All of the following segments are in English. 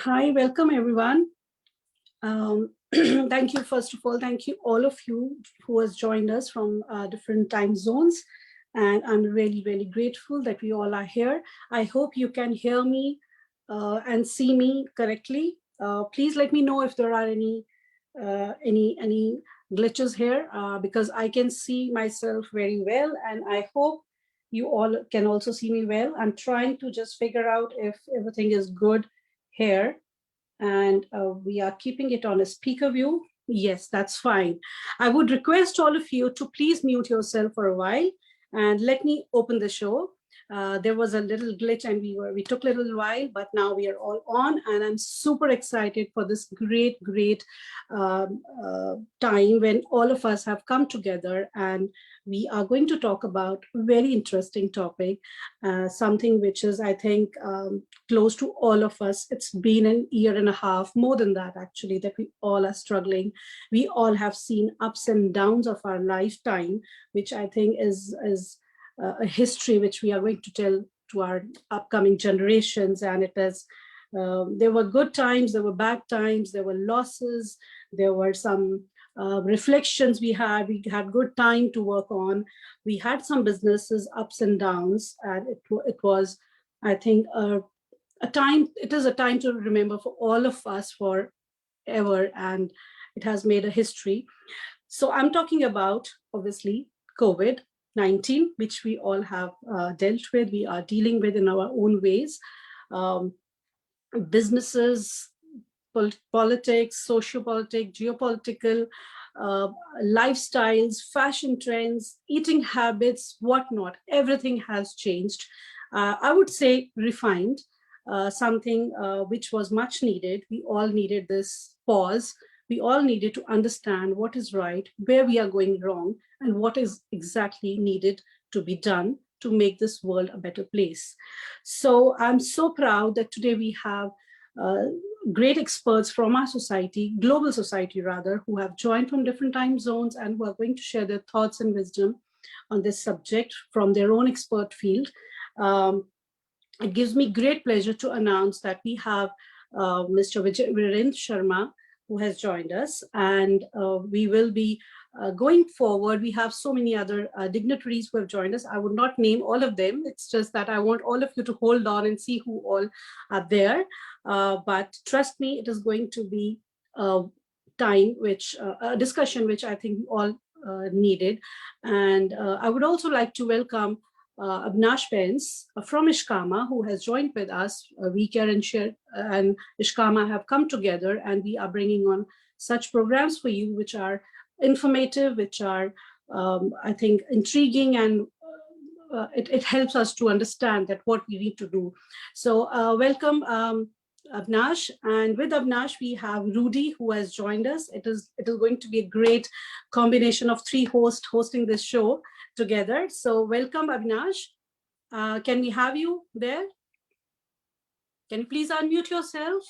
Hi, welcome everyone. Thank you, first of all, thank you all of you who has joined us from different time zones. And I'm really, really grateful that we all are here. I hope you can hear me and see me correctly. Please let me know if there are any glitches here because I can see myself very well, and I hope you all can also see me well. I'm trying to just figure out if everything is good here, and we are keeping it on a speaker view. Yes, that's fine. I would request all of you to please mute yourself for a while and let me open the show. There was a little glitch and we took a little while, but now we are all on, and I'm super excited for this great time when all of us have come together, and we are going to talk about a very interesting topic, something which is, I think, close to all of us. It's been an year and a half, more than that actually, that we all are struggling. We all have seen ups and downs of our lifetime, which I think is a history which we are going to tell to our upcoming generations. And it is, there were good times, there were bad times, there were losses, there were some reflections we had good time to work on. We had some businesses ups and downs, and it was, I think, a time. It is a time to remember for all of us forever, and it has made a history. So I'm talking about, obviously, COVID-19, which we all have dealt with, we are dealing with in our own ways. Businesses, politics, socio-politics, geopolitical, lifestyles, fashion trends, eating habits, whatnot, everything has changed. I would say refined, something which was much needed. We all needed this pause. We all needed to understand what is right, where we are going wrong, and what is exactly needed to be done to make this world a better place. So I'm so proud that today we have great experts from our society, global society rather, who have joined from different time zones and who are going to share their thoughts and wisdom on this subject from their own expert field. It gives me great pleasure to announce that we have Mr. Viren Sharma, who has joined us, and we will be going forward. We have so many other dignitaries who have joined us. I would not name all of them. It's just that I want all of you to hold on and see who all are there. But trust me, it is going to be a time which, a discussion which I think we all needed. And I would also like to welcome Avinash Pence from Ishkama, who has joined with us. VCare and Ishkama have come together, and we are bringing on such programs for you, which are informative, which are, I think, intriguing, and it helps us to understand that what we need to do. So welcome, Avinash. And with Avinash, we have Rudy, who has joined us. It is going to be a great combination of three hosts hosting this show together. So welcome, Avinash. Can we have you there? Can you please unmute yourself?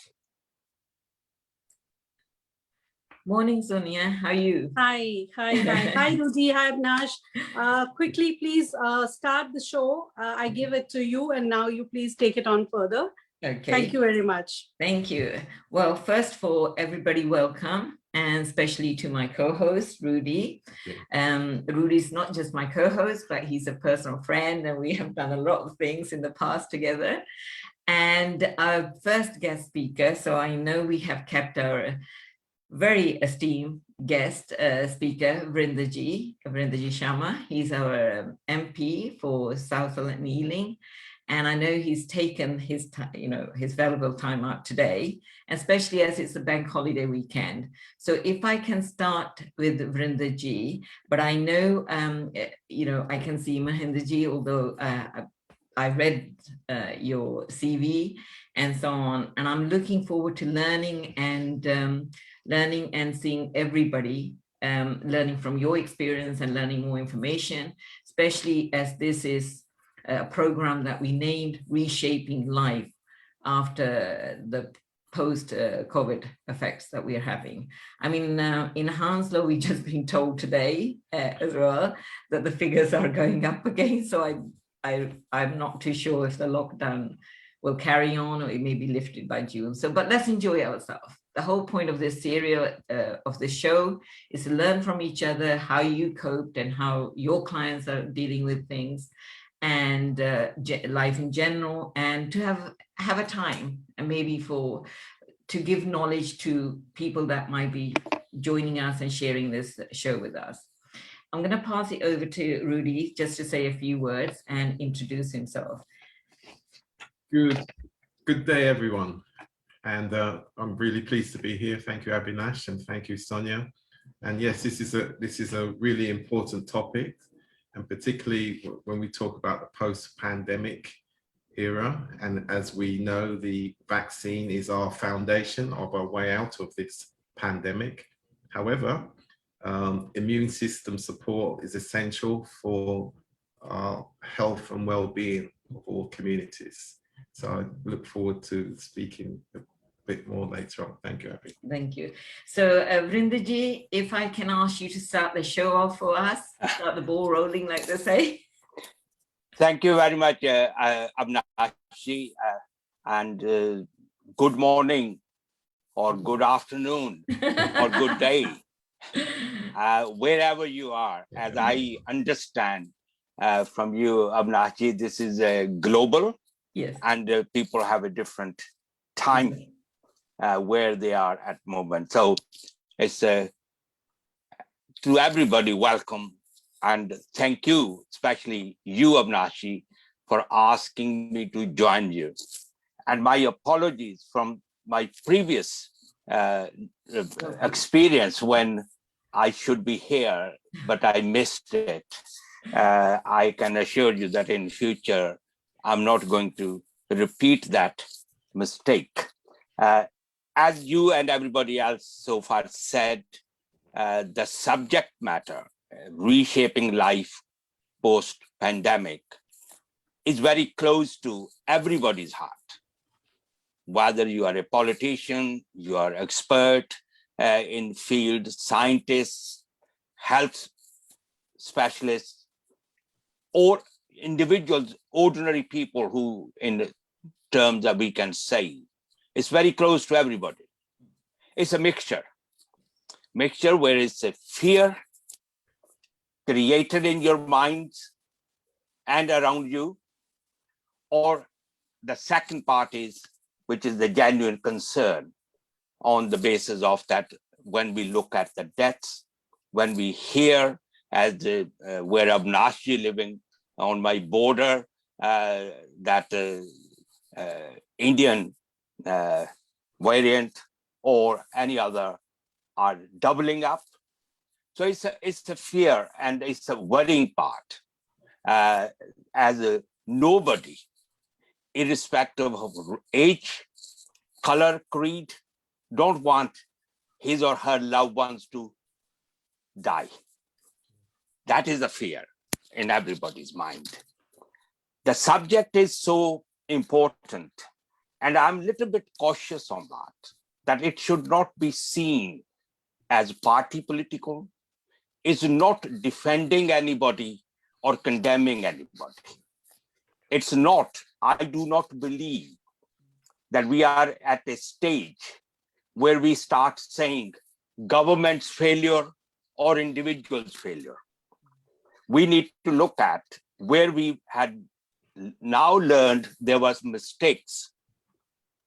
Morning, Sonia. How are you? Hi, Rudy. Hi, Avinash. Quickly, please start the show. I give it to you, and now you please take it on further. Okay. Thank you very much. Thank you. Well, first of all, everybody welcome, and especially to my co-host, Rudy. Rudy's not just my co-host, but he's a personal friend, and we have done a lot of things in the past together. And our first guest speaker, so I know we have kept our very esteemed guest speaker, Viren Sharma. He's our MP for Southall and Ealing. And I know he's taken his his valuable time out today, especially as it's a bank holiday weekend. So if I can start with Vrindaji, but I know, I can see Mahinderji, although I read your CV and so on, and I'm looking forward to learning and seeing everybody, learning from your experience and learning more information, especially as this is a program that we named Reshaping Life after the post-COVID effects that we are having. I mean, in Hounslow, we've just been told today as well that the figures are going up again. So I'm not too sure if the lockdown will carry on, or it may be lifted by June. So, but let's enjoy ourselves. The whole point of this series, of the show, is to learn from each other how you coped and how your clients are dealing with things, and life in general, and to have a time, and maybe to give knowledge to people that might be joining us and sharing this show with us. I'm going to pass it over to Rudy just to say a few words and introduce himself. Good day, everyone. And I'm really pleased to be here. Thank you, Abhinash, and thank you, Sonia. And yes, this is a really important topic, and particularly when we talk about the post-pandemic era. And as we know, the vaccine is our foundation of our way out of this pandemic. However, immune system support is essential for our health and well-being of all communities. So I look forward to speaking a bit more later on. Thank you, Abhi. Thank you. So Vrindaji, if I can ask you to start the show off for us, start the ball rolling, like they say. Thank you very much, Abhinashi, and good morning, or good afternoon, or good day, wherever you are. As I understand from you, Abhinashi, this is global. Yes. And people have a different time where they are at the moment. So it's to everybody, welcome. And thank you, especially you, Abhinashi, for asking me to join you. And my apologies from my previous experience when I should be here, but I missed it. I can assure you that in future, I'm not going to repeat that mistake. As you and everybody else so far said, the subject matter, reshaping life post-pandemic, is very close to everybody's heart. Whether you are a politician, you are expert in field, scientists, health specialists, or individuals, ordinary people who, in terms that we can say, it's very close to everybody. It's a mixture where it's a fear created in your minds and around you, or the second part is, which is the genuine concern on the basis of that when we look at the deaths, when we hear, as where Abhinashi living on my border, that Indian variant or any other are doubling up. So it's a fear and it's a worrying part. As nobody, irrespective of age, color, creed, don't want his or her loved ones to die. That is a fear in everybody's mind. The subject is so important, and I'm a little bit cautious on that it should not be seen as party political. It's not defending anybody or condemning anybody. It's not. I do not believe that we are at a stage where we start saying government's failure or individual's failure. We need to look at where we had now learned there was mistakes,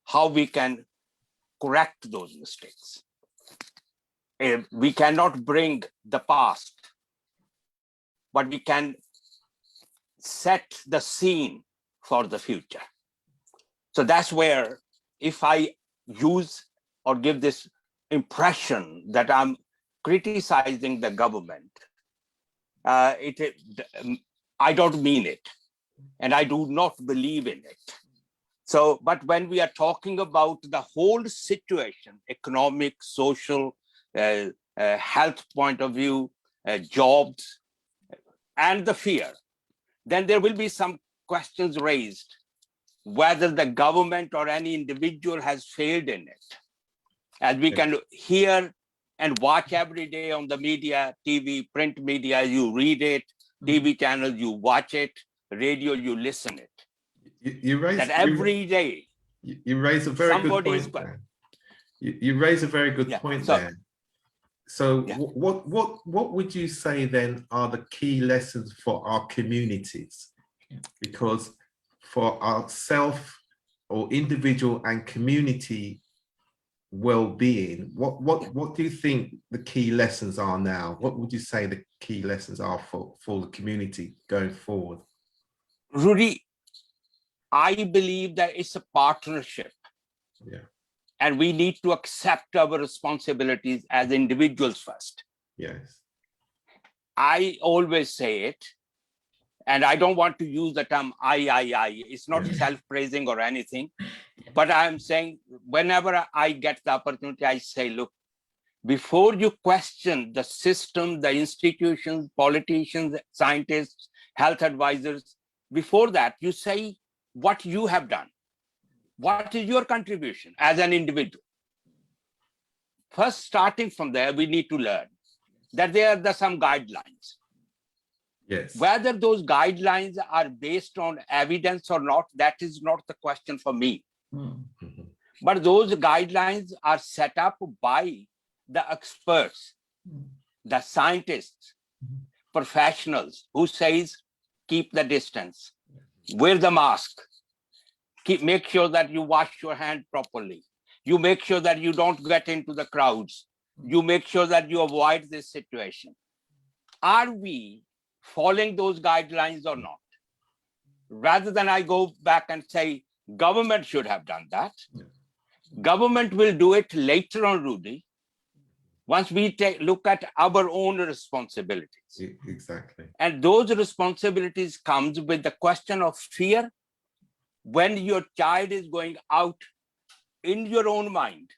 how we can correct those mistakes. We cannot bring the past, but we can set the scene for the future. So that's where, if I use or give this impression that I'm criticizing the government, I don't mean it, and I do not believe in it. So, but when we are talking about the whole situation, economic, social, health point of view, jobs, and the fear, then there will be some questions raised whether the government or any individual has failed in it. As we can hear and watch every day on the media, TV, print media, you read it, TV channels, you watch it, radio, you listen it. You raise that every day you raise a very good somebody is point there. You raise a very good point there. So what would you say then are the key lessons for our communities? Because for our self or individual and community well-being, what do you think the key lessons are now? What would you say the key lessons are for the community going forward? Rudy, I believe that it's a partnership. Yeah. And we need to accept our responsibilities as individuals first. Yes. I always say it, and I don't want to use the term I. It's not self-praising or anything, but I'm saying whenever I get the opportunity, I say, look, before you question the system, the institutions, politicians, scientists, health advisors, before that, you say what you have done. What is your contribution as an individual? First, starting from there, we need to learn that there are some guidelines. Yes. Whether those guidelines are based on evidence or not, that is not the question for me. Mm-hmm. But those guidelines are set up by the experts, the scientists, professionals who says, keep the distance, wear the mask, make sure that you wash your hand properly. You make sure that you don't get into the crowds. You make sure that you avoid this situation. Are we following those guidelines or not? Rather than I go back and say, government should have done that. Government will do it later on, Rudy, once we look at our own responsibilities. Exactly. And those responsibilities comes with the question of fear. When your child is going out in your own mind,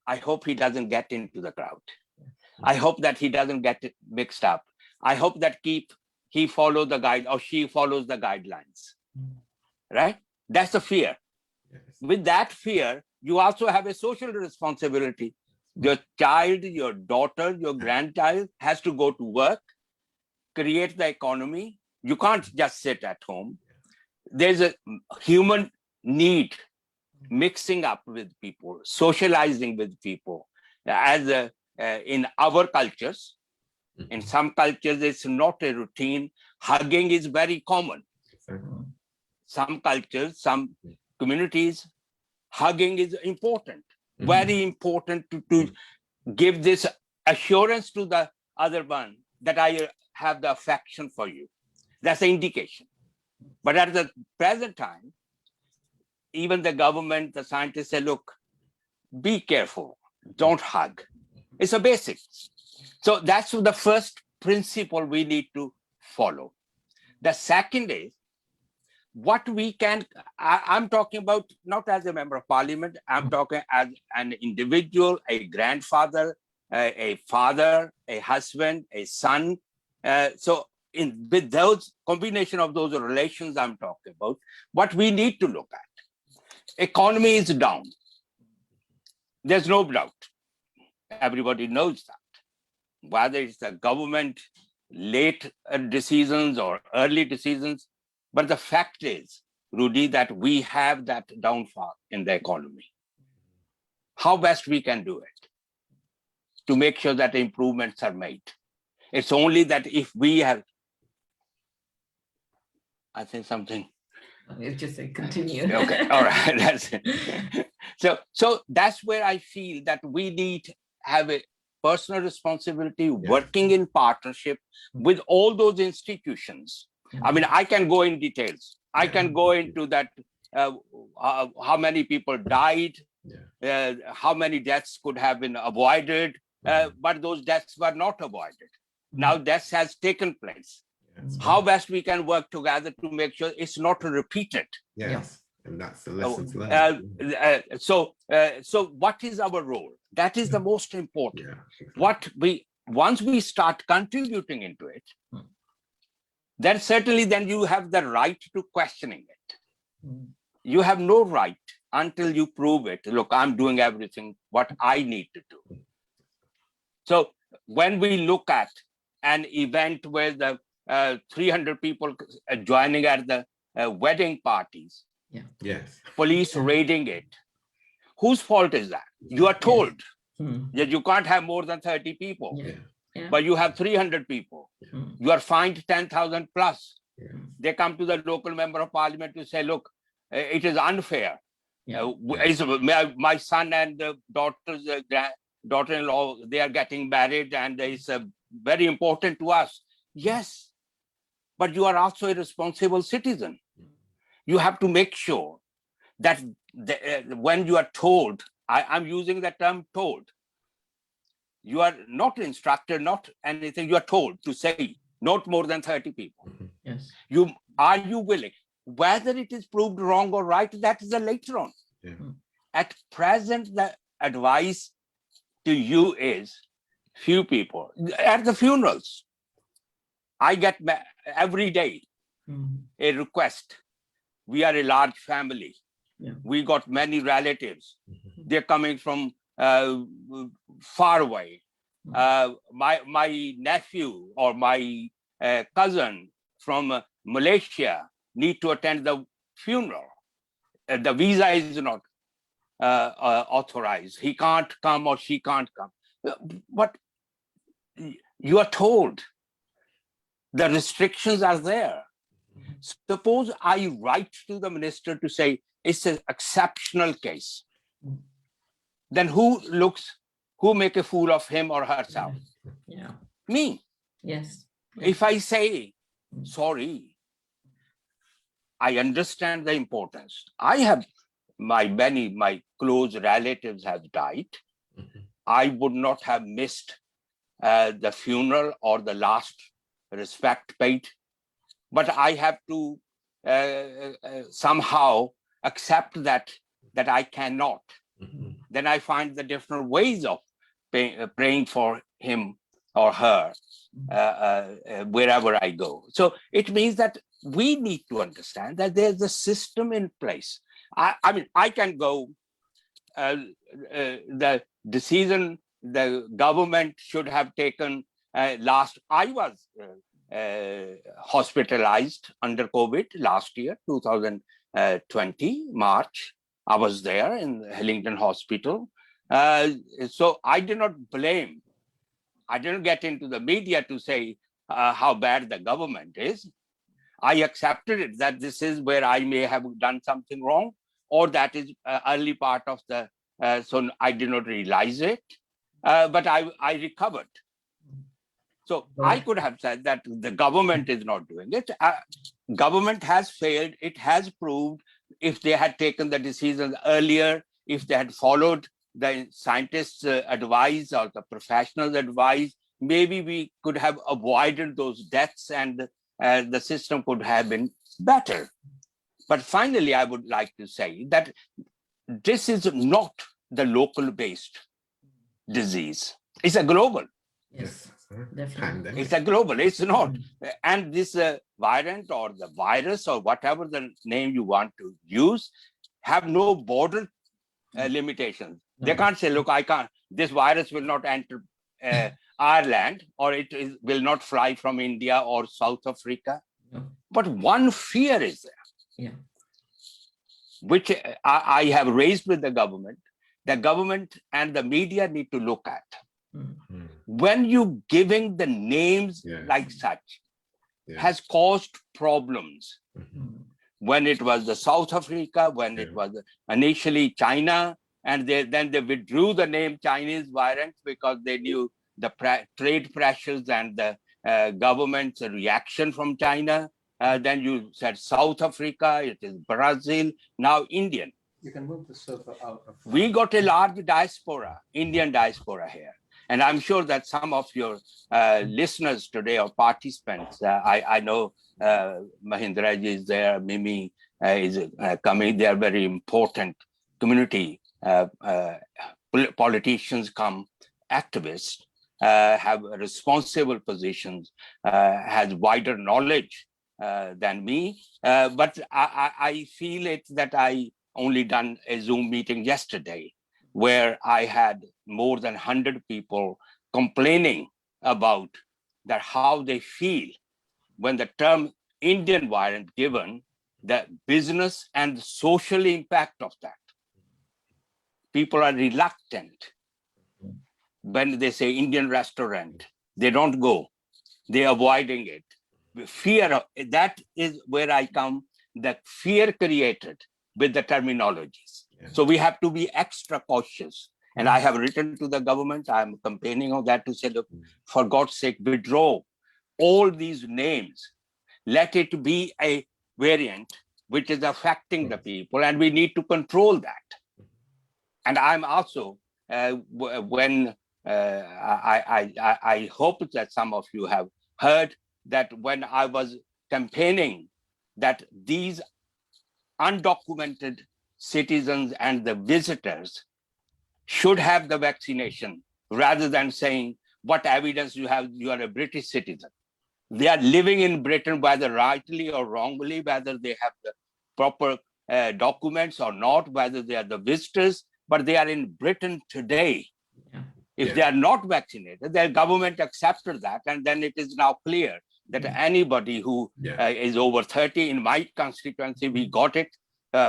I hope he doesn't get into the crowd. I hope that he doesn't get it mixed up. I hope that he follows the guide or she follows the guidelines, right? That's the fear. Yes. With that fear, you also have a social responsibility. Your child, your daughter, your grandchild has to go to work, create the economy. You can't just sit at home. There's a human need mixing up with people, socializing with people. As in our cultures, in some cultures, it's not a routine. Hugging is very common. Some cultures, some communities, hugging is important, very important to give this assurance to the other one that I have the affection for you. That's an indication. But at the present time, even the government, the scientists say, look, be careful, don't hug. It's a basic. So that's the first principle we need to follow. The second is what we can, I'm talking about not as a member of parliament, I'm talking as an individual, a grandfather, a father, a husband, a son. So with those combination of those relations I'm talking about, what we need to look at. Economy is down. There's no doubt. Everybody knows that. Whether it's the government late decisions or early decisions, but the fact is, Rudy, that we have that downfall in the economy. How best we can do it to make sure that improvements are made. It's only that if we have, I think something. It's just a continue. Okay, all right. That's it. So that's where I feel that we need to have a personal responsibility, working in partnership with all those institutions. I mean, I can go in details. I can go into that, how many people died, how many deaths could have been avoided, but those deaths were not avoided. Now deaths has taken place. How best we can work together to make sure it's not repeated. Yes, and that's the lessons learned. So what is our role? That is the most important. Once we start contributing into it, then certainly then you have the right to questioning it. You have no right until you prove it. Look, I'm doing everything what I need to do. So when we look at an event where the 300 people joining at the wedding parties, Yes. police raiding it. Whose fault is that? You are told that you can't have more than 30 people, but you have 300 people. You are fined 10,000 plus. They come to the local member of parliament to say, look, it is unfair. My son and the daughter-in-law, they are getting married and it's very important to us. Yes, but you are also a responsible citizen. You have to make sure that when you are told, I'm using the term told, you are not instructed, not anything, you are told to say not more than 30 people. Yes. Are you willing? Whether it is proved wrong or right, that is a later on. At present, the advice to you is few people. At the funerals, I get every day a request. We are a large family. We got many relatives. They're coming from far away. My nephew or my cousin from Malaysia need to attend the funeral. The visa is not authorized. He can't come or she can't come. But you are told the restrictions are there. Suppose I write to the minister to say it's an exceptional case. Then who make a fool of him or herself? Me. Yes. If I say, sorry, I understand the importance. I have my close relatives have died. I would not have missed the funeral or the last respect paid, but I have to somehow accept that I cannot. Then I find the different ways of praying for him or her wherever I go. So it means that we need to understand that there's a system in place. I mean, I can go, the decision the government should have taken last, I was hospitalized under COVID last year, 2020, March. I was there in Hillingdon Hospital. So I did not blame. I didn't get into the media to say how bad the government is. I accepted it that this is where I may have done something wrong, or that is early part of the, so I did not realize it, but I recovered. So I could have said that the government is not doing it. Government has failed. It has proved. If they had taken the decisions earlier, if they had followed the scientists' advice or the professionals' advice, maybe we could have avoided those deaths and the system could have been better. But finally, I would like to say that this is not the local-based disease. It's a global. Yes, definitely. It's a global, it's not. And this variant or the virus or whatever the name you want to use have no border limitations. They can't say, look, I can't, this virus will not enter Ireland, or will not fly from India or South Africa. But one fear is there, which I have raised with the government. The government and the media need to look at. When you giving the names like such, has caused problems. When it was the South Africa, when it was initially China, and then they withdrew the name Chinese variant because they knew the trade pressures and the government's reaction from China. Then you said South Africa, it is Brazil, now Indian. You can move the sofa out. We got a large diaspora, Indian diaspora here. And I'm sure that some of your listeners today or participants, I know Mahindra is there, Mimi is coming, they are very important community politicians come activists, have responsible positions, has wider knowledge than me. But I feel it that I only done a Zoom meeting yesterday where I had more than 100 people complaining about that how they feel when the term Indian variant given, the business and the social impact of that. People are reluctant when they say Indian restaurant, they don't go, they're avoiding it. Fear of that is where I come, that fear created with the terminologies. Yeah. So we have to be extra cautious. And I have written to the government, I'm campaigning on that to say, look, for God's sake, withdraw all these names. Let it be a variant which is affecting the people, and we need to control that. And I'm also, when I hope that some of you have heard that when I was campaigning that these undocumented citizens and the visitors should have the vaccination, rather than saying what evidence you have, you are a British citizen. They are living in Britain, whether rightly or wrongly, whether they have the proper documents or not, whether they are the visitors, but they are in Britain today. Yeah. If they are not vaccinated, their government accepted that, and then it is now clear that anybody who is over 30, in my constituency, we got it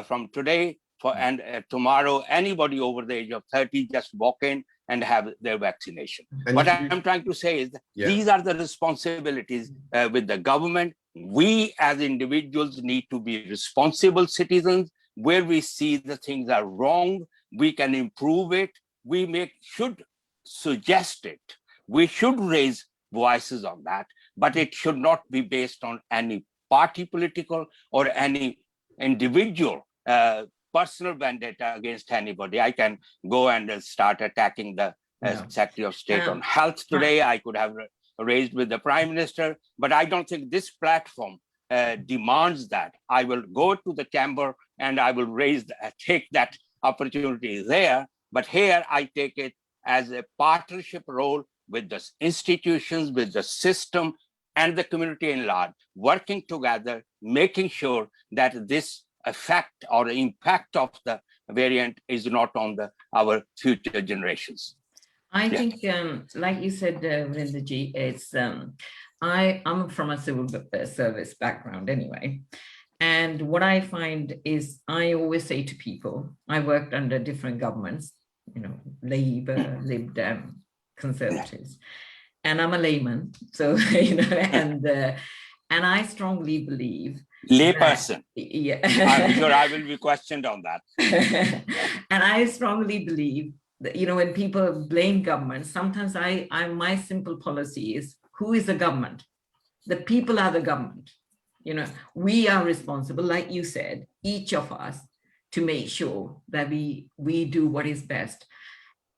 from today, and tomorrow, anybody over the age of 30 just walk in and have their vaccination. And what I'm trying to say is that these are the responsibilities with the government. We as individuals need to be responsible citizens. Where we see the things are wrong, we can improve it. We should suggest it. We should raise voices on that, but it should not be based on any party political or any individual personal vendetta against anybody. I can go and start attacking the Secretary of State on health today. I could have raised with the Prime Minister, but I don't think this platform demands that. I will go to the chamber and I will take that opportunity there. But here I take it as a partnership role with the institutions, with the system, and the community in large, working together, making sure that this effect or impact of the variant is not on our future generations. I think, like you said, Virendraji, it's I'm from a civil service background anyway. And what I find is I always say to people, I worked under different governments, Labour, Lib Dem, Conservatives, and I'm a layman. So, and I strongly believe layperson. Yeah. I'm sure I will be questioned on that. And I strongly believe that, when people blame government, sometimes my simple policy is, who is the government? The people are the government. We are responsible, like you said, each of us, to make sure that we do what is best.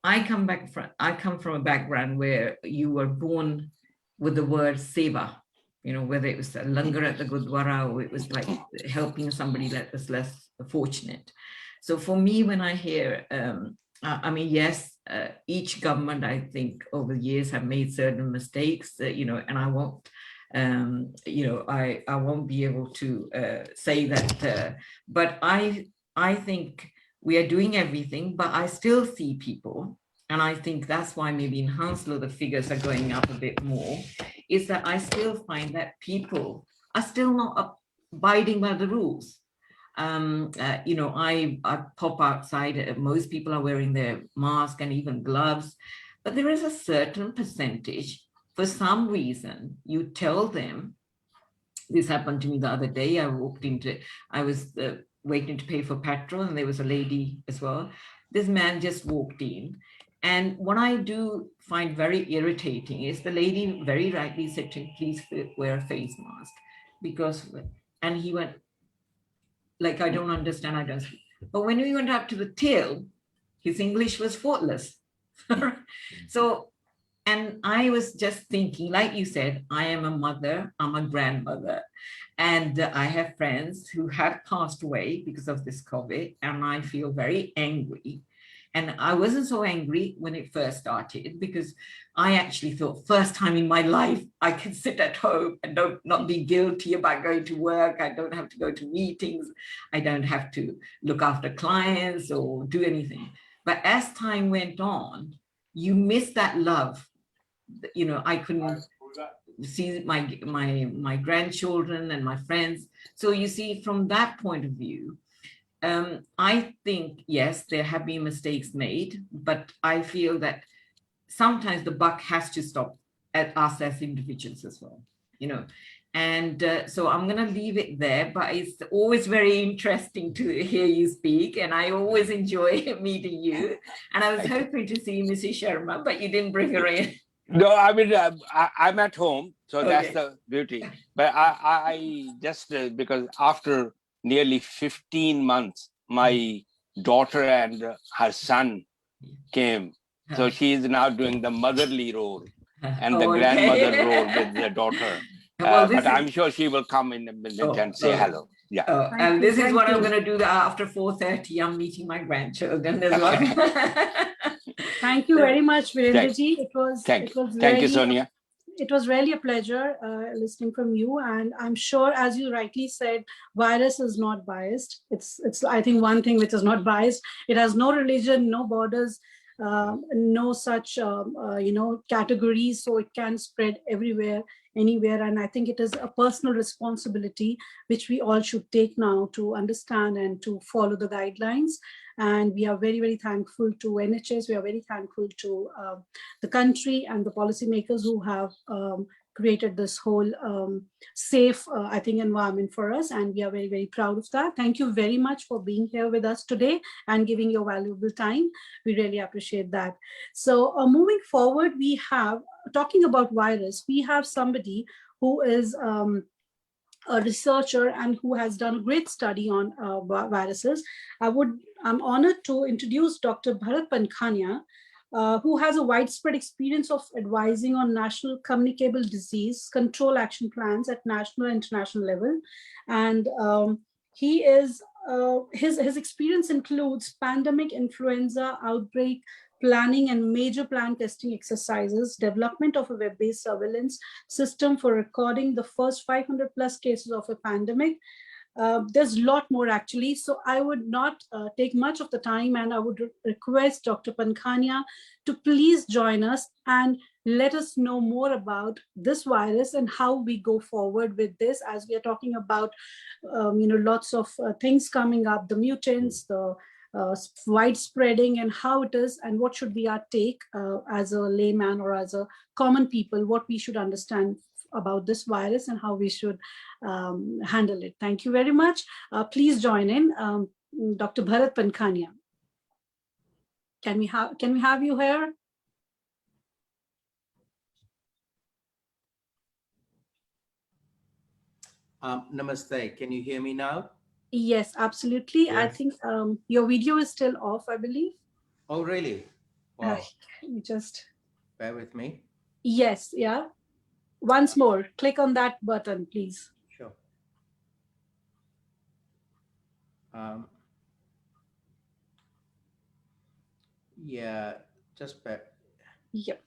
I come from a background where you were born with the word seva, whether it was a langar at the Gurdwara or it was like helping somebody that was less fortunate. So for me, when I hear, each government, I think over the years have made certain mistakes, and I won't, I won't be able to say that, but I think we are doing everything, but I still see people, and I think that's why maybe in Hounslow the figures are going up a bit more, is that I still find that people are still not abiding by the rules. I pop outside, most people are wearing their mask and even gloves, but there is a certain percentage, for some reason, you tell them. This happened to me the other day. I was waiting to pay for petrol, and there was a lady as well. This man just walked in. And what I do find very irritating is the lady very rightly said to him, please wear a face mask. And he went, like, I don't understand, I don't. But when we went up to the till, his English was faultless. So, and I was just thinking, like you said, I am a mother, I'm a grandmother, and I have friends who have passed away because of this COVID, and I feel very angry. And I wasn't so angry when it first started, because I actually thought, first time in my life, I can sit at home and not be guilty about going to work. I don't have to go to meetings. I don't have to look after clients or do anything. But as time went on, you miss that love. I couldn't see my grandchildren and my friends. So you see, from that point of view, I think, yes, there have been mistakes made, but I feel that sometimes the buck has to stop at us as individuals as well, you know. And so I'm going to leave it there, but it's always very interesting to hear you speak, and I always enjoy meeting you. And I was hoping to see Mrs. Sharma, but you didn't bring her in. No, I mean, I'm at home, so that's Okay. the beauty. But I just, because after nearly 15 months, my daughter and her son came. So she is now doing the motherly role and the Oh, okay. grandmother role with the daughter. Well, But I'm sure she will come in a minute and say hello. Yeah. Oh, and this is what I'm going to do after 4:30. I'm meeting my grandchildren as well. Thank you very much, Virendraji. Thank you, Sonia. It was really a pleasure listening from you, and I'm sure, as you rightly said, virus is not biased. It's I think one thing which is not biased. It has no religion, no borders, no such categories, so it can spread everywhere, anywhere. And I think it is a personal responsibility which we all should take now to understand and to follow the guidelines. And we are very, very thankful to NHS. We are very thankful to the country and the policymakers who have created this whole safe, I think, environment for us. And we are very, very proud of that. Thank you very much for being here with us today and giving your valuable time. We really appreciate that. So moving forward, we have, talking about virus, we have somebody who is a researcher and who has done a great study on viruses. I'm honored to introduce Dr. Bharat Pankanya, who has a widespread experience of advising on national communicable disease control action plans at national and international level. And he is, his experience includes pandemic influenza outbreak planning and major plan testing exercises, development of a web-based surveillance system for recording the first 500 plus cases of a pandemic. There's a lot more actually, so I would not take much of the time, and I would request Dr. Pankanya to please join us and let us know more about this virus and how we go forward with this, as we are talking about lots of things coming up, the mutants, the widespreading, and how it is, and what should be our take as a layman or as a common people, what we should understand about this virus and how we should handle it. Thank you very much. Please join in, Dr. Bharat Pankanya. Can we have you here? Namaste. Can you hear me now? Yes, absolutely. Yes. I think your video is still off, I believe. Oh, really? Wow. You just bear with me. Yes, yeah. Once more, click on that button, please. Sure. Yeah, just bear. Yep.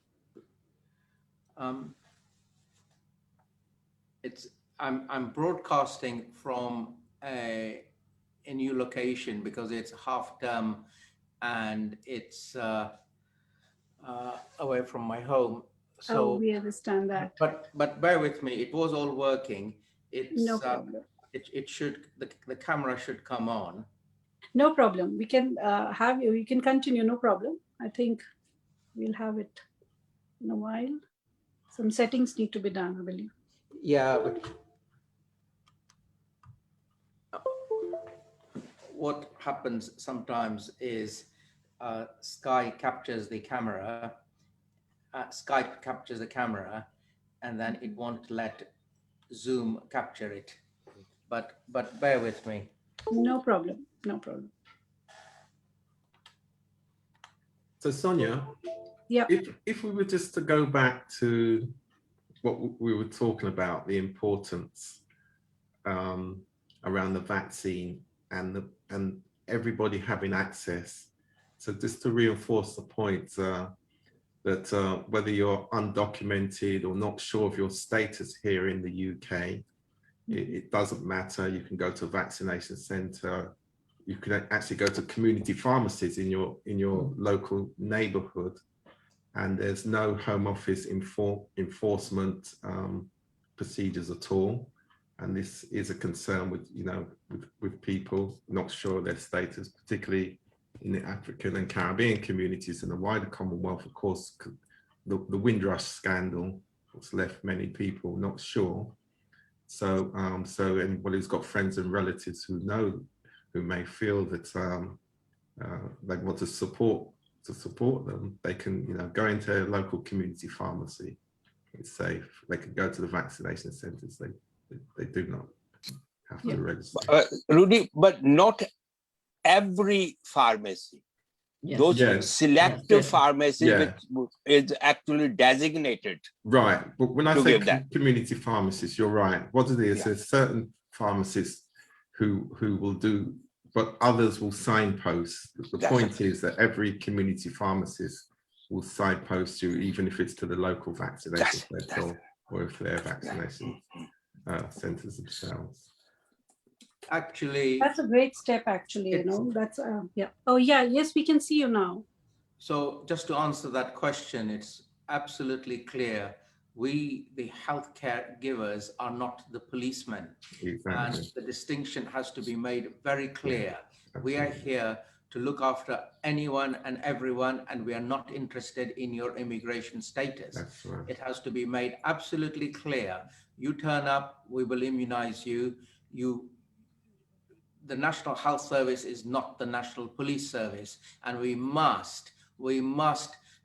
I'm broadcasting from a new location because it's half term and it's away from my home. So we understand that. But bear with me. It was all working. It's no problem. It should, the camera should come on. No problem. We can have you. You can continue. No problem. I think we'll have it in a while. Some settings need to be done, I believe. Yeah, but what happens sometimes is Skype captures the camera, and then it won't let Zoom capture it. But bear with me. No problem. No problem. So Sonia, yeah, if we were just to go back to what we were talking about, the importance around the vaccine and everybody having access. So just to reinforce the point that whether you're undocumented or not sure of your status here in the UK, it doesn't matter. You can go to a vaccination centre. You can actually go to community pharmacies in your local neighbourhood and there's no Home Office enforcement procedures at all. And this is a concern with, with people not sure of their status, particularly in the African and Caribbean communities and the wider Commonwealth. Of course, the Windrush scandal has left many people not sure. So, so anybody who's got friends and relatives who may feel that they want to support them, they can, go into a local community pharmacy. It's safe. They can go to the vaccination centres. They do not have to register. Rudy, but not every pharmacy. Yes. Those selective pharmacies which is actually designated. Right, but when I say that. community pharmacists, you're right. What it is, there's certain pharmacists who will do, but others will signpost. The point is that every community pharmacist will signpost you, even if it's to the local vaccination centre or if they're vaccination centres themselves. Actually, that's a great step, actually, that's oh yeah, yes, we can see you now. So just to answer that question, it's absolutely clear. We, the healthcare givers, are not the policemen. Exactly. And the distinction has to be made very clear. We are here to look after anyone and everyone, and we are not interested in your immigration status. That's right. It has to be made absolutely clear. You turn up, we will immunize you. The National Health Service is not the National Police Service, and we must,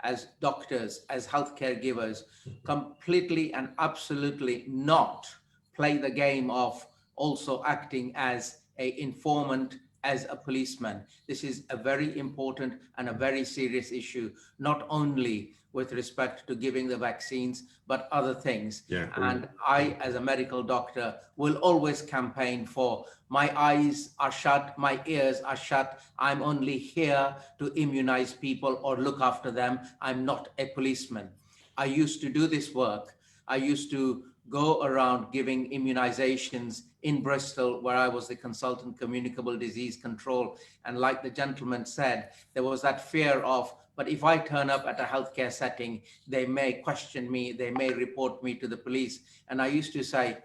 as doctors, as healthcare givers, completely and absolutely not play the game of also acting as an informant, as a policeman. This is a very important and a very serious issue, not only with respect to giving the vaccines, but other things. And I, as a medical doctor, will always campaign for my eyes are shut, my ears are shut. I'm only here to immunize people or look after them. I'm not a policeman. I used to do this work. I used to go around giving immunizations in Bristol, where I was the consultant communicable disease control. And like the gentleman said, there was that fear of, but if I turn up at a healthcare setting, they may question me, they may report me to the police. And I used to say,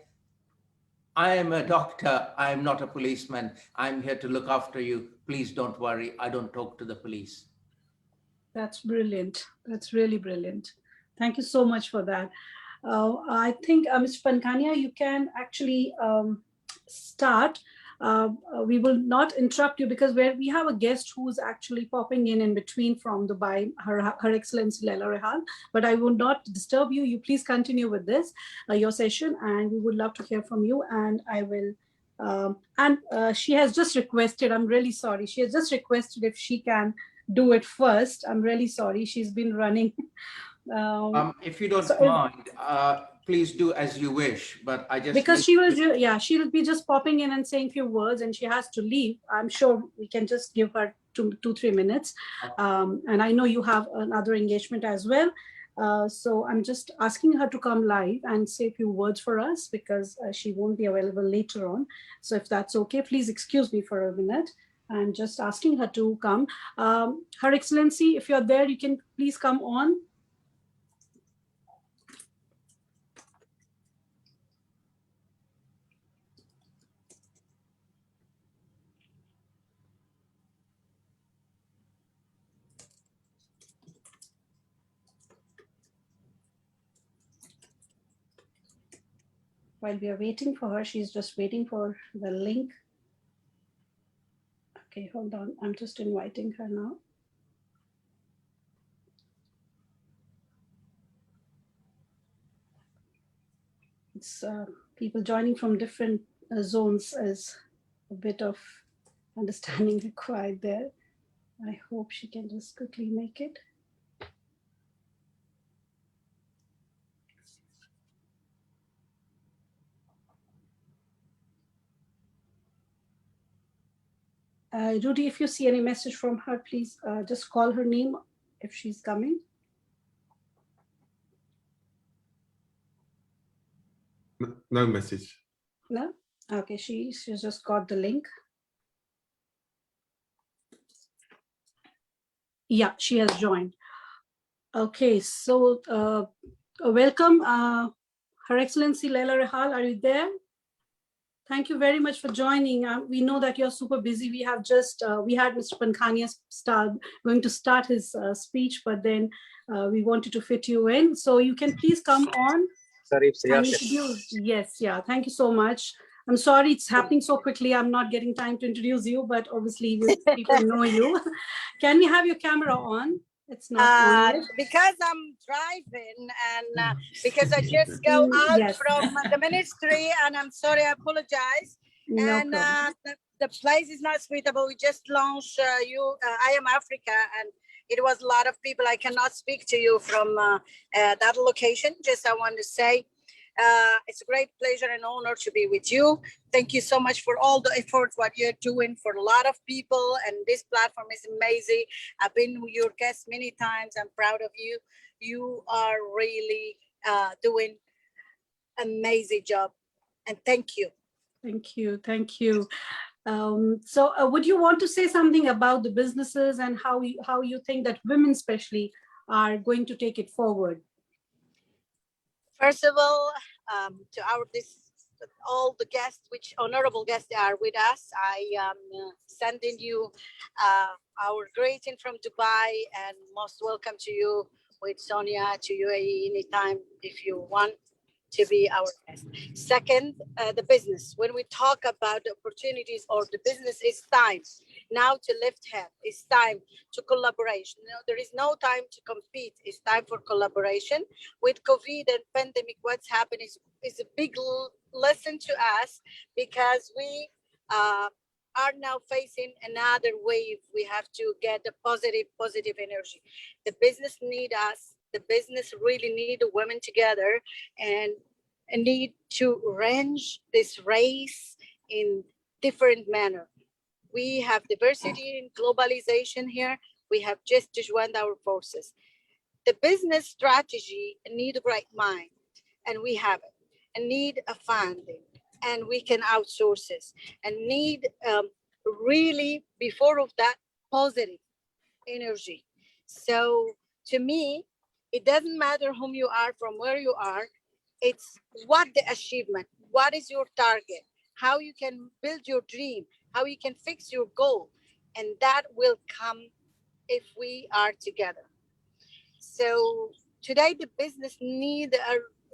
I am a doctor, I am not a policeman. I'm here to look after you. Please don't worry, I don't talk to the police. That's brilliant. That's really brilliant. Thank you so much for that. I think, Mr. Pankanya, you can actually start. We will not interrupt you because we have a guest who's actually popping in between from Dubai, Her Excellency Laila Rehan, but I will not disturb you. You please continue with this, your session, and we would love to hear from you. And I will, she has just requested, I'm really sorry, she has just requested if she can do it first. I'm really sorry, she's been running. If you don't mind, please do as you wish, but I just... Because she will be just popping in and saying a few words and she has to leave. I'm sure we can just give her 2-3 minutes. And I know you have another engagement as well. So I'm just asking her to come live and say a few words for us because she won't be available later on. So if that's okay, please excuse me for a minute. I'm just asking her to come. Her Excellency, if you're there, you can please come on. While we are waiting for her, she's just waiting for the link. Okay, hold on. I'm just inviting her now. It's people joining from different zones is a bit of understanding required there. I hope she can just quickly make it. Rudy, if you see any message from her, please just call her name if she's coming. No message. No? Okay, she's just got the link. Yeah, she has joined. Okay, so welcome, Her Excellency Laila Rehal. Are you there? Thank you very much for joining. We know that you're super busy. We have just, we had Mr. Pankanya going to start his speech, but then we wanted to fit you in. So you can please come on and introduce. Yes, yeah, thank you so much. I'm sorry it's happening so quickly. I'm not getting time to introduce you, but obviously people know you. Can we have your camera on? It's not on yet. Because I'm driving and because I just go out Yes. from the ministry, and I'm sorry, I apologize. No And problem. the place is not suitable. We just launched I Am Africa, and it was a lot of people. I cannot speak to you from that location. Just I want to say it's a great pleasure and honor to be with you. Thank you so much for all the efforts, what you're doing for a lot of people. And this platform is amazing. I've been your guest many times. I'm proud of you. You are really doing amazing job. And thank you. Thank you. Thank you. So would you want to say something about the businesses and how you think that women especially are going to take it forward? First of all, to all the guests, which honorable guests are with us, I am sending you our greeting from Dubai, and most welcome to you with Sonia to UAE anytime if you want to be our guest. Second, the business. When we talk about the opportunities or the business, it's time now to lift head. It's time to collaboration. There is no time to compete. It's time for collaboration. With COVID and pandemic, what's happened is a big lesson to us, because we are now facing another wave. We have to get the positive energy. The business need us. The business really need the women together and need to range this race in different manner. We have diversity in globalization here. We have just joined our forces. The business strategy need a right mind, and we have it, and need a funding, and we can outsource this, and need really before of that positive energy. So to me, it doesn't matter whom you are, from where you are. It's what the achievement, what is your target, how you can build your dream, how you can fix your goal, and that will come if we are together. So today the business need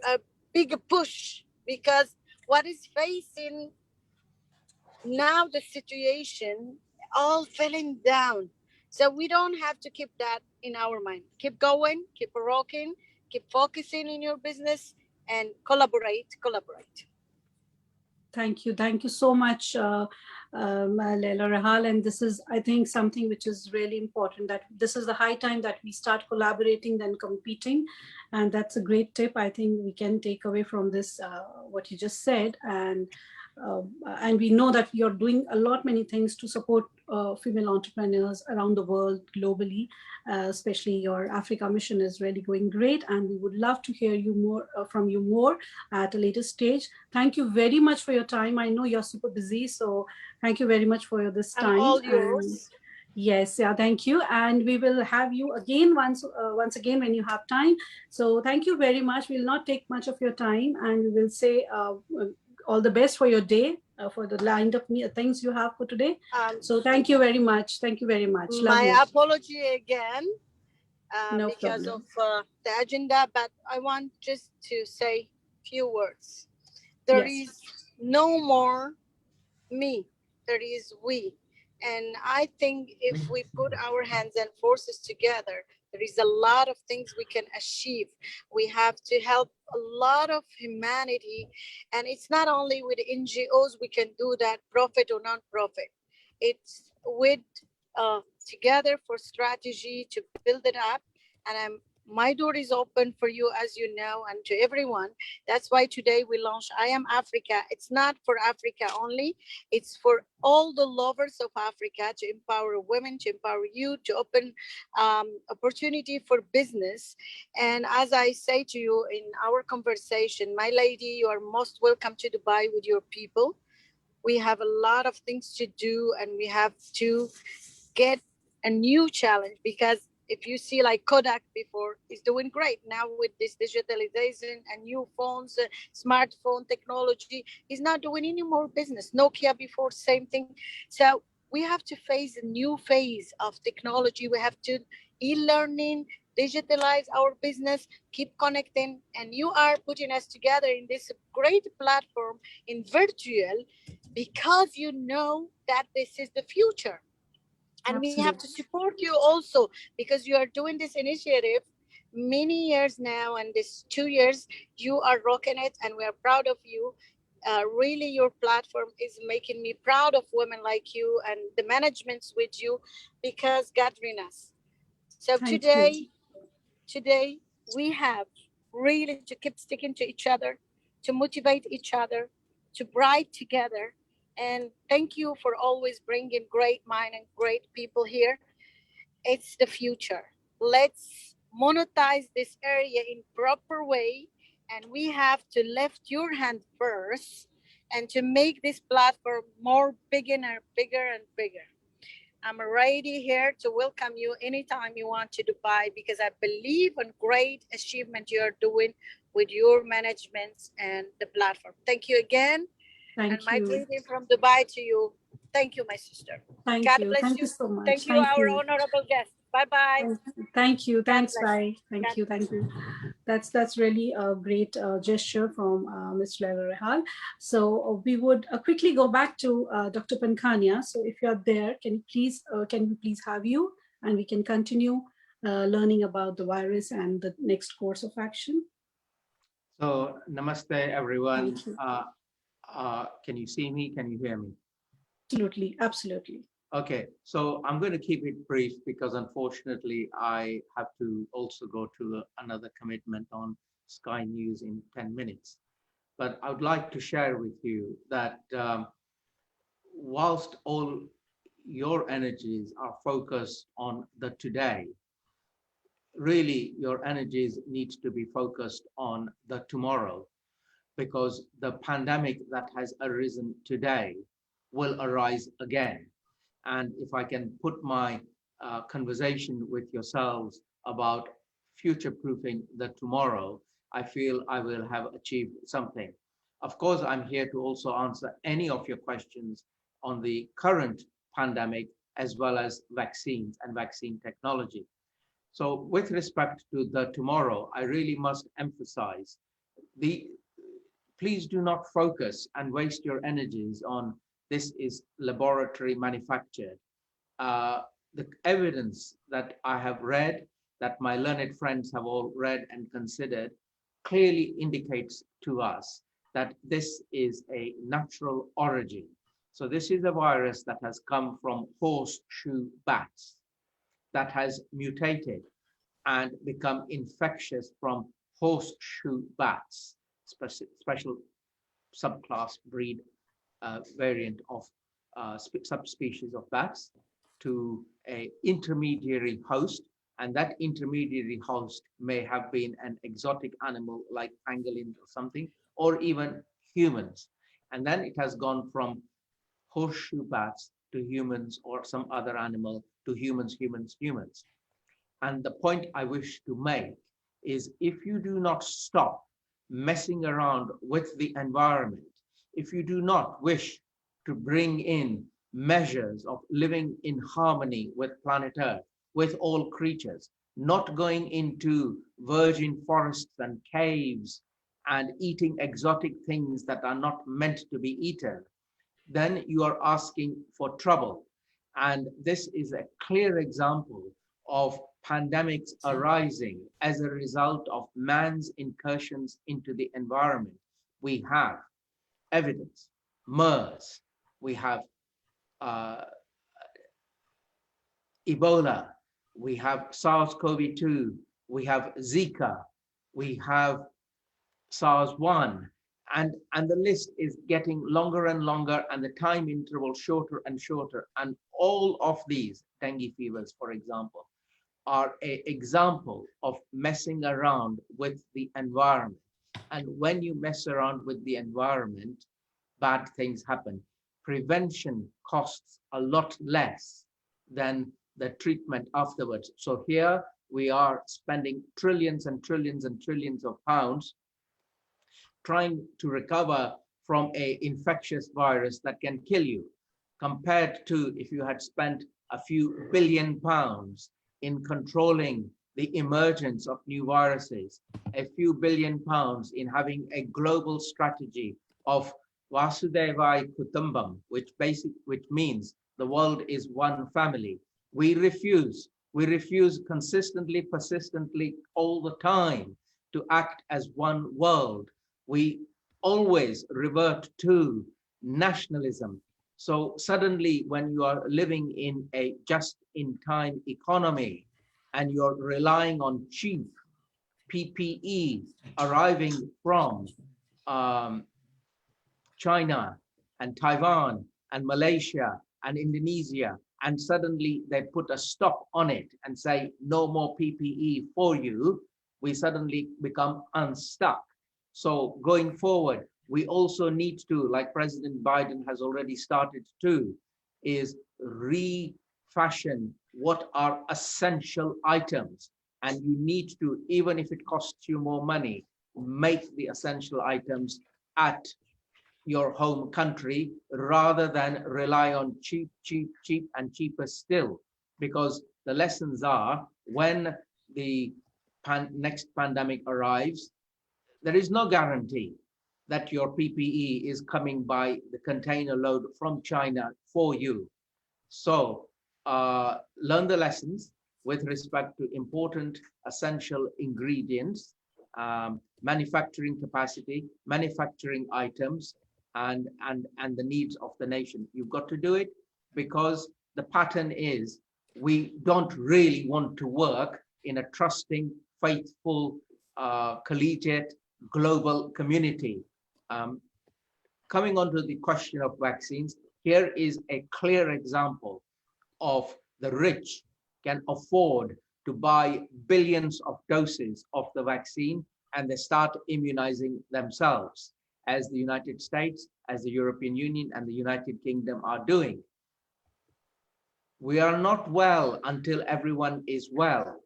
a big push, because what is facing now, the situation all falling down. So we don't have to keep that in our mind. Keep going, keep rocking, keep focusing in your business, and collaborate. Thank you. Thank you so much, Laila Rahal. And this is, I think, something which is really important, that this is the high time that we start collaborating than competing. And that's a great tip. I think we can take away from this, what you just said. And we know that you're doing many things to support female entrepreneurs around the world globally, especially your Africa mission is really going great. And we would love to hear you more from you more at a later stage. Thank you very much for your time. I know you're super busy, so thank you very much for this time. And all yours. Yes, yeah, thank you. And we will have you again once again when you have time. So thank you very much. We'll not take much of your time, and we will say all the best for your day, for the lined up things you have for today. So thank you very much. Thank you very much. My apology again No because problem. of the agenda, but I want just to say few words. There Yes. is no more me, there is we. And I think if we put our hands and forces together, there is a lot of things we can achieve. We have to help a lot of humanity. And it's not only with NGOs we can do that, profit or non-profit. It's with together for strategy to build it up. And my door is open for you, as you know, and to everyone. That's why today we launched I Am Africa. It's not for Africa only. It's for all the lovers of Africa, to empower women, to empower youth, to open opportunity for business. And as I say to you in our conversation, my lady, you are most welcome to Dubai with your people. We have a lot of things to do, and we have to get a new challenge, because If you see like Kodak before is doing great now with this digitalization and new phones, smartphone technology is not doing any more business. Nokia before, same thing. So we have to face a new phase of technology. We have to e-learning, digitalize our business, keep connecting, and you are putting us together in this great platform in virtual because you know that this is the future. And we have to Absolutely. support you also because you are doing this initiative many years now, and this 2 years you are rocking it, and we are proud of you. Really, your platform is making me proud of women like you and the managements with you because gathering us. So Thank you. today we have really to keep sticking to each other, to motivate each other, to bright together. And thank you for always bringing great mind and great people here. It's the future. Let's monetize this area in proper way, and we have to lift your hand first and to make this platform more bigger and bigger and bigger. I'm ready here to welcome you anytime you want to Dubai because I believe in great achievement you're doing with your management and the platform. Thank you again. And Thank my you. greeting from Dubai to you. Thank you, my sister. Thank God you. bless Thank you you. so much. Thank you, Thank our you. honorable guest. Bye bye. Thank you. God Thanks, bless. Rai. Thank God you. bless. Thank you. That's really a great gesture from Ms. Laila Rehal. So we would quickly go back to Dr. Pankanya. So if you're there, can we please have you, and we can continue learning about the virus and the next course of action. So, namaste, everyone. Thank you. Can you see me? Can you hear me? Absolutely. Absolutely. Okay, so I'm going to keep it brief because unfortunately I have to also go to another commitment on Sky News in 10 minutes. But I would like to share with you that whilst all your energies are focused on the today, really your energies need to be focused on the tomorrow, because the pandemic that has arisen today will arise again. And if I can put my conversation with yourselves about future-proofing the tomorrow, I feel I will have achieved something. Of course, I'm here to also answer any of your questions on the current pandemic, as well as vaccines and vaccine technology. So with respect to the tomorrow, I really must emphasize please do not focus and waste your energies on this is laboratory manufactured. The evidence that I have read, that my learned friends have all read and considered, clearly indicates to us that this is a natural origin. So this is a virus that has come from horseshoe bats that has mutated and become infectious from horseshoe bats, special subclass breed variant of subspecies of bats, to a intermediary host, and that intermediary host may have been an exotic animal like pangolin or something, or even humans. And then it has gone from horseshoe bats to humans, or some other animal to humans, humans. And the point I wish to make is, if you do not stop messing around with the environment, if you do not wish to bring in measures of living in harmony with planet Earth, with all creatures, not going into virgin forests and caves and eating exotic things that are not meant to be eaten, then you are asking for trouble. And this is a clear example of pandemics arising as a result of man's incursions into the environment. We have evidence, MERS, we have Ebola, we have SARS-CoV-2, we have Zika, we have SARS-1, and the list is getting longer and longer, and the time interval shorter and shorter. And all of these, dengue fevers, for example, are an example of messing around with the environment. And when you mess around with the environment, bad things happen. Prevention costs a lot less than the treatment afterwards. So here we are spending trillions and trillions and trillions of pounds trying to recover from an infectious virus that can kill you, compared to if you had spent a few billion pounds in controlling the emergence of new viruses, a few billion pounds in having a global strategy of Vasudevai Kutumbam, which means the world is one family. We refuse consistently, persistently, all the time to act as one world. We always revert to nationalism. So suddenly when you are living in a just-in-time economy and you're relying on cheap PPE arriving from China and Taiwan and Malaysia and Indonesia, and suddenly they put a stop on it and say no more PPE for you, we suddenly become unstuck. So going forward, we also need to, like President Biden has already started to, is refashion what are essential items. And you need to, even if it costs you more money, make the essential items at your home country rather than rely on cheap, and cheaper still. Because the lessons are, when the next pandemic arrives, there is no guarantee that your PPE is coming by the container load from China for you. So learn the lessons with respect to important essential ingredients, manufacturing capacity, manufacturing items, and the needs of the nation. You've got to do it because the pattern is we don't really want to work in a trusting, faithful, collegiate, global community. Coming on to the question of vaccines, here is a clear example of the rich can afford to buy billions of doses of the vaccine and they start immunizing themselves, as the United States, as the European Union and the United Kingdom are doing. We are not well until everyone is well.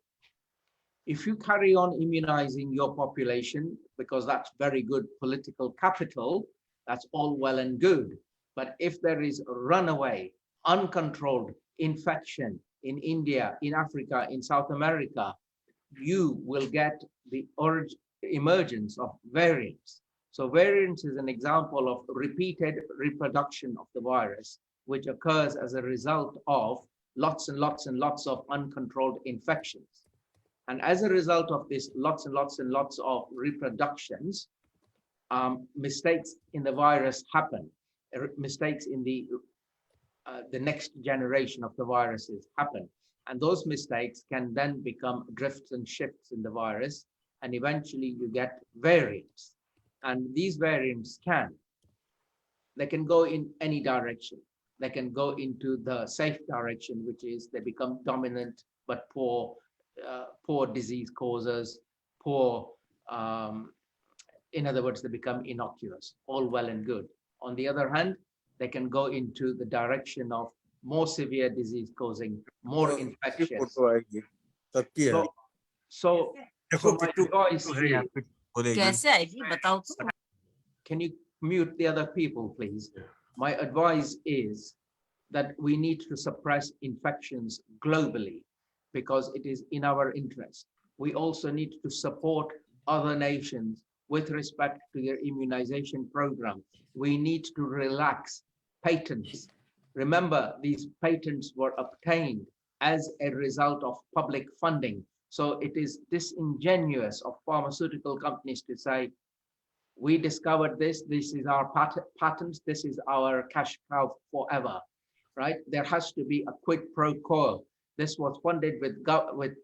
If you carry on immunizing your population, because that's very good political capital, that's all well and good. But if there is a runaway, uncontrolled infection in India, in Africa, in South America, you will get the emergence of variants. So variants is an example of repeated reproduction of the virus, which occurs as a result of lots and lots and lots of uncontrolled infections. And as a result of this lots and lots and lots of reproductions, mistakes in the virus happen. Mistakes in the next generation of the viruses happen. And those mistakes can then become drifts and shifts in the virus. And eventually you get variants. And these variants they can go in any direction. They can go into the safe direction, which is they become dominant, but poor disease causers, in other words, they become innocuous, all well and good. On the other hand, they can go into the direction of more severe disease causing, more infectious. So my advice is, can you mute the other people, please? My advice is that we need to suppress infections globally because it is in our interest. We also need to support other nations with respect to their immunization program. We need to relax patents. Remember, these patents were obtained as a result of public funding. So it is disingenuous of pharmaceutical companies to say, we discovered this is our patents, this is our cash cow forever, right? There has to be a quid pro quo. This was funded with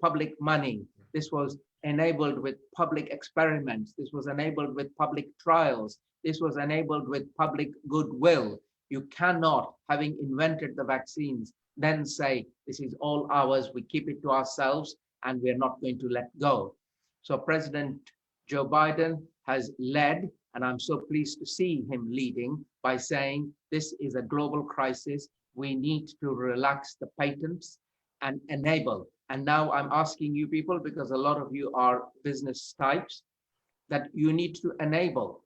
public money. This was enabled with public experiments. This was enabled with public trials. This was enabled with public goodwill. You cannot, having invented the vaccines, then say, this is all ours, we keep it to ourselves, and we're not going to let go. So President Joe Biden has led, and I'm so pleased to see him leading by saying, this is a global crisis. We need to relax the patents and enable. And now I'm asking you people, because a lot of you are business types, that you need to enable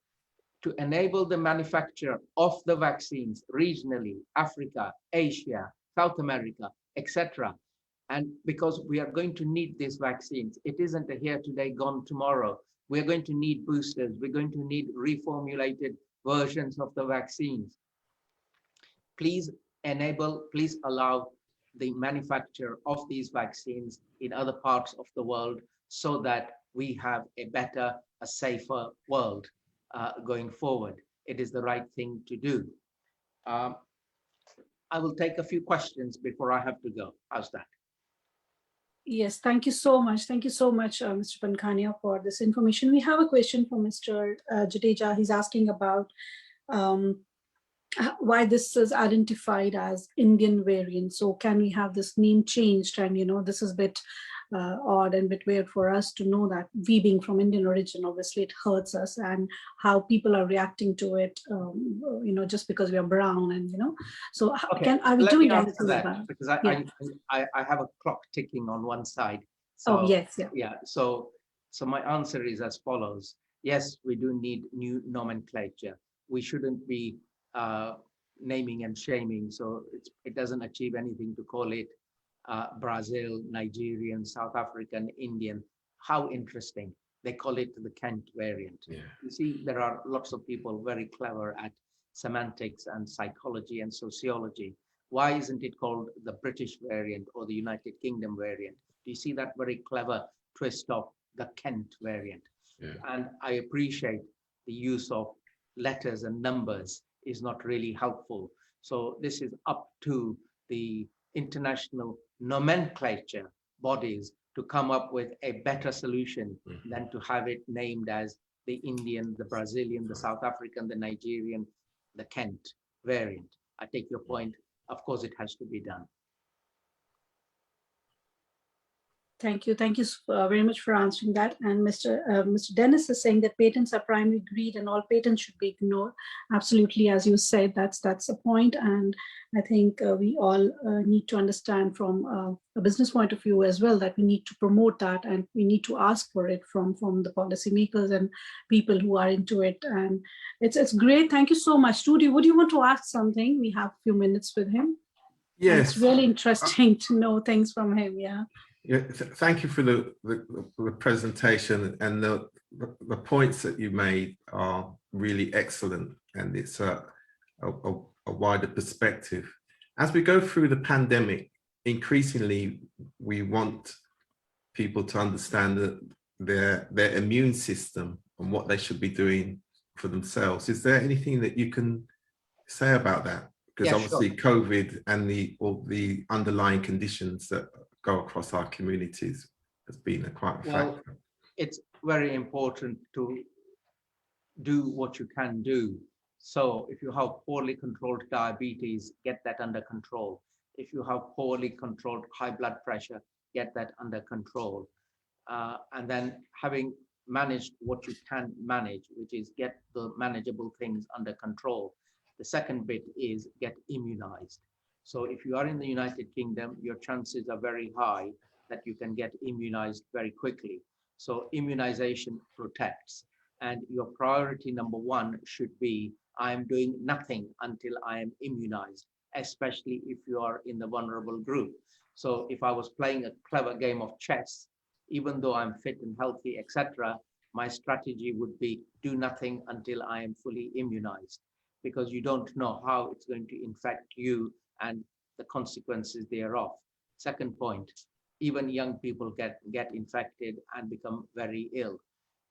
the manufacture of the vaccines regionally, Africa, Asia, South America, etc. And because we are going to need these vaccines, it isn't a here today, gone tomorrow. We're going to need boosters. We're going to need reformulated versions of the vaccines. Please enable, please allow the manufacture of these vaccines in other parts of the world so that we have a better, a safer world going forward. It is the right thing to do. I will take a few questions before I have to go. How's that? Yes, thank you so much. Thank you so much, Mr. Pankanya, for this information. We have a question from Mr. Jadeja. He's asking about why this is identified as Indian variant. So can we have this name changed? And, this is a bit odd and a bit weird for us to know that we being from Indian origin, obviously it hurts us, and how people are reacting to it, just because we are brown and, so Okay, are we let doing me answer anything that, about it? because Yeah. I have a clock ticking on one side. So, Oh, yes, yeah. Yeah, so my answer is as follows. Yes, we do need new nomenclature. We shouldn't be naming and shaming, so it doesn't achieve anything to call it Brazil, Nigerian, South African, Indian. How interesting. They call it the Kent variant. Yeah. You see, there are lots of people very clever at semantics and psychology and sociology. Why isn't it called the British variant or the United Kingdom variant? Do you see that very clever twist of the Kent variant? Yeah. And I appreciate the use of letters and numbers is not really helpful. So this is up to the international nomenclature bodies to come up with a better solution than to have it named as the Indian, the Brazilian, the South African, the Nigerian, the Kent variant. I take your point. Of course, it has to be done. Thank you. Thank you very much for answering that. And Mr. Dennis is saying that patents are primary greed and all patents should be ignored. Absolutely, as you said, that's a point. And I think we all need to understand from a business point of view as well that we need to promote that and we need to ask for it from the policymakers and people who are into it. And it's great. Thank you so much. Rudy, would you want to ask something? We have a few minutes with him. Yes. And it's really interesting to know things from him. Yeah. Yeah, thank you for the presentation, and the points that you made are really excellent, and it's a wider perspective. As we go through the pandemic, increasingly we want people to understand that their immune system and what they should be doing for themselves. Is there anything that you can say about that? Because obviously sure. COVID and all the underlying conditions that go across our communities has been quite a factor. It's very important to do what you can do. So if you have poorly controlled diabetes, get that under control. If you have poorly controlled high blood pressure, get that under control. And then having managed what you can manage, which is get the manageable things under control. The second bit is get immunized. So if you are in the United Kingdom, your chances are very high that you can get immunized very quickly. So immunization protects. And your priority number one should be, I am doing nothing until I am immunized, especially if you are in the vulnerable group. So if I was playing a clever game of chess, even though I'm fit and healthy, etc., my strategy would be do nothing until I am fully immunized, because you don't know how it's going to infect you and the consequences thereof. Second point, even young people get infected and become very ill.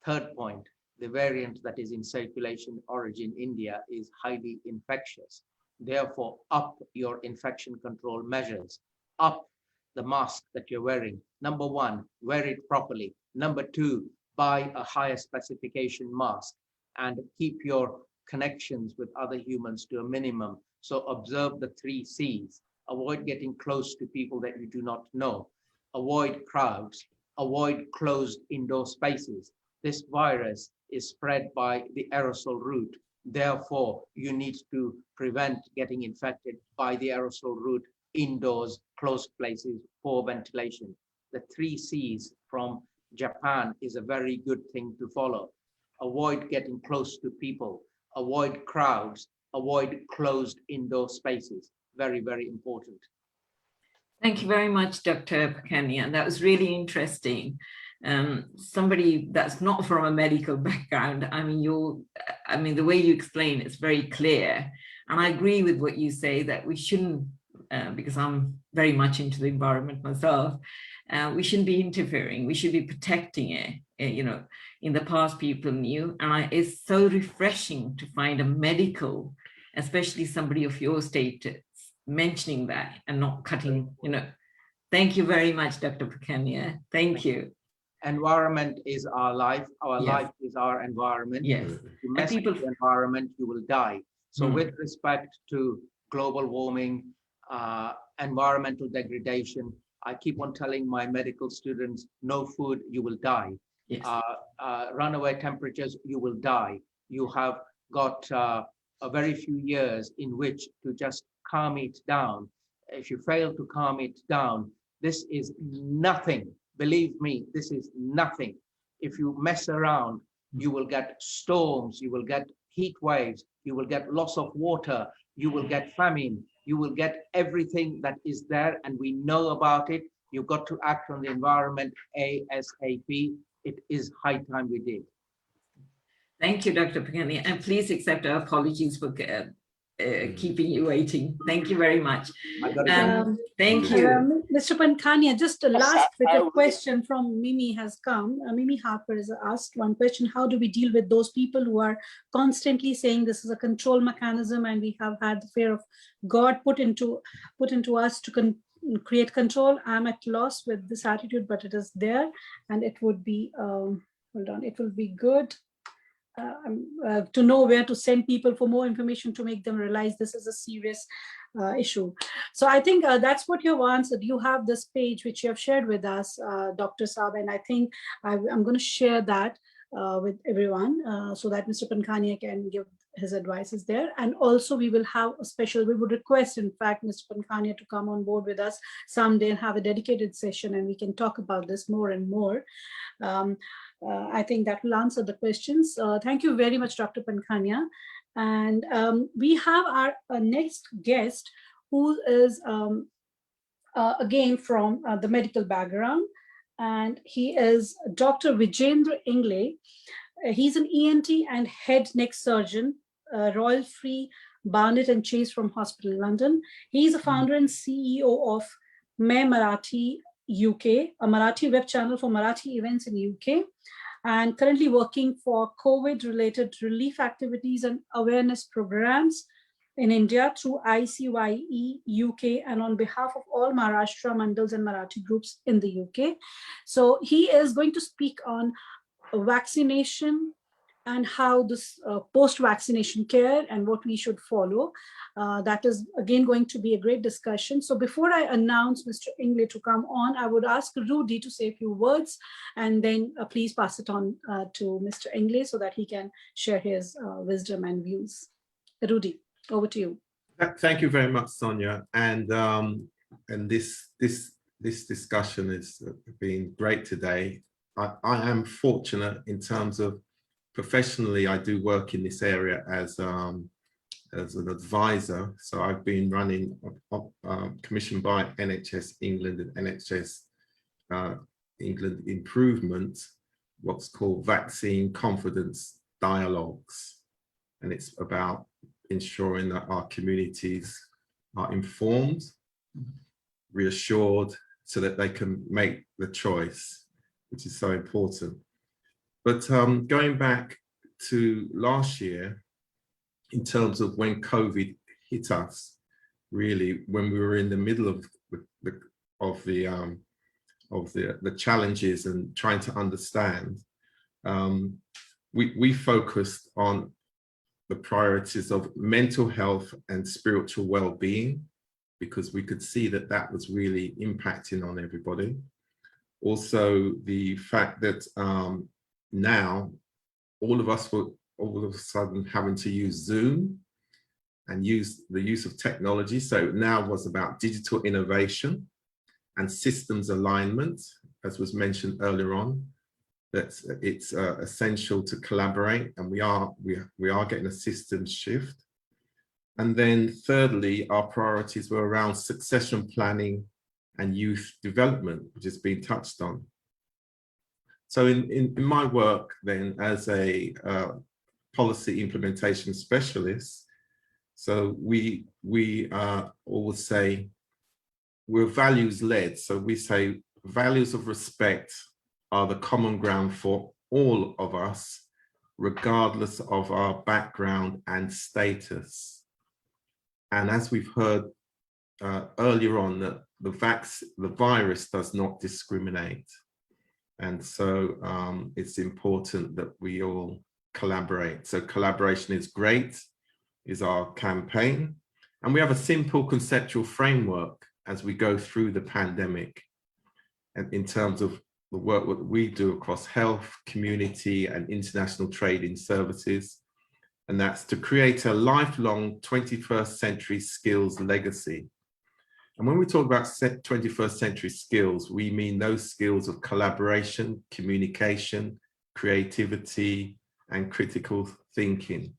Third point, the variant that is in circulation origin India is highly infectious. Therefore, up your infection control measures, up the mask that you're wearing. Number one, wear it properly. Number two, buy a higher specification mask and keep your connections with other humans to a minimum. So observe the 3 C's. Avoid getting close to people that you do not know. Avoid crowds. Avoid closed indoor spaces. This virus is spread by the aerosol route. Therefore, you need to prevent getting infected by the aerosol route indoors, closed places, poor ventilation. The 3 C's from Japan is a very good thing to follow. Avoid getting close to people, avoid crowds, avoid closed indoor spaces. Very, very important. Thank you very much, Dr. Pankanya. That was really interesting. Somebody that's not from a medical background, I mean, the way you explain it's very clear. And I agree with what you say that we shouldn't, because I'm very much into the environment myself, we shouldn't be interfering. We should be protecting it. You know, in the past people knew, and it's so refreshing to find a medical, especially somebody of your status, mentioning that and not cutting, you know. Thank you very much, Dr. Pankanya. Thank you. Environment is our life. Our Yes. life is our environment. Yes. If you mess with the environment, you will die. So with respect to global warming, environmental degradation, I keep on telling my medical students, no food, you will die. Yes. Runaway temperatures, you will die. You have got a very few years in which to just calm it down. If you fail to calm it down, this is nothing. Believe me, this is nothing. If you mess around, you will get storms, you will get heat waves, you will get loss of water, you will get famine, you will get everything that is there, and we know about it. You've got to act on the environment ASAP. It is high time we did. Thank you, Dr. Pankanya, and please accept our apologies for keeping you waiting. Thank you very much. Thank you. Mr. Pankanya, just a last bit of question from Mimi has come. Mimi Harper has asked one question: how do we deal with those people who are constantly saying this is a control mechanism and we have had the fear of God put into us to create control? I'm at loss with this attitude, but it is there, and it would be hold on, it will be good to know where to send people for more information to make them realize this is a serious issue. So I think that's what you've answered. You have this page which you have shared with us, Dr. Saab, and I think I'm going to share that with everyone so that Mr. Pankanya can give his advices there. And also we will have a special, we would request, in fact, Mr. Pankanya to come on board with us someday and have a dedicated session, and we can talk about this more and more. I think that will answer the questions. Thank you very much, Dr. Pankanya. And we have our next guest, who is again from the medical background, and he is Dr. Vijayendra English. He's an ENT and head neck surgeon, Royal Free Barnet and Chase from Hospital, London. He's a founder and CEO of Main Marathi UK, a Marathi web channel for Marathi events in UK, and currently working for COVID-related relief activities and awareness programs in India through ICYE UK and on behalf of all Maharashtra Mandals and Marathi groups in the UK. So he is going to speak on vaccination and how this post-vaccination care and what we should follow. That is again going to be a great discussion. So before I announce Mr. English to come on, I would ask Rudy to say a few words, and then please pass it on to Mr. English so that he can share his wisdom and views. Rudy, over to you. Thank you very much, Sonia. And this discussion has been great today. I am fortunate in terms of professionally, I do work in this area as an advisor. So I've been running, commissioned by NHS England and NHS England Improvement, what's called vaccine confidence dialogues. And it's about ensuring that our communities are informed, reassured, so that they can make the choice, which is so important. But going back to last year, in terms of when COVID hit us, really, when we were in the middle of the challenges and trying to understand, we focused on the priorities of mental health and spiritual well-being, because we could see that that was really impacting on everybody. Also, the fact that now all of us were all of a sudden having to use Zoom, and the use of technology. So now was about digital innovation and systems alignment, as was mentioned earlier on, that it's essential to collaborate, and we are getting a systems shift. And then thirdly, our priorities were around succession planning and youth development, which has been touched on. So in my work then as a policy implementation specialist, so we always say we're values led. So we say values of respect are the common ground for all of us, regardless of our background and status. And as we've heard earlier on, that the virus does not discriminate. And so it's important that we all collaborate. So collaboration is great, is our campaign. And we have a simple conceptual framework as we go through the pandemic, and in terms of the work that we do across health, community, and international trading services. And that's to create a lifelong 21st century skills legacy. And when we talk about 21st century skills, we mean those skills of collaboration, communication, creativity, and critical thinking.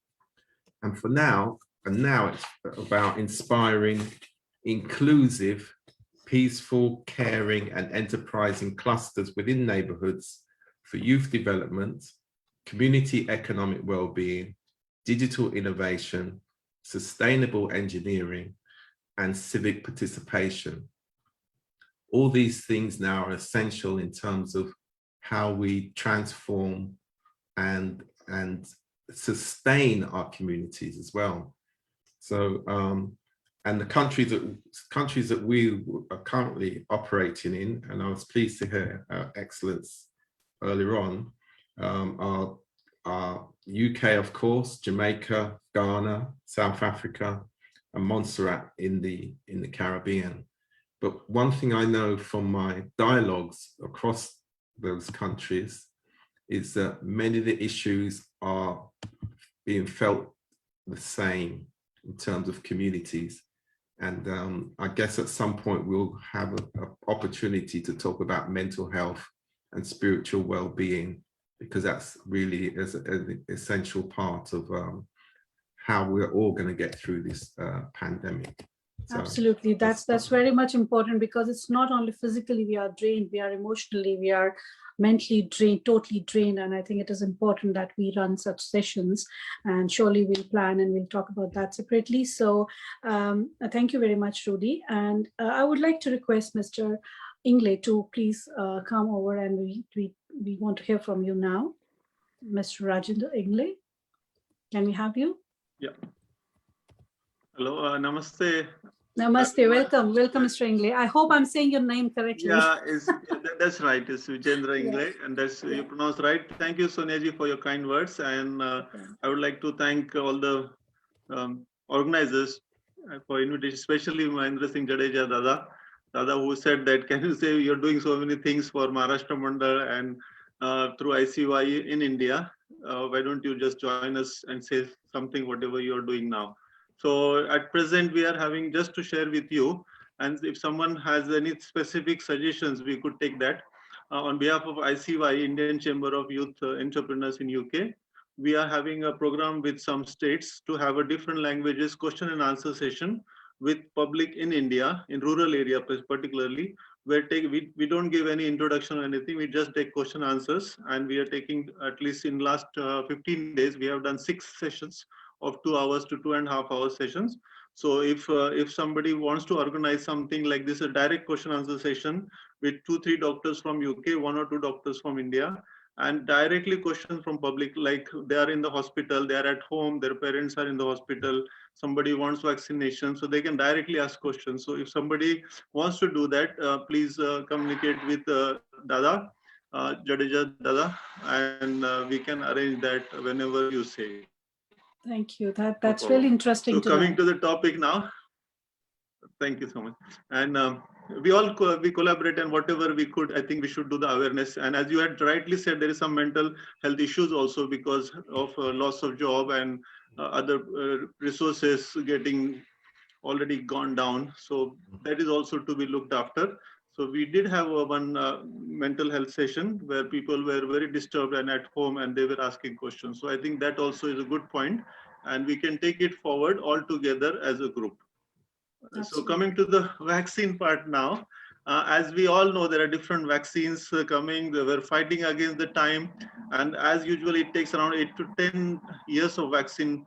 And now it's about inspiring, inclusive, peaceful, caring, and enterprising clusters within neighborhoods for youth development, community economic well-being, digital innovation, sustainable engineering, and civic participation. All these things now are essential in terms of how we transform and sustain our communities as well. So, and the countries that we are currently operating in, and I was pleased to hear excellence earlier on, are UK, of course, Jamaica, Ghana, South Africa, and Montserrat in the Caribbean. But one thing I know from my dialogues across those countries is that many of the issues are being felt the same in terms of communities. And I guess at some point we'll have an opportunity to talk about mental health and spiritual well-being, because that's really an essential part of how we're all going to get through this pandemic. So absolutely, that's very much important, because it's not only physically we are drained, we are emotionally, we are mentally drained, totally drained. And I think it is important that we run such sessions, and surely we'll plan and we'll talk about that separately. So thank you very much, Rudy. And I would like to request Mr. English to please come over, and we want to hear from you now. Mr. Vijayendra English, can we have you? Yeah. Hello, namaste. Namaste, welcome, Mr. English. I hope I'm saying your name correctly. Yeah, that's right. It's Vijayendra English, and that's you pronounced right. Thank you, Sonia ji, for your kind words. And I would like to thank all the organizers for invitation, especially Mahendra Singh Jadeja, Dada, who said that, can you say you're doing so many things for Maharashtra Mandal and through ICY in India? Why don't you just join us and say something, whatever you're doing now? So at present, we are having, just to share with you, and if someone has any specific suggestions, we could take that. On behalf of ICY, Indian Chamber of Youth Entrepreneurs in UK, we are having a program with some states to have a different languages question and answer session with public in India, in rural area particularly, where we don't give any introduction or anything, we just take question answers, and we are taking, at least in last 15 days, we have done 6 sessions of 2 hours to 2.5 hour sessions. So if somebody wants to organize something like this, a direct question answer session with 2-3 doctors from UK, 1 or 2 doctors from India, and directly questions from public, like they are in the hospital, they are at home, their parents are in the hospital, somebody wants vaccination, so they can directly ask questions. So if somebody wants to do that, please communicate with Dada, Jadeja Dada, and we can arrange that whenever you say. Thank you. That's really interesting. So coming to the topic now, thank you so much. And we collaborate, and whatever we could, I think we should do the awareness. And as you had rightly said, there is some mental health issues also because of loss of job and other resources getting already gone down. So that is also to be looked after. So we did have one mental health session where people were very disturbed and at home and they were asking questions. So I think that also is a good point, and we can take it forward all together as a group. So coming to the vaccine part now, as we all know, there are different vaccines coming. We're fighting against the time, and as usually it takes around 8 to 10 years of vaccine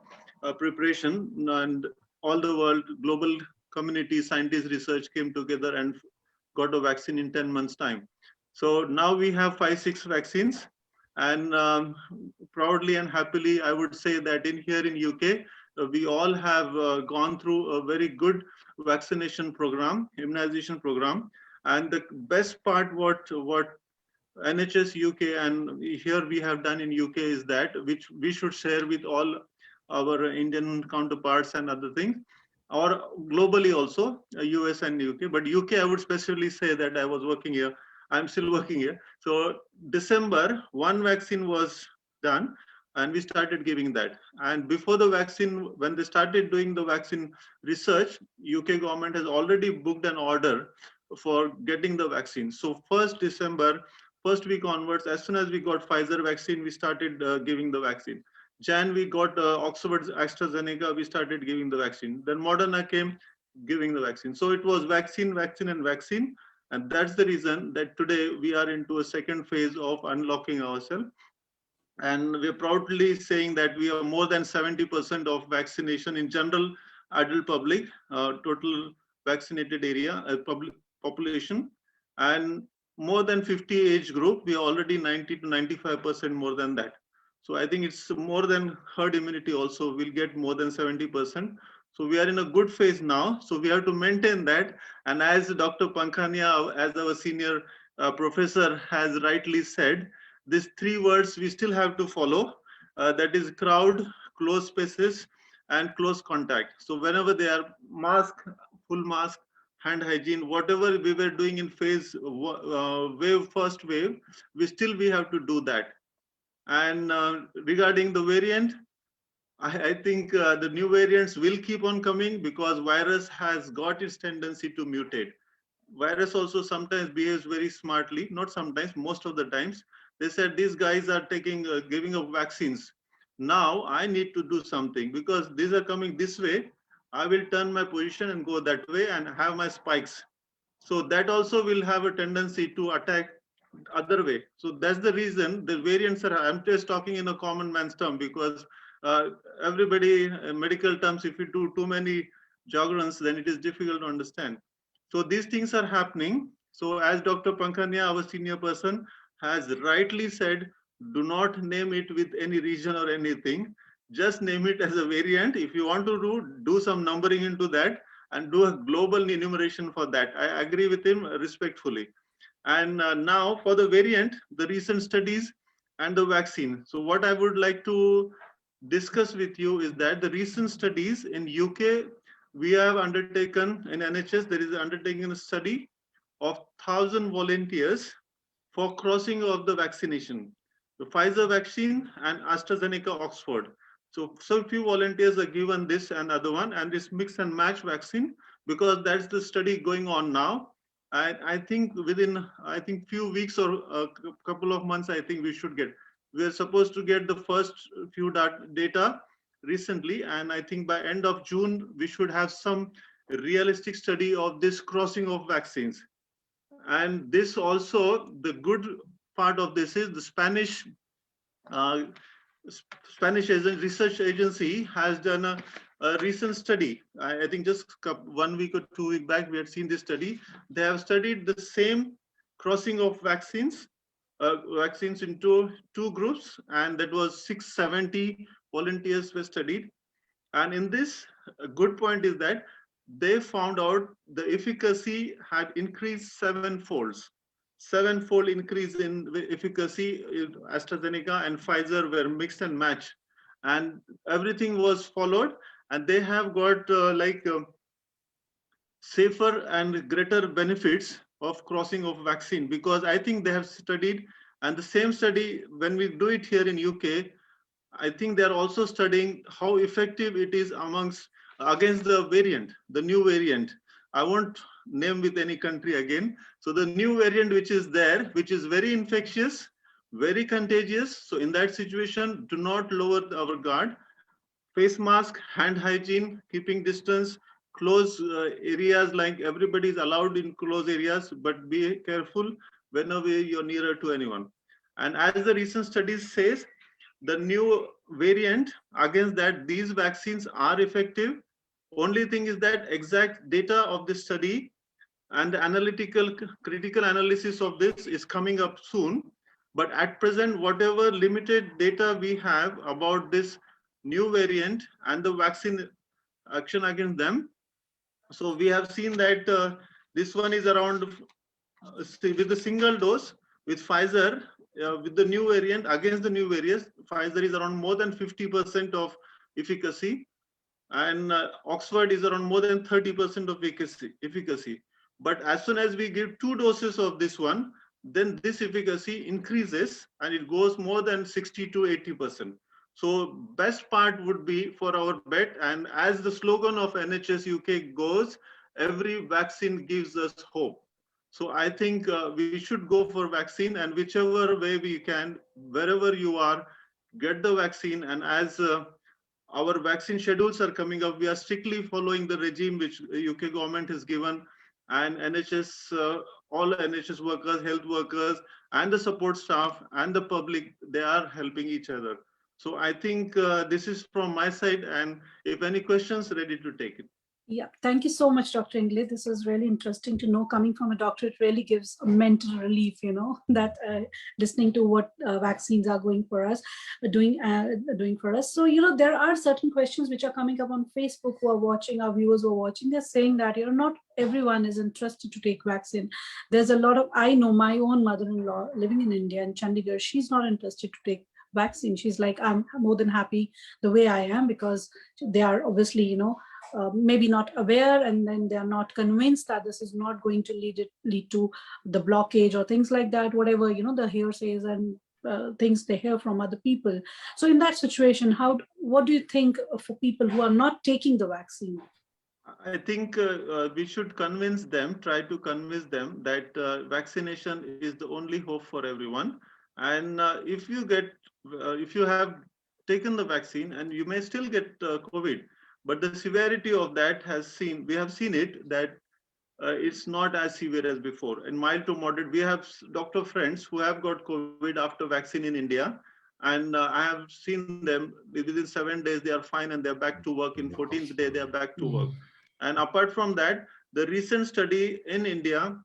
preparation, and all the world, global community, scientists, research came together and got a vaccine in 10 months time. So now we have 5-6 vaccines, and proudly and happily, I would say that in here in UK, we all have gone through a very good vaccination program, immunization program. And the best part, what NHS UK and here we have done in UK is that, which we should share with all our Indian counterparts and other things, or globally also, US and UK. But UK, I would specifically say that I was working here. I'm still working here. So December, one vaccine was done, and we started giving that. And before the vaccine, when they started doing the vaccine research, UK government has already booked an order for getting the vaccine. So 1st December, first week onwards, as soon as we got Pfizer vaccine, we started giving the vaccine. Jan, we got Oxford AstraZeneca, we started giving the vaccine. Then Moderna came, giving the vaccine. So it was vaccine, vaccine, and vaccine. And that's the reason that today we are into a second phase of unlocking ourselves. And we're proudly saying that we are more than 70% of vaccination in general adult public, total vaccinated area, public population, and more than 50 age group, we are already 90 to 95% more than that. So I think it's more than herd immunity also, we'll get more than 70%. So we are in a good phase now. So we have to maintain that. And as Dr. Pankanya, as our senior professor has rightly said, these 3 words we still have to follow. That is crowd, close spaces, and close contact. So whenever they are mask, full mask, hand hygiene, whatever we were doing in phase first wave, we have to do that. And regarding the variant, I think the new variants will keep on coming because virus has got its tendency to mutate. Virus also sometimes behaves very smartly, not sometimes, most of the times. They said these guys are taking, giving up vaccines. Now I need to do something because these are coming this way. I will turn my position and go that way and have my spikes. So that also will have a tendency to attack other way. So that's the reason the variants are, I'm just talking in a common man's term because everybody, medical terms, if you do too many jargons, then it is difficult to understand. So these things are happening. So as Dr. Pankanya, our senior person, has rightly said, do not name it with any region or anything. Just name it as a variant. If you want to do some numbering into that and do a global enumeration for that. I agree with him respectfully. And now for the variant, the recent studies and the vaccine. So what I would like to discuss with you is that the recent studies in UK, we have undertaken in NHS, there is undertaken a study of 1,000 volunteers for crossing of the vaccination, the Pfizer vaccine and AstraZeneca Oxford. So few volunteers are given this and other one, and this mix and match vaccine, because that's the study going on now. I think within, few weeks or a couple of months, I think we should get. We're supposed to get the first few data recently, and I think by end of June, we should have some realistic study of this crossing of vaccines. And this also, the good part of this is the Spanish research agency has done a recent study. I think just 1 week or 2 weeks back, we had seen this study. They have studied the same crossing of vaccines into 2 groups, and that was 670 volunteers were studied. And in this, a good point is that they found out the efficacy had increased 7-fold. 7-fold increase in efficacy. AstraZeneca and Pfizer were mixed and match, and everything was followed. And they have got safer and greater benefits of crossing of vaccine, because I think they have studied, and the same study, when we do it here in UK, I think they're also studying how effective it is against the variant, the new variant. I won't name with any country again. So the new variant which is there, which is very infectious, very contagious. So in that situation, do not lower our guard. Face mask, hand hygiene, keeping distance, close areas, like everybody is allowed in close areas, but be careful whenever you're nearer to anyone. And as the recent studies says, the new variant, against that, these vaccines are effective. Only thing is that exact data of this study and the analytical critical analysis of this is coming up soon. But at present, whatever limited data we have about this new variant and the vaccine action against them, so we have seen that this one is around with the single dose with Pfizer, with the new variant against the new variants, Pfizer is around more than 50% of efficacy, and Oxford is around more than 30% of efficacy. But as soon as we give 2 doses of this one, then this efficacy increases and it goes more than 60 to 80%. So best part would be for our bet, and as the slogan of NHS UK goes, every vaccine gives us hope. So I think we should go for vaccine, and whichever way we can, wherever you are, get the vaccine. And as our vaccine schedules are coming up, we are strictly following the regime which UK government has given, and NHS, all NHS workers, health workers, and the support staff and the public, they are helping each other. So I think this is from my side, and if any questions, ready to take it. Yeah, thank you so much, Dr. English. This is really interesting to know. Coming from a doctor, it really gives a mental relief, that listening to what vaccines are going for us, doing for us. So, there are certain questions which are coming up on Facebook who are watching, our viewers who are watching. They're saying that, not everyone is interested to take vaccine. There's a lot of, I know my own mother-in-law living in India, in Chandigarh, she's not interested to take vaccine. She's like, I'm more than happy the way I am, because they are obviously, maybe not aware, and then they are not convinced that this is not going to lead to the blockage or things like that, whatever, the hearsays and things they hear from other people. So in that situation, what do you think for people who are not taking the vaccine? I think we should convince them, try to convince them that vaccination is the only hope for everyone. And if you have taken the vaccine, and you may still get COVID, but the severity of that we have seen it, that it's not as severe as before. In mild to moderate, we have doctor friends who have got COVID after vaccine in India, and I have seen them within 7 days, they are fine and they're back to work. In 14th day, they are back to work. And apart from that, the recent study in India,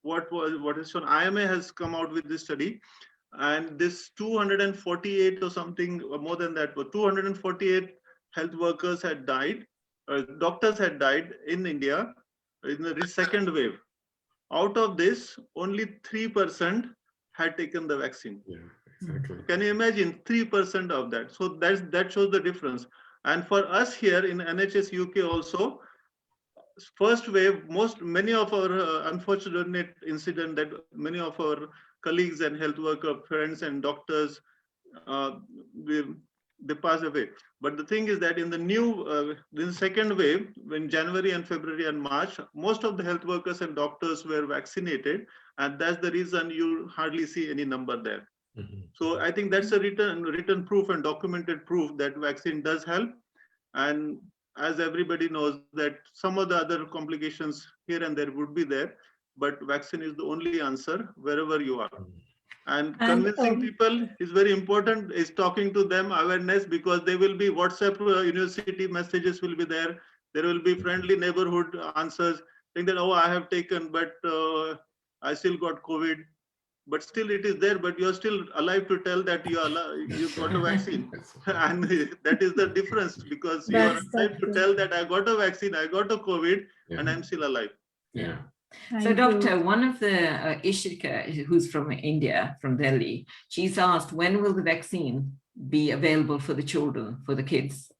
what is shown, IMA has come out with this study, and this 248 or something, or more than that, but 248 health workers had died, doctors had died in India in the second wave. Out of this, only 3% had taken the vaccine. Yeah, exactly. Can you imagine 3% of that? So that shows the difference. And for us here in NHS UK also, first wave, many of our unfortunate incident that many of our colleagues and health worker friends and doctors, they pass away. But the thing is that in the second wave, when January and February and March, most of the health workers and doctors were vaccinated, and that's the reason you hardly see any number there. Mm-hmm. So I think that's a written proof and documented proof that vaccine does help. And as everybody knows, that some of the other complications here and there would be there, but vaccine is the only answer wherever you are. And convincing people is very important, is talking to them, awareness, because there will be WhatsApp university messages will be there. There will be friendly neighborhood answers saying that, oh, I have taken, but I still got COVID. But still it is there, but you're still alive to tell that you got a vaccine. And that is the difference, because you are alive to tell that I got a vaccine, I got a COVID, and I'm still alive. Yeah. So, Doctor, one of the Ishika, who's from India, from Delhi, she's asked, when will the vaccine be available for the children, for the kids?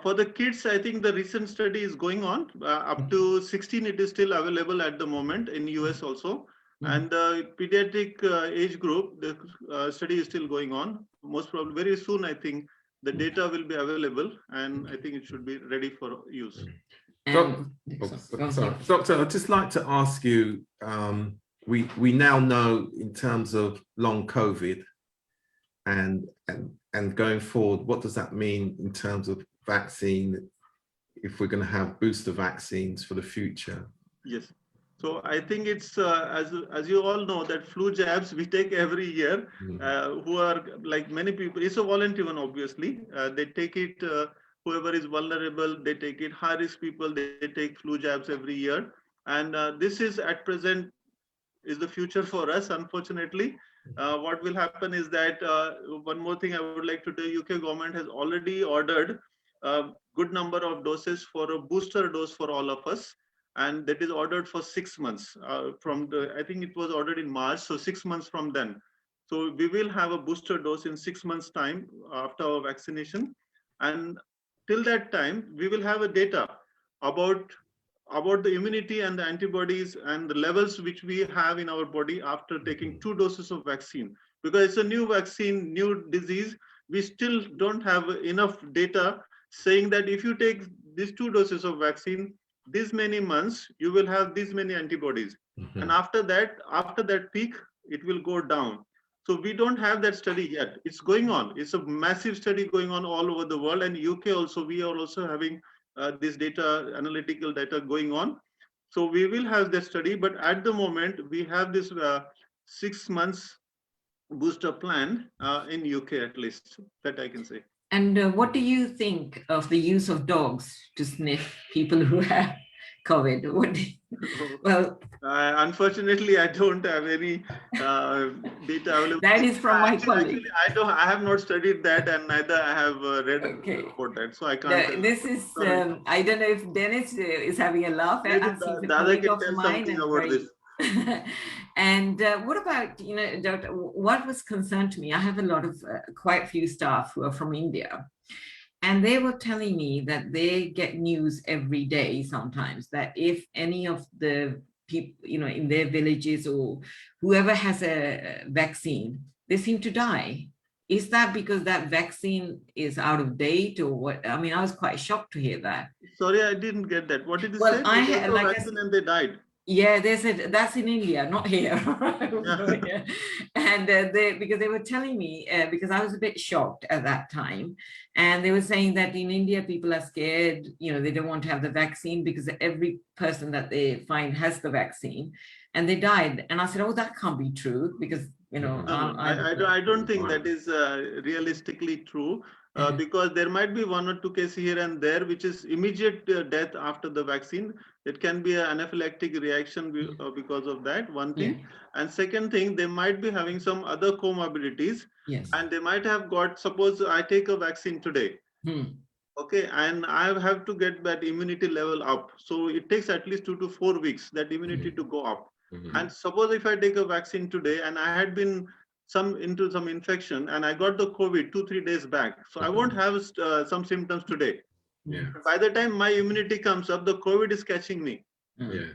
For the kids, I think the recent study is going on. Up to 16, it is still available at the moment in US also. And the pediatric age group, the study is still going on. Most probably very soon, I think the data will be available, and I think it should be ready for use. Sorry, Doctor, I'd just like to ask you, we now know in terms of long COVID and going forward, what does that mean in terms of vaccine, if we're going to have booster vaccines for the future? Yes. So I think it's, as you all know, that flu jabs we take every year, who are like many people, it's a voluntary one, obviously. They take it, whoever is vulnerable, they take it. High risk people, they take flu jabs every year. And this is at present is the future for us, unfortunately. What will happen is that, one more thing I would like to tell you, UK government has already ordered a good number of doses for a booster dose for all of us. And that is ordered for 6 months from the, I think it was ordered in March, so 6 months from then. So we will have a booster dose in 6 months time after our vaccination. And till that time, we will have a data about the immunity and the antibodies and the levels which we have in our body after taking 2 doses of vaccine. Because it's a new vaccine, new disease, we still don't have enough data saying that if you take these 2 doses of vaccine, this many months, you will have this many antibodies. And after that peak, it will go down. So we don't have that study yet. It's going on. It's a massive study going on all over the world. And UK also, we are also having this data, analytical data going on. So we will have that study. But at the moment, we have this 6 months booster plan in UK, at least, that I can say. And what do you think of the use of dogs to sniff people who have COVID? Well, unfortunately, I don't have any data available. That is from my colleague. Actually, I have not studied that, and neither I have read about that, so I can't. This is I don't know if Dennis is having a laugh. Dada can tell something about this. And what about, Doctor, what was concerned to me, I have a lot of quite a few staff who are from India, and they were telling me that they get news every day sometimes that if any of the people, in their villages or whoever has a vaccine, they seem to die. Is that because that vaccine is out of date or what? I mean, I was quite shocked to hear that. Sorry, I didn't get that. What did you say? I had like vaccine and they died. Yeah, they said that's in India, not here. And because they were telling me, because I was a bit shocked at that time, and they were saying that in India people are scared, they don't want to have the vaccine because every person that they find has the vaccine, and they died. And I said, oh, that can't be true because I don't think that is realistically true. Because there might be 1 or 2 cases here and there, which is immediate death after the vaccine. It can be an anaphylactic reaction because of that, one thing. And second thing, they might be having some other comorbidities. And they might have got, suppose I take a vaccine today. Okay, and I have to get that immunity level up. So it takes at least 2 to 4 weeks, that immunity to go up. And suppose if I take a vaccine today and I had been into some infection and I got the COVID 2-3 days back. So I won't have some symptoms today. By the time my immunity comes up, the COVID is catching me.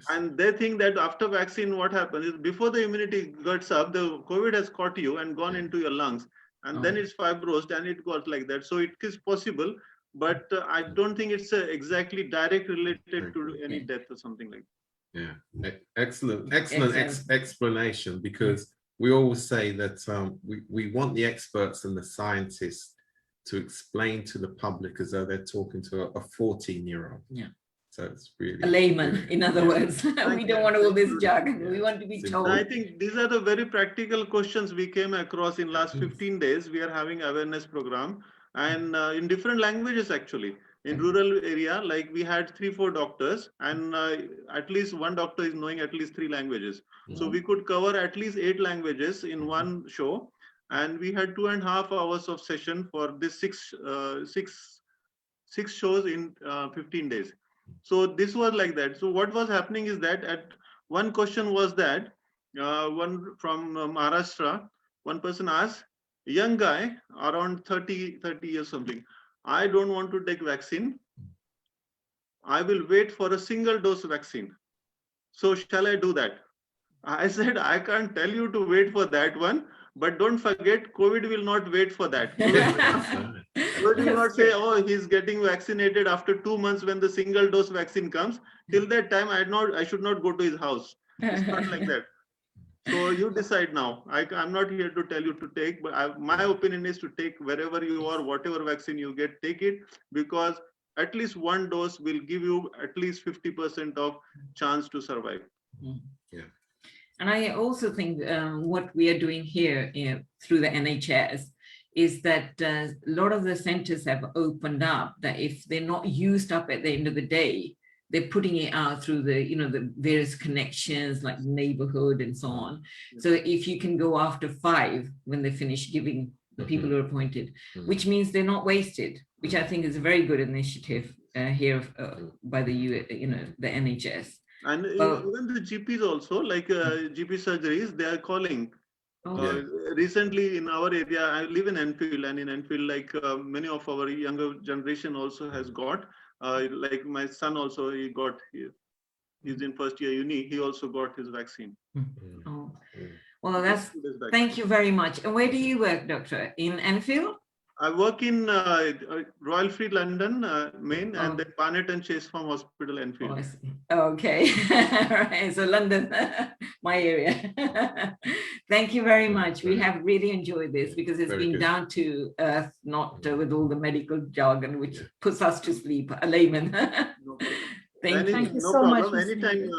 And they think that after vaccine, what happens is before the immunity gets up, the COVID has caught you and gone into your lungs. And then it's fibrosed and it got like that. So it is possible, but I don't think it's exactly direct related to any death or something like that. Excellent explanation, because we always say that we want the experts and the scientists to explain to the public as though they're talking to a 14-year-old. So it's really a layman, in other words. We don't want all this jargon. We want to be told. I think these are the very practical questions we came across in last 15 days. We are having awareness program, and in different languages actually. In rural area, like we had 3-4 doctors, and at least one doctor is knowing at least 3 languages. So we could cover at least 8 languages in one show, and we had 2.5 hours of session for this six shows in 15 days. So this was like that. So what was happening is that at one question was that one from Maharashtra, one person asked, young guy around 30 years something, I don't want to take vaccine. I will wait for a single dose vaccine. So shall I do that? I said, I can't tell you to wait for that one, but don't forget, COVID will not wait for that. COVID will not say, oh, he's getting vaccinated after 2 months when the single dose vaccine comes. Till that time, I should not go to his house. It's not like that. So you decide now. I'm not here to tell you to take, but my opinion is to take wherever you are, whatever vaccine you get, take it, because at least one dose will give you at least 50% of chance to survive. Yeah. And I also think what we are doing here through the NHS is that a lot of the centers have opened up that if they're not used up at the end of the day, they're putting it out through the, the various connections like neighborhood and so on. So if you can go after 5 when they finish giving the people who are appointed, which means they're not wasted, which I think is a very good initiative here by the NHS. And even the GPs also, like GP surgeries, they are calling. Recently in our area, I live in Enfield, and in Enfield, like many of our younger generation also has got, like my son also, he's in first year uni, he also got his vaccine. Oh. Well, thank you very much. And where do you work, doctor? In Enfield? I work in Royal Free London, Main, and then Barnet and Chase Farm Hospital, Enfield. Okay, right. So London, my area. Thank you very much. We have really enjoyed this because it's been down to earth, not with all the medical jargon, which puts us to sleep, a layman. Thank you so much. Anytime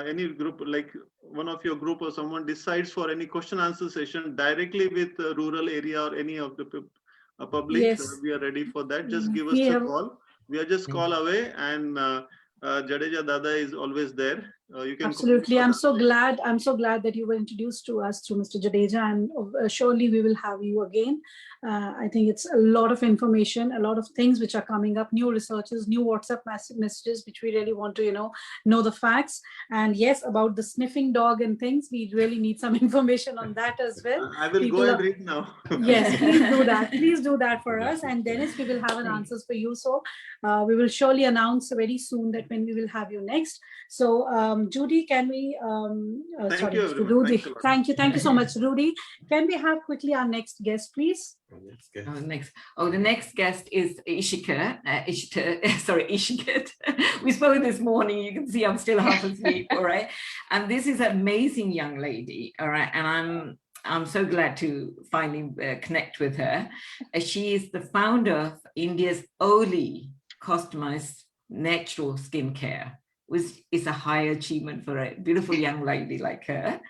any group, like one of your group or someone decides for any question answer session directly with the rural area or any of the public, we are ready for that. Just give us a call. We are just call away, and Jadeja Dada is always there. You can absolutely. I'm so glad that you were introduced to us through Mr. Jadeja, and surely we will have you again. I think it's a lot of information, a lot of things which are coming up, new researches, new WhatsApp messages, which we really want to, know the facts. And yes, about the sniffing dog and things, we really need some information on that as well. I will go and read now. Yes, please do that. Please do that for us. And Dennis, we will have an answers for you. So we will surely announce very soon that when we will have you next. So Judy, can we, thank you, Rudy, thank you so much, Rudy. Can we have quickly our next guest, please? The next guest is Ishika. Ishikat. We spoke this morning. You can see I'm still half asleep. All right, and this is an amazing young lady. All right, and I'm so glad to finally connect with her. She is the founder of India's only customized natural skincare, which is a high achievement for a beautiful young lady like her.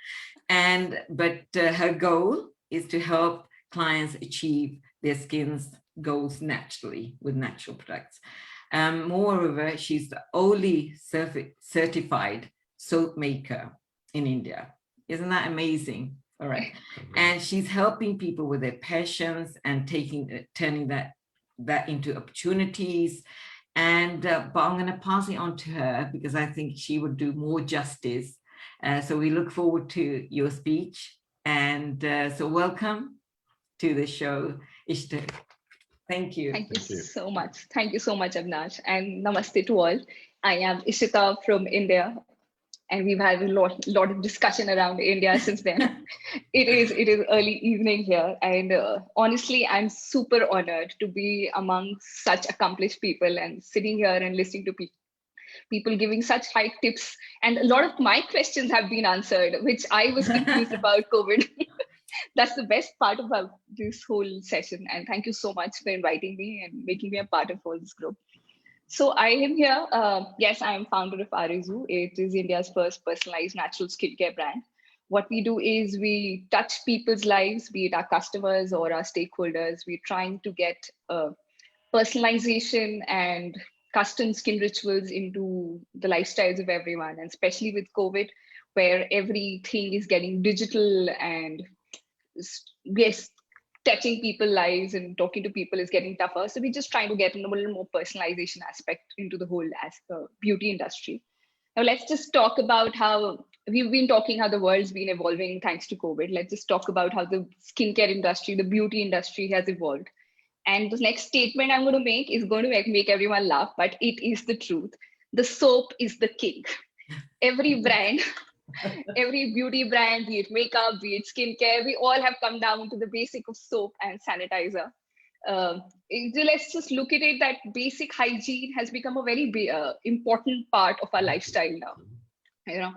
But her goal is to help clients achieve their skin's goals naturally with natural products. Moreover, she's the only certified soap maker in India. Isn't that amazing? All right. And she's helping people with their passions and turning that into opportunities. But I'm going to pass it on to her because I think she would do more justice. So we look forward to your speech. And so welcome to the show, Ishita. Thank you. Thank you so much. Thank you so much, Avinash. And namaste to all. I am Ishita from India. And we've had a lot of discussion around India since then. It is early evening here. And honestly, I'm super honored to be among such accomplished people and sitting here and listening to people giving such high tips. And a lot of my questions have been answered, which I was confused about COVID. That's the best part about this whole session. And thank you so much for inviting me and making me a part of all this group. So I am here. Yes, I am founder of Arizu. It is India's first personalized natural skincare brand. What we do is we touch people's lives, be it our customers or our stakeholders. We're trying to get personalization and custom skin rituals into the lifestyles of everyone, and especially with COVID, where everything is getting digital and yes, touching people's lives and talking to people is getting tougher. So we're just trying to get a little more personalization aspect into the whole beauty industry. Now let's just talk about how we've been talking how the world's been evolving thanks to COVID. Let's just talk about how the skincare industry, the beauty industry has evolved. And the next statement I'm going to make is going to make everyone laugh, but it is the truth. The soap is the king. Every brand Every beauty brand, be it makeup, be it skincare, we all have come down to the basic of soap and sanitizer. Let's just look at it that basic hygiene has become a very important part of our lifestyle now. You know,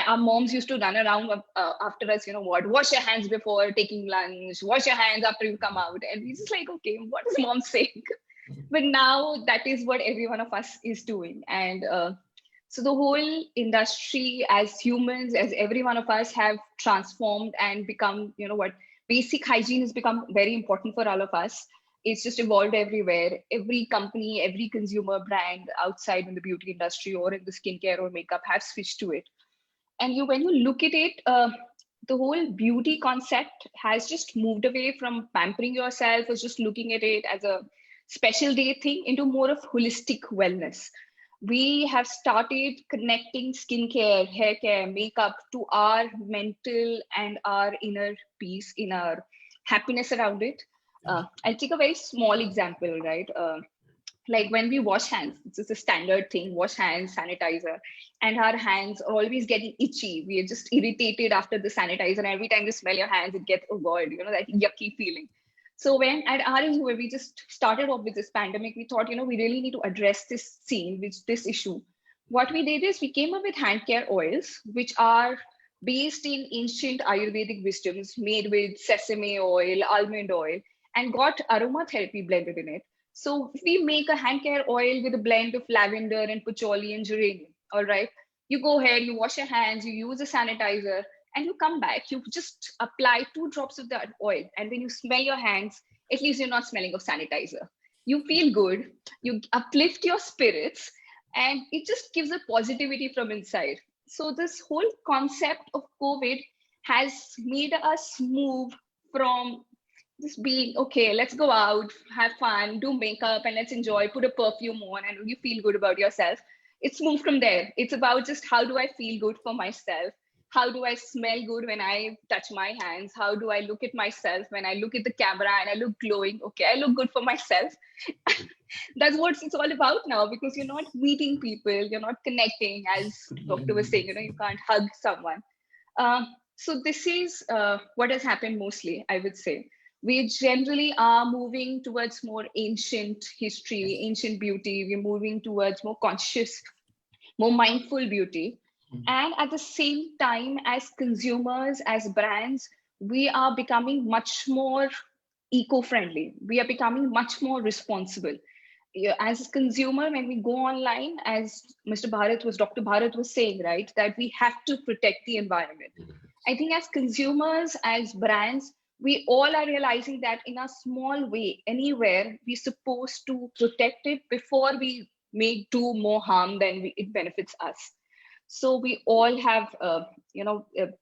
our moms used to run around after us, wash your hands before taking lunch, wash your hands after you come out. And we just like, okay, what is mom saying? But now that is what every one of us is doing. And so the whole industry, as humans, as every one of us, have transformed and become, basic hygiene has become very important for all of us. It's just evolved everywhere. Every company, every consumer brand outside in the beauty industry or in the skincare or makeup have switched to it. And when you look at it, the whole beauty concept has just moved away from pampering yourself or just looking at it as a special day thing into more of holistic wellness. We have started connecting skincare, hair care, makeup to our mental and our inner peace, in our happiness around it. I'll take a very small example, right? Like when we wash hands, it's just a standard thing, wash hands, sanitizer, and our hands are always getting itchy. We are just irritated after the sanitizer. And every time you smell your hands, it gets, oh God, that yucky feeling. So when at RSU, where we just started off with this pandemic, we thought, we really need to address this scene, this issue. What we did is we came up with hand care oils, which are based in ancient Ayurvedic wisdoms, made with sesame oil, almond oil, and got aromatherapy blended in it. So if we make a hand care oil with a blend of lavender and patchouli and geranium, all right, you go ahead, you wash your hands, you use a sanitizer, and you come back, you just apply 2 drops of that oil. And when you smell your hands, at least you're not smelling of sanitizer. You feel good, you uplift your spirits, and it just gives a positivity from inside. So this whole concept of COVID has made us move from just being, okay, let's go out, have fun, do makeup, and let's enjoy, put a perfume on, and you feel good about yourself. It's moved from there. It's about just how do I feel good for myself? How do I smell good when I touch my hands? How do I look at myself when I look at the camera and I look glowing? Okay, I look good for myself. That's what it's all about now, because you're not meeting people, you're not connecting. As Doctor was saying, you can't hug someone. So this is what has happened mostly, I would say. We generally are moving towards more ancient history, ancient beauty. We're moving towards more conscious, more mindful beauty. And at the same time, as consumers, as brands, we are becoming much more eco-friendly. We are becoming much more responsible. As a consumer, when we go online, as Dr. Bharat was saying, right, that we have to protect the environment. I think as consumers, as brands, we all are realizing that in a small way, anywhere, we're supposed to protect it before we may do more harm than it benefits us. So we all have, a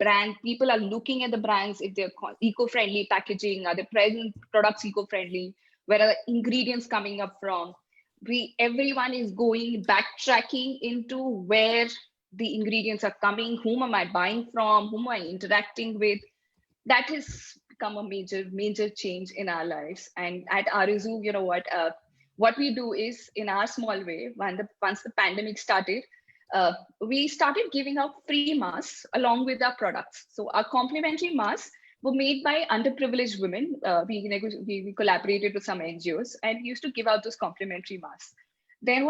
brand. People are looking at the brands, if they're eco-friendly packaging, are the present products eco-friendly, where are the ingredients coming up from? Everyone is backtracking into where the ingredients are coming, whom am I buying from, whom am I interacting with. That has become a major change in our lives. And at RSU, what we do is, in our small way, once the pandemic started, we started giving out free masks along with our products. So our complimentary masks were made by underprivileged women. We collaborated with some NGOs and we used to give out those complimentary masks. Then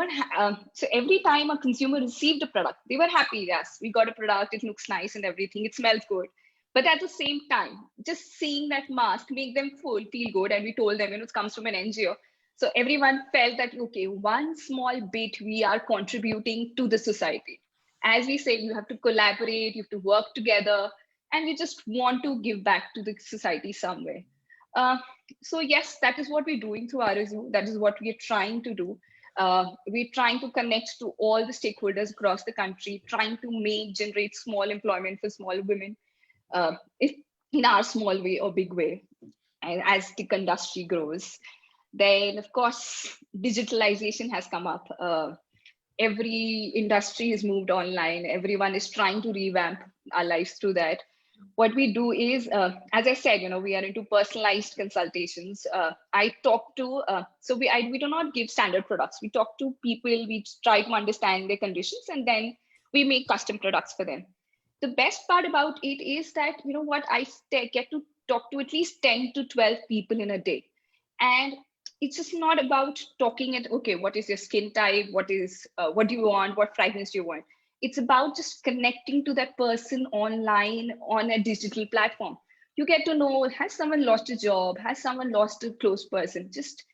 so every time a consumer received a product, they were happy. Yes, we got a product, it looks nice and everything, it smells good. But at the same time, just seeing that mask make them feel good. And we told them, it comes from an NGO. So everyone felt that, okay, one small bit we are contributing to the society. As we say, you have to collaborate, you have to work together, and we just want to give back to the society some way. So yes, that is what we're doing through RSU. That is what we are trying to do. We're trying to connect to all the stakeholders across the country, trying to generate small employment for small women, in our small way or big way, and as the industry grows. Then, of course, digitalization has come up. Every industry has moved online. Everyone is trying to revamp our lives through that. What we do is, as I said, we are into personalized consultations. I talk to, we do not give standard products. We talk to people, we try to understand their conditions, and then we make custom products for them. the best part about it is that, you know what, I get to talk to at least 10 to 12 people in a day. And it's just not about talking at, okay, what is your skin type? What do you want? What fragrance do you want? It's about just connecting to that person online on a digital platform. You get to know, has someone lost a job? Has someone lost a close person? Just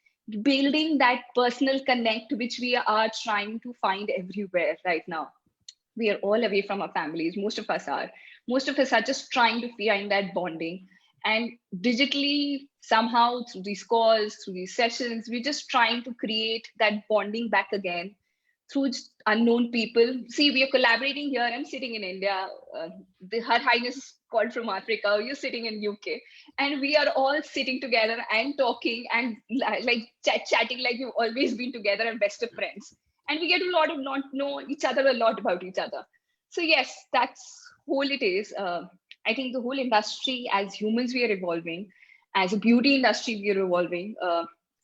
building that personal connect, which we are trying to find everywhere right now. We are all away from our families. Most of us are. Most of us are just trying to find that bonding. And digitally, somehow through these calls, through these sessions, we're just trying to create that bonding back again through unknown people. See, we are collaborating here. I'm sitting in India. Her Highness called from Africa. You're sitting in UK. And we are all sitting together and talking and like chatting like you've always been together and best of friends. And we get a lot of not know each other a lot about each other. So yes, that's whole it is. I think the whole industry, as humans, we are evolving. As a beauty industry, we are evolving.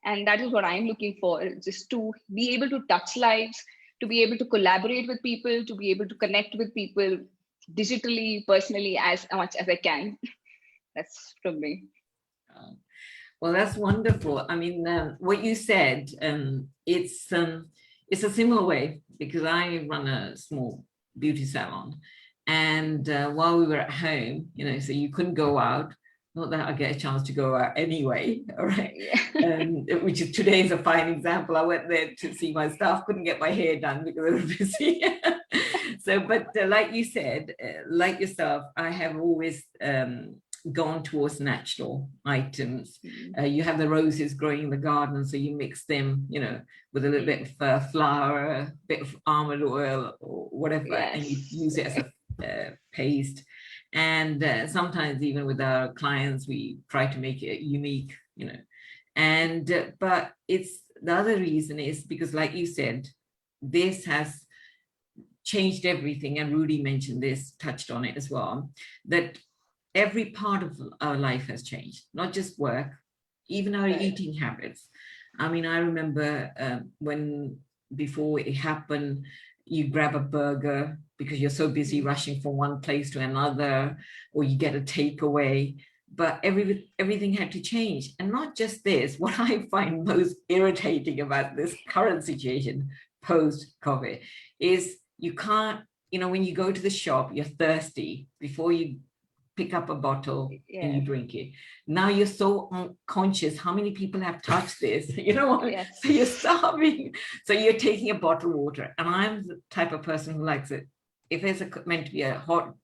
And that is what I'm looking for, just to be able to touch lives, to be able to collaborate with people, to be able to connect with people digitally, personally, as much as I can. That's from me. Well, that's wonderful. I mean, what you said, it's a similar way, because I run a small beauty salon. And while we were at home, you know, so you couldn't go out. Not that I get a chance to go out anyway, all right? Which is today is a fine example. I went there to see my staff, couldn't get my hair done because they were busy. So, but like you said, like yourself, I have always gone towards natural items. You have the roses growing in the garden, so you mix them, you know, with a little bit of flour, a bit of almond oil or whatever, Yes. and you use it as a paste. And sometimes even with our clients, we try to make it unique, you know. And but it's the other reason is because, like you said, this has changed everything. And Rudy mentioned this, touched on it as well, that every part of our life has changed, not just work, even our eating habits. I mean, I remember when before it happened, you grab a burger because you're so busy rushing from one place to another, or you get a takeaway. But everything had to change. And not just this, what I find most irritating about this current situation post-COVID is you can't, you know, when you go to the shop, you're thirsty before you pick up a bottle and you drink it. Now you're so unconscious how many people have touched this, you know, so you're starving. So you're taking a bottle of water. And I'm the type of person who likes it. If it's meant to be a hot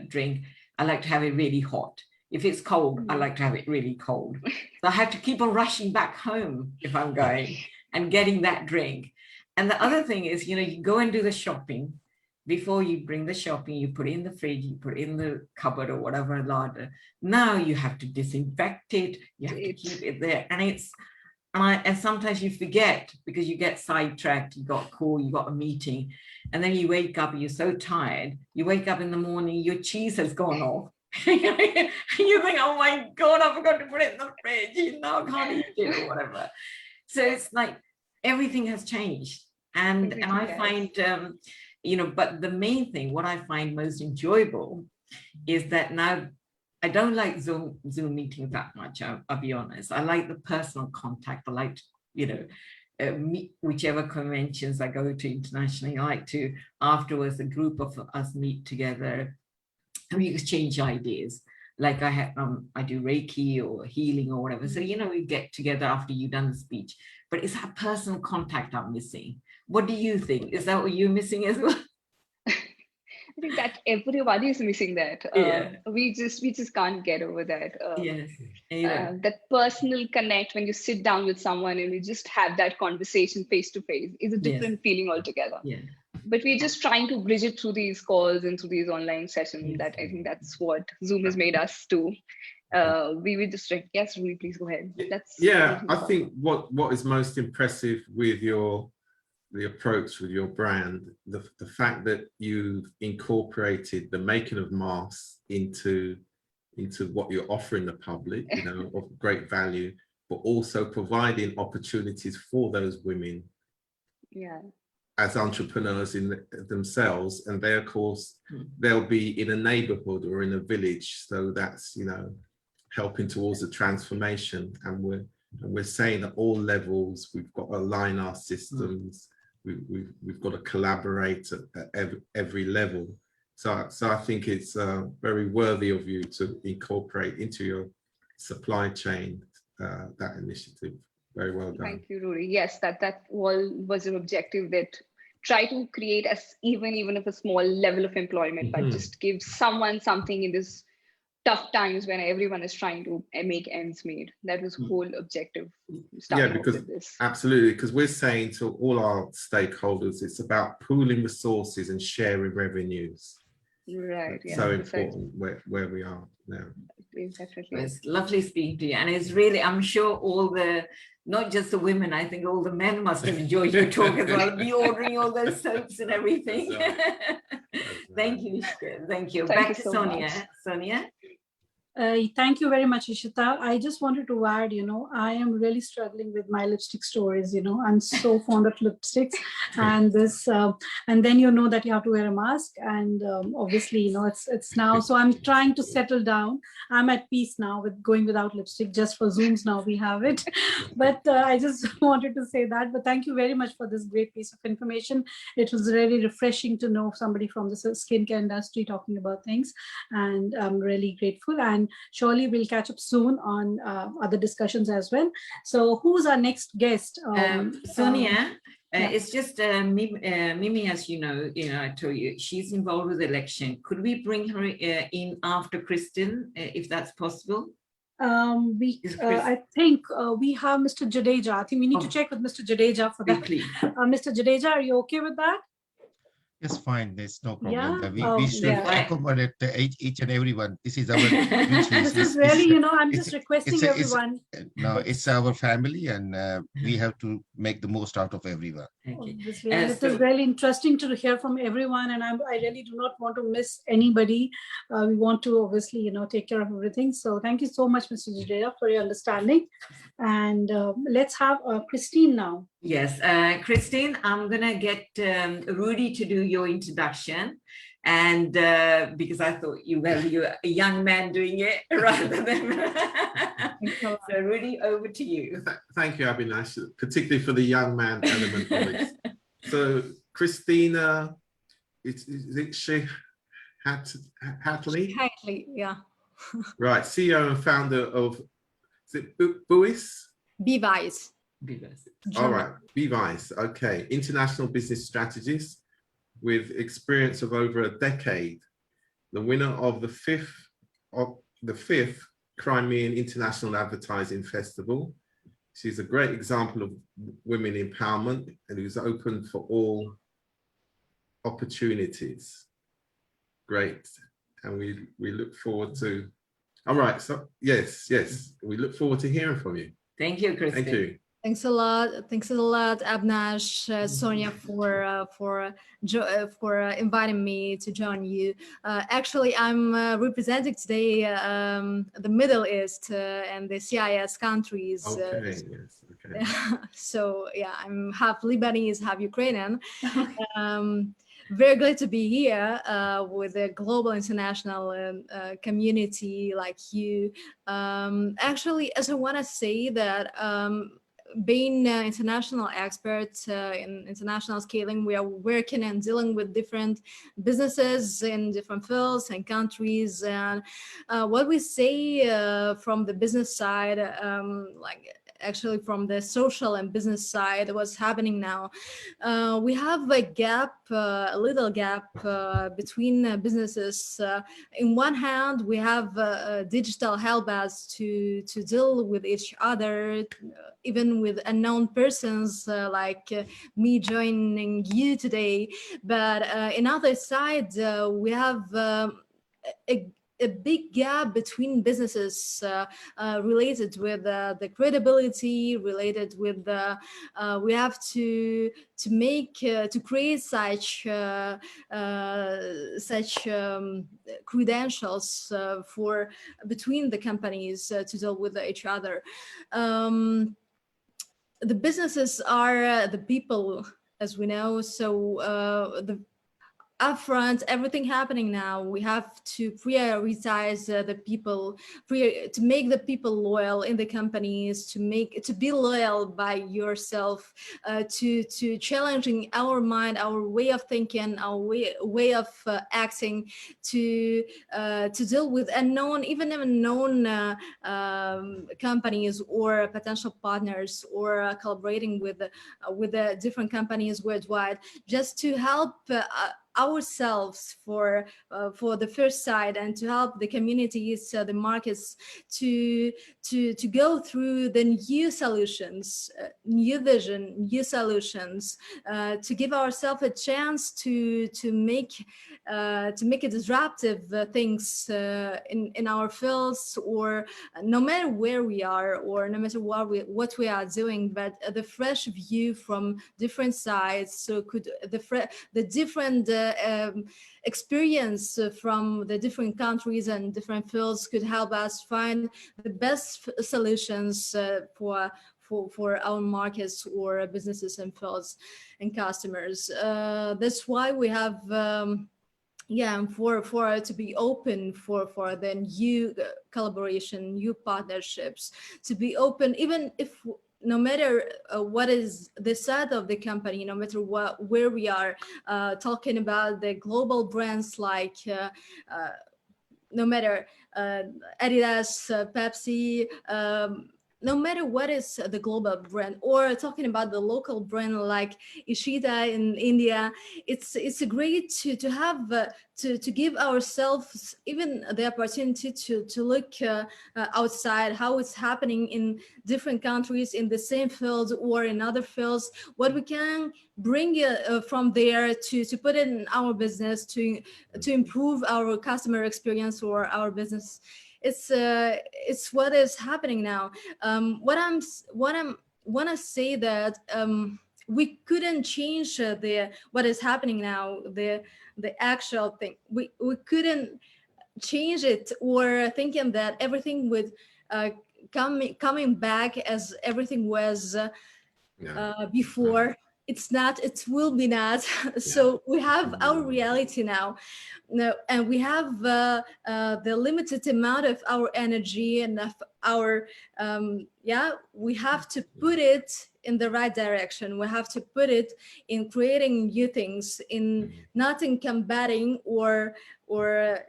drink, I like to have it really hot. If it's cold, I like to have it really cold. So I have to keep on rushing back home if I'm going and getting that drink. And the other thing is, you know, you go and do the shopping. Before you bring the shopping, you put it in the fridge, you put it in the cupboard or whatever larder. Now you have to disinfect it, you have to keep it there. And sometimes you forget because you get sidetracked, you got a call, you got a meeting, and then you wake up and you're so tired. You wake up in the morning, your cheese has gone off. And you think, oh my God, I forgot to put it in the fridge. Now I can't eat it or whatever. So it's like everything has changed. And I find, you know, but the main thing, what I find most enjoyable is that now I don't like Zoom meetings that much, I'll be honest. I like the personal contact. I like, you know, meet whichever conventions I go to internationally. I like to, afterwards, a group of us meet together and we exchange ideas. Like I do Reiki or healing or whatever. So, you know, we get together after you've done the speech, but it's that personal contact I'm missing. What do you think? Is that what you're missing as well? I think that everybody is missing that. We just can't get over that. That personal connect when you sit down with someone and you just have that conversation face to face is a different feeling altogether. But we're just trying to bridge it through these calls and through these online sessions. That I think that's what Zoom has made us do. We will just yes, Rudy, please go ahead. I think what is most impressive with the approach with your brand, the fact that you've incorporated the making of masks into what you're offering the public, you know, of great value, but also providing opportunities for those women as entrepreneurs in themselves, and they, of course, they'll be in a neighborhood or in a village. So that's, you know, helping towards a transformation. And we're saying at all levels, we've got to align our systems. We've got to collaborate at every level. So I think it's very worthy of you to incorporate into your supply chain that initiative. Very well done. Thank you, Rory. Yes, that all was an objective, that try to create even if a small level of employment, but just give someone something in this tough times when everyone is trying to make ends meet. That was the whole objective. Yeah, because absolutely, because we're saying to all our stakeholders, it's about pooling resources and sharing revenues. Right. Yeah, so important where we are now. Definitely. It's lovely speaking to you, and it's really, I'm sure all the, not just the women, I think all the men must have enjoyed your talk as well, be ordering all those soaps and everything. Thank you, Ishita. Thank you. Back to Sonia. Sonia. Thank you very much, Ishita. I just wanted to add, you know, I am really struggling with my lipstick stories. You know, I'm so fond of lipsticks, and this, and then you know that you have to wear a mask, and obviously, you know, it's now. So I'm trying to settle down. I'm at peace now with going without lipstick. Just for Zooms now we have it, but I just wanted to say that. But thank you very much for this great piece of information. It was really refreshing to know somebody from the skincare industry talking about things, and I'm really grateful. And surely we'll catch up soon on other discussions as well. So who's our next guest? Sonia, it's just Mimi, as you know, I told you, she's involved with the election. Could we bring her in after Kristen, if that's possible? I think we have Mr. Jadeja. I think we need to check with Mr. Jadeja for that. Mr. Jadeja, are you okay with that? It's fine. There's no problem. Yeah? We should accommodate each and everyone. This is our duty. This is really, you know, I'm just requesting everyone. No, it's our family, and we have to make the most out of everyone. Obviously, and it is really interesting to hear from everyone, and I really do not want to miss anybody. We want to obviously, you know, take care of everything. So thank you so much, Mr. Jadeja, for your understanding. And let's have Christine now. Yes, Christine, I'm gonna get Rudy to do your introduction, and because I thought you're a young man doing it rather than so Rudy, over to you. Thank you, Abhinash, particularly for the young man element of it. So Christina, is it Hatley? Hatley, yeah. Right, CEO and founder of, is it Buis? Bevice. All right, Bevice. Okay, international business strategist with experience of over a decade. The winner of the fifth Crimean International Advertising Festival. She's a great example of women empowerment and who's open for all opportunities. Great, and we look forward to. All right, so yes, we look forward to hearing from you. Thank you, Christine. Thank you. Thanks a lot. Thanks a lot, Abhinash, Sonia, for inviting me to join you. Actually, I'm representing today the Middle East and the CIS countries. Okay, yes, okay. So yeah, I'm half Lebanese, half Ukrainian. Very glad to be here with a global international community like you. Actually, as I want to say that being international experts in international scaling, we are working and dealing with different businesses in different fields and countries. And what we say from the business side, actually from the social and business side, what's happening now, we have a gap, a little gap between businesses. In one hand, we have digital help us to deal with each other, even with unknown persons like me joining you today. But in other side, we have a big gap between businesses related with the credibility, related with the we have to create such credentials for between the companies to deal with each other. The businesses are the people as we know. So the upfront, everything happening now, we have to prioritize the people, to make the people loyal in the companies, to be loyal by yourself, to challenging our mind, our way of thinking, our way of acting, to deal with unknown, even unknown companies or potential partners, or collaborating with different companies worldwide, just to help ourselves for the first side, and to help the communities, the markets, to go through the new solutions, new vision, new solutions, to give ourselves a chance to make a disruptive things in our fields, or no matter where we are, or no matter what we are doing, but the fresh view from different sides. So could the different experience from the different countries and different fields could help us find the best solutions for our markets or businesses and fields and customers. That's why we have for to be open for the new collaboration, new partnerships, to be open, even if no matter what is the side of the company, no matter where we are, talking about the global brands like no matter Adidas, Pepsi, no matter what is the global brand, or talking about the local brand like Ishita in India, it's a great to have to give ourselves even the opportunity to look outside how it's happening in different countries in the same field or in other fields, what we can bring from there to put it in our business to improve our customer experience or our business. It's what is happening now. What I'm want to say that we couldn't change what is happening now, the actual thing. We couldn't change it, or thinking that everything would coming back as everything was before. It's not, it will be not. So we have our reality now. No, and we have the limited amount of our energy and of our we have to put it in the right direction. We have to put it in creating new things, in not in combating or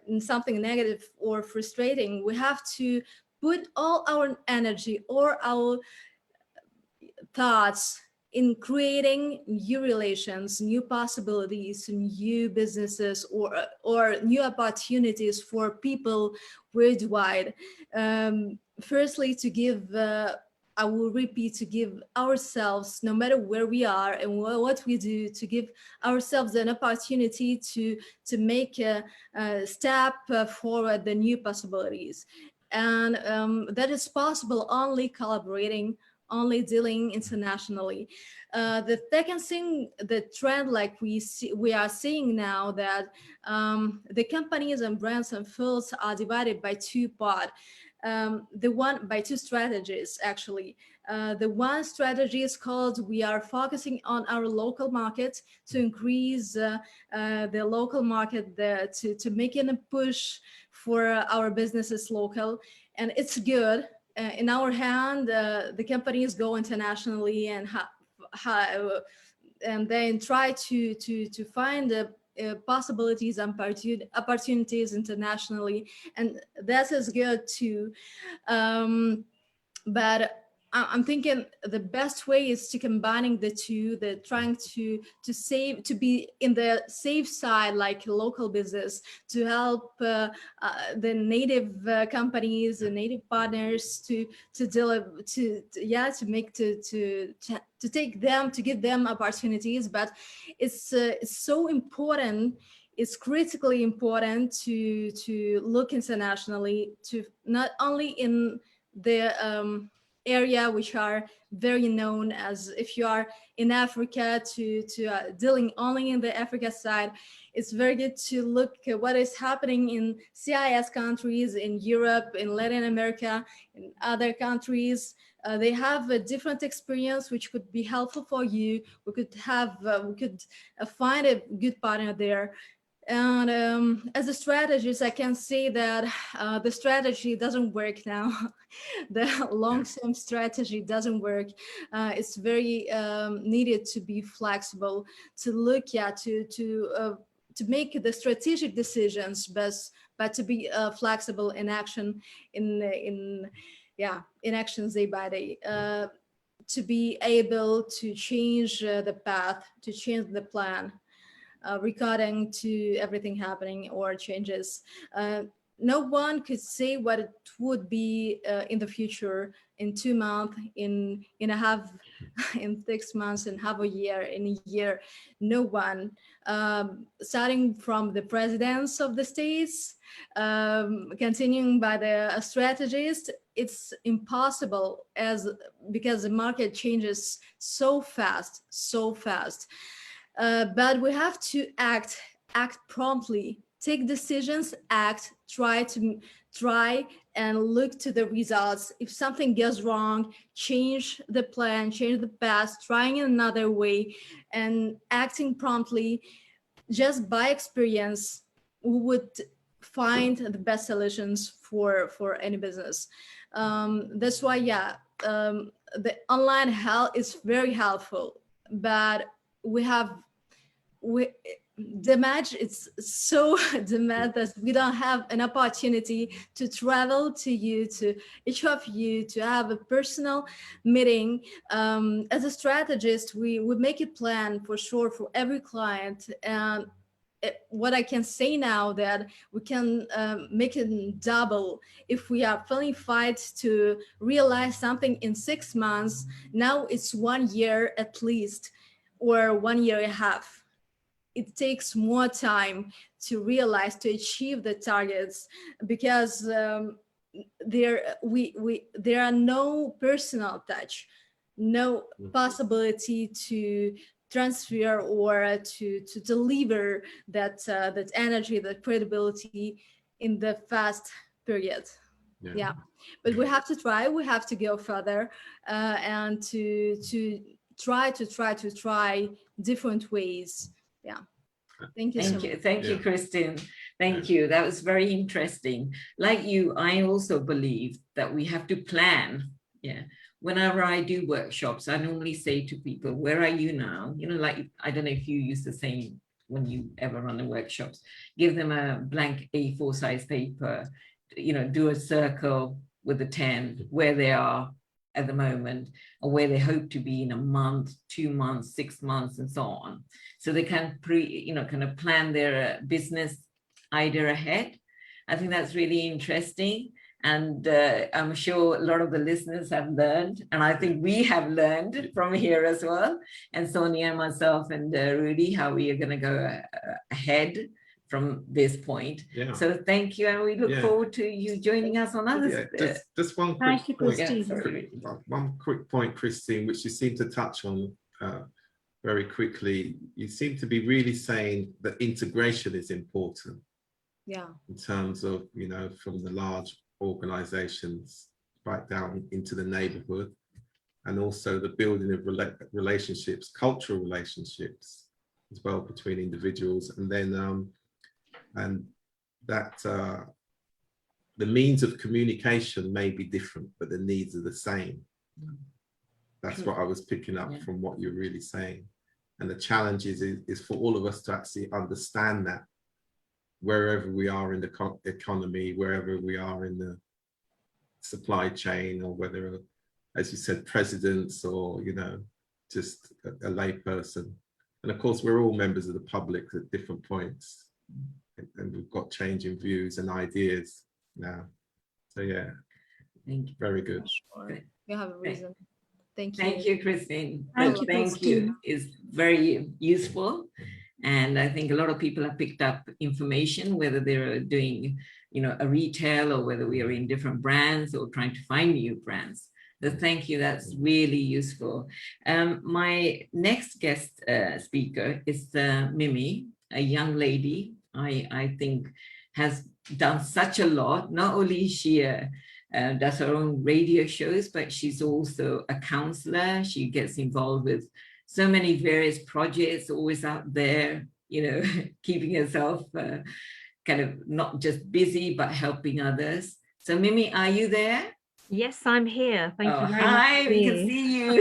in something negative or frustrating. We have to put all our energy or our thoughts in creating new relations, new possibilities, new businesses, or new opportunities for people worldwide. Firstly, to give, I will repeat, to give ourselves, no matter where we are and what we do, to give ourselves an opportunity to make a step forward, the new possibilities. And that is possible only collaborating, only dealing internationally. The second thing, the trend like we are seeing now, that the companies and brands and fields are divided by two parts. By two strategies, actually. The one strategy is called, we are focusing on our local market to increase the local market, to make it a push for our businesses local. And it's good. In our hand, the companies go internationally and then try to find possibilities and opportunities internationally, and that is good too. But I'm thinking the best way is to combining the two, trying to be in the safe side, like local business, to help the native companies, the native partners to take them, to give them opportunities. But it's so important. It's critically important to look internationally, to not only in the area which are very known, as if you are in Africa, to dealing only in the Africa side. It's very good to look at what is happening in CIS countries, in Europe, in Latin America, in other countries, They have a different experience which could be helpful for you. We could find a good partner there. And as a strategist, I can say that the strategy doesn't work now. The long-term strategy doesn't work. It's very needed to be flexible, to look at, to make the strategic decisions, but to be flexible in action, in actions day by day. To be able to change the path, to change the plan, regarding to everything happening or changes. No one could say what it would be in the future, in 2 months, in a half, in 6 months, in half a year, in a year. No one. Starting from the presidents of the states, continuing by the strategists, it's impossible because the market changes so fast. But we have to act promptly, take decisions, try and look to the results. If something goes wrong, change the plan, change the path, trying another way, and acting promptly. Just by experience, we would find the best solutions for any business. That's why, the online help is very helpful, but the match is so demand that we don't have an opportunity to travel to you, to each of you, to have a personal meeting. As a strategist, we would make a plan for sure for every client. And what I can say now that we can make it double if we are feeling fight to realize something in 6 months. Now it's 1 year at least, or 1 year and a half. It takes more time to realize, to achieve the targets, because there are no personal touch, no possibility to transfer or to deliver that energy, that credibility in the fast period. Yeah. But we have to try. We have to go further and to try different ways. Yeah. Thank you so much. Thank you, Christine. Thank you. That was very interesting. Like you, I also believe that we have to plan. Yeah. Whenever I do workshops, I normally say to people, where are you now? You know, like, I don't know if you use the same when you ever run the workshops. Give them a blank A4 size paper, you know, do a circle with the 10, where they are at the moment, or where they hope to be in a month, 2 months, 6 months, and so on. So they can kind of plan their business idea ahead. I think that's really interesting. And I'm sure a lot of the listeners have learned, and I think we have learned from here as well. And Sonia, myself, and Rudy, how we are going to go ahead from this point. Yeah. So thank you, and we look forward to you joining us on others. Just one quick point. One quick point, Christine, which you seem to touch on very quickly. You seem to be really saying that integration is important. Yeah. In terms of, you know, from the large organizations right down into the neighborhood, and also the building of relationships, cultural relationships as well between individuals, and then and that the means of communication may be different, but the needs are the same. That's what I was picking up from what you're really saying. And the challenge is for all of us to actually understand that wherever we are in the economy, wherever we are in the supply chain, or whether, as you said, presidents, or, you know, just a lay person. And of course, we're all members of the public at different points. And we've got changing views and ideas now. So yeah, very good. You have a reason. Thank you. Thank you, Christine. Thank you. It's very useful. And I think a lot of people have picked up information, whether they're doing, you know, a retail, or whether we are in different brands or trying to find new brands. So thank you. That's really useful. My next guest speaker is Mimi, a young lady. I think has done such a lot. Not only is she a does her own radio shows, but she's also a counselor. She gets involved with so many various projects, always out there, keeping herself kind of not just busy, but helping others. So Mimi, are you there? Yes, I'm here. Thank you very Hi, much. we can see you.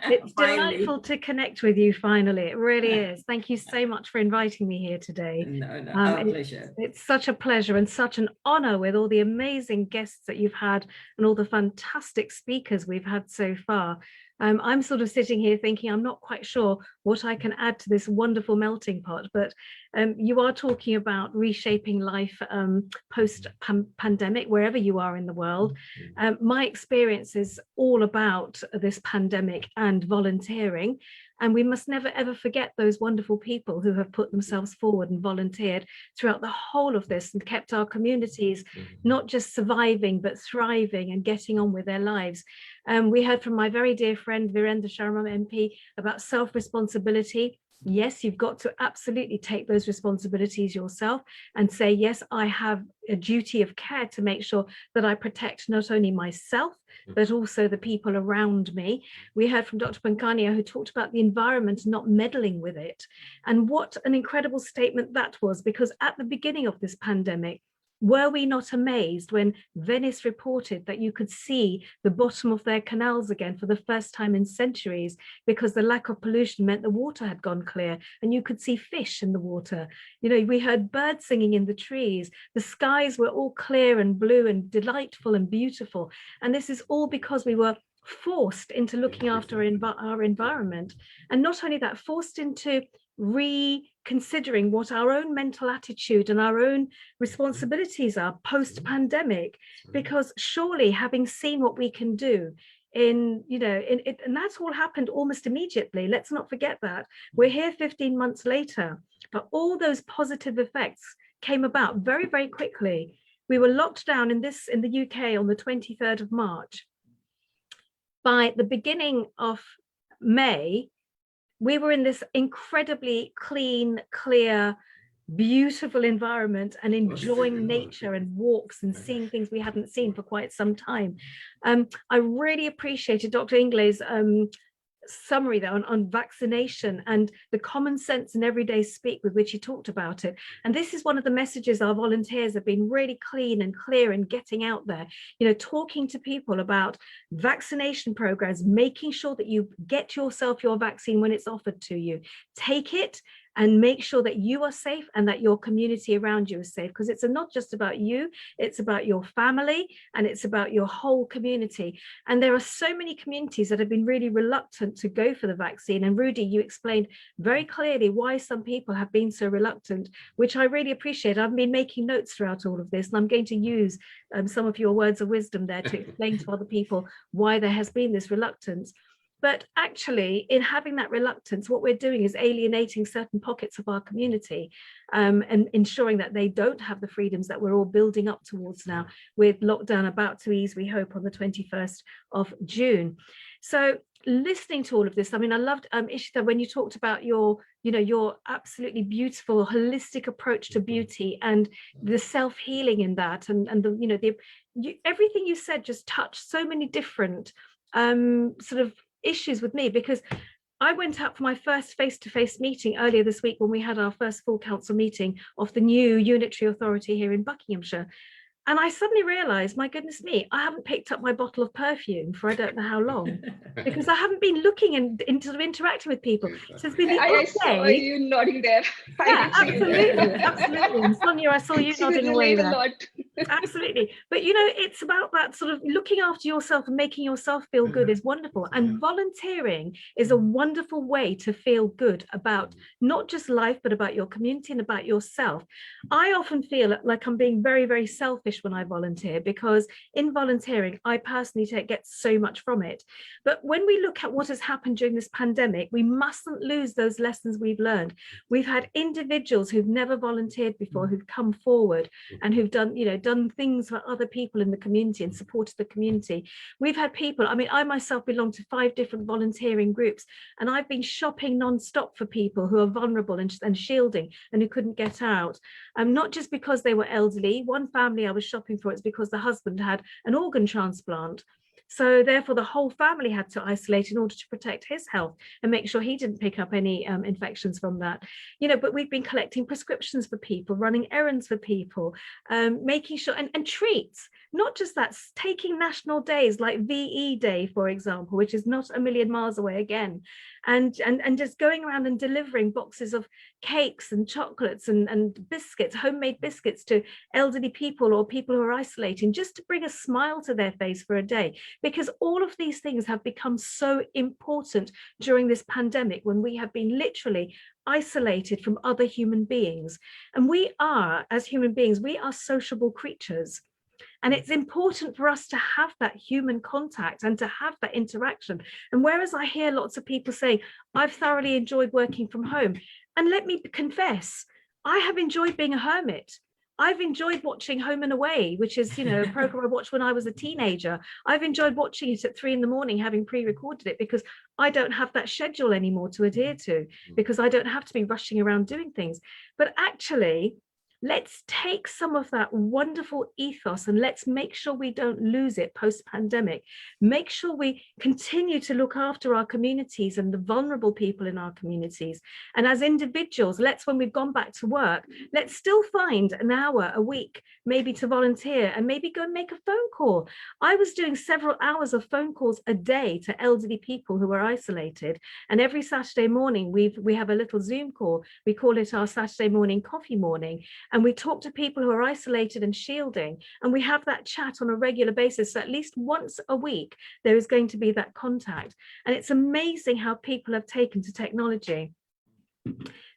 It's Finally. delightful to connect with you finally. It really is. Thank you so much for inviting me here today. No, our pleasure. It's such a pleasure and such an honor with all the amazing guests that you've had and all the fantastic speakers we've had so far. I'm sort of sitting here thinking I'm not quite sure what I can add to this wonderful melting pot, but you are talking about reshaping life post-pandemic, wherever you are in the world. My experience is all about this pandemic and volunteering. And we must never, ever forget those wonderful people who have put themselves forward and volunteered throughout the whole of this and kept our communities not just surviving, but thriving and getting on with their lives. We heard from my very dear friend, Viren Sharma MP, about self-responsibility. Yes, you've got to absolutely take those responsibilities yourself and say, yes, I have a duty of care to make sure that I protect not only myself, but also the people around me. We heard from Dr. Pankanya, who talked about the environment, not meddling with it. And what an incredible statement that was, because at the beginning of this pandemic, were we not amazed when Venice reported that you could see the bottom of their canals again for the first time in centuries, because the lack of pollution meant the water had gone clear and you could see fish in the water. We heard birds singing in the trees. The skies were all clear and blue and delightful and beautiful. And this is all because we were forced into looking after our environment. And not only that, forced into reconsidering what our own mental attitude and our own responsibilities are post-pandemic, because surely having seen what we can do and that's all happened almost immediately. Let's not forget that. We're here 15 months later, but all those positive effects came about very, very quickly. We were locked down in the UK on the 23rd of March. By the beginning of May, we were in this incredibly clean, clear, beautiful environment and enjoying nature and walks and seeing things we hadn't seen for quite some time. I really appreciated Dr. English's summary there on vaccination and the common sense and everyday speak with which he talked about it. And this is one of the messages our volunteers have been really clean and clear in getting out there, talking to people about vaccination programs, making sure that you get yourself your vaccine when it's offered to you. Take it and make sure that you are safe and that your community around you is safe, because it's not just about you, it's about your family and it's about your whole community. And there are so many communities that have been really reluctant to go for the vaccine. And Rudy, you explained very clearly why some people have been so reluctant, which I really appreciate. I've been making notes throughout all of this, and I'm going to use some of your words of wisdom there to explain to other people why there has been this reluctance. But actually, in having that reluctance, what we're doing is alienating certain pockets of our community and ensuring that they don't have the freedoms that we're all building up towards now, with lockdown about to ease, we hope, on the 21st of June. So listening to all of this, I mean, I loved, Ishita, when you talked about your absolutely beautiful holistic approach to beauty and the self-healing in that, and everything you said just touched so many different sort of issues with me, because I went out for my first face-to-face meeting earlier this week when we had our first full council meeting of the new unitary authority here in Buckinghamshire. And I suddenly realized, my goodness me, I haven't picked up my bottle of perfume for I don't know how long, because I haven't been looking and interacting with people. So it's been the I saw you nodding there. Yeah, absolutely, absolutely. And Sonia, I saw you nodding away there. Absolutely. But it's about that sort of looking after yourself and making yourself feel good is wonderful. And volunteering is a wonderful way to feel good about not just life, but about your community and about yourself. I often feel like I'm being very, very selfish when I volunteer, because in volunteering, I personally get so much from it. But when we look at what has happened during this pandemic, we mustn't lose those lessons we've learned. We've had individuals who've never volunteered before, who've come forward and who've done done things for other people in the community and supported the community. We've had people, I mean, I myself belong to 5 different volunteering groups, and I've been shopping non-stop for people who are vulnerable and shielding and who couldn't get out. Not just because they were elderly. One family I was shopping for, it's because the husband had an organ transplant. So therefore, the whole family had to isolate in order to protect his health and make sure he didn't pick up any infections from that. You know, but we've been collecting prescriptions for people, running errands for people, making sure, and treats, not just that, taking national days like VE Day, for example, which is not a million miles away again, and just going around and delivering boxes of cakes and chocolates and biscuits, homemade biscuits to elderly people or people who are isolating, just to bring a smile to their face for a day. Because all of these things have become so important during this pandemic, when we have been literally isolated from other human beings. And we are, as human beings, we are sociable creatures. And it's important for us to have that human contact and to have that interaction. And whereas I hear lots of people saying, I've thoroughly enjoyed working from home, and let me confess, I have enjoyed being a hermit. I've enjoyed watching Home and Away, which is, you know, a program I watched when I was a teenager. I've enjoyed watching it at 3 a.m, having pre-recorded it, because I don't have that schedule anymore to adhere to, because I don't have to be rushing around doing things. But actually, let's take some of that wonderful ethos and let's make sure we don't lose it post-pandemic. Make sure we continue to look after our communities and the vulnerable people in our communities. And as individuals, let's, when we've gone back to work, let's still find an hour a week, maybe to volunteer and maybe go and make a phone call. I was doing several hours of phone calls a day to elderly people who are isolated. And every Saturday morning, we have a little Zoom call. We call it our Saturday morning coffee morning. And we talk to people who are isolated and shielding, and we have that chat on a regular basis. So at least once a week, there is going to be that contact. And it's amazing how people have taken to technology.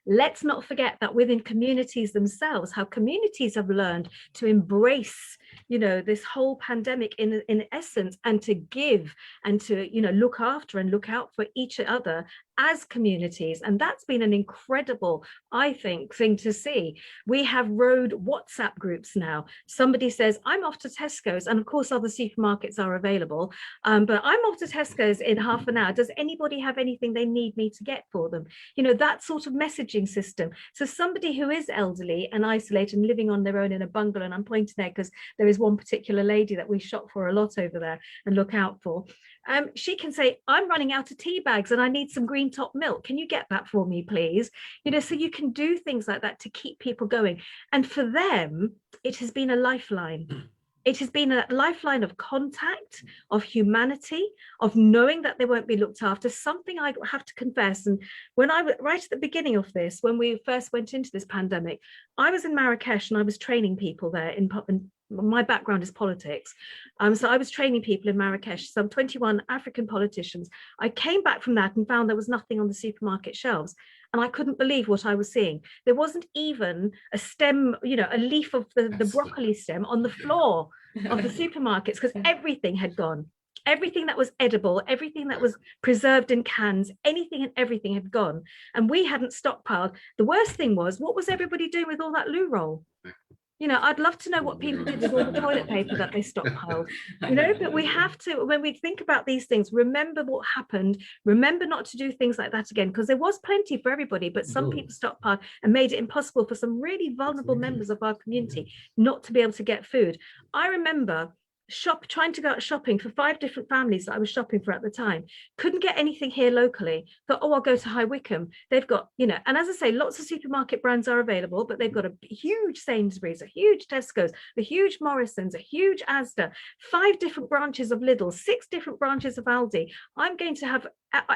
Let's not forget that within communities themselves, how communities have learned to embrace, you know, this whole pandemic in essence, and to give and to, you know, look after and look out for each other as communities. And that's been an incredible, I think, thing to see. We have road WhatsApp groups now. Somebody says, I'm off to Tesco's, and of course other supermarkets are available, but I'm off to Tesco's in half an hour. Does anybody have anything they need me to get for them? You know, that sort of messaging system. So somebody who is elderly and isolated and living on their own in a bungalow, and I'm pointing there because there is one particular lady that we shop for a lot over there and look out for. She can say, I'm running out of tea bags and I need some green top milk. Can you get that for me, please? You know, so you can do things like that to keep people going. And for them, it has been a lifeline. It has been a lifeline of contact, of humanity, of knowing that they won't be looked after. Something I have to confess, and when I was right at the beginning of this, when we first went into this pandemic, I was in Marrakesh and I was training people there in my background is politics. So I was training people in Marrakesh, some 21 African politicians. I came back from that and found there was nothing on the supermarket shelves. And I couldn't believe what I was seeing. There wasn't even a stem, you know, a leaf of the broccoli stem on the floor of the supermarkets, because everything had gone. Everything that was edible, everything that was preserved in cans, anything and everything had gone. And we hadn't stockpiled. The worst thing was, what was everybody doing with all that loo roll? You know, I'd love to know what people did with all the toilet paper that they stockpiled, you know, but we have to, when we think about these things, remember what happened, remember not to do things like that again, because there was plenty for everybody, but some people stockpiled and made it impossible for some really vulnerable members of our community not to be able to get food. I remember trying to go out shopping for 5 different families that I was shopping for at the time. Couldn't get anything here locally. Thought, oh, I'll go to High Wycombe. They've got, you know, and as I say, lots of supermarket brands are available, but they've got a huge Sainsbury's, a huge Tesco's, a huge Morrison's, a huge Asda, 5 different branches of Lidl, 6 different branches of Aldi. I'm going to have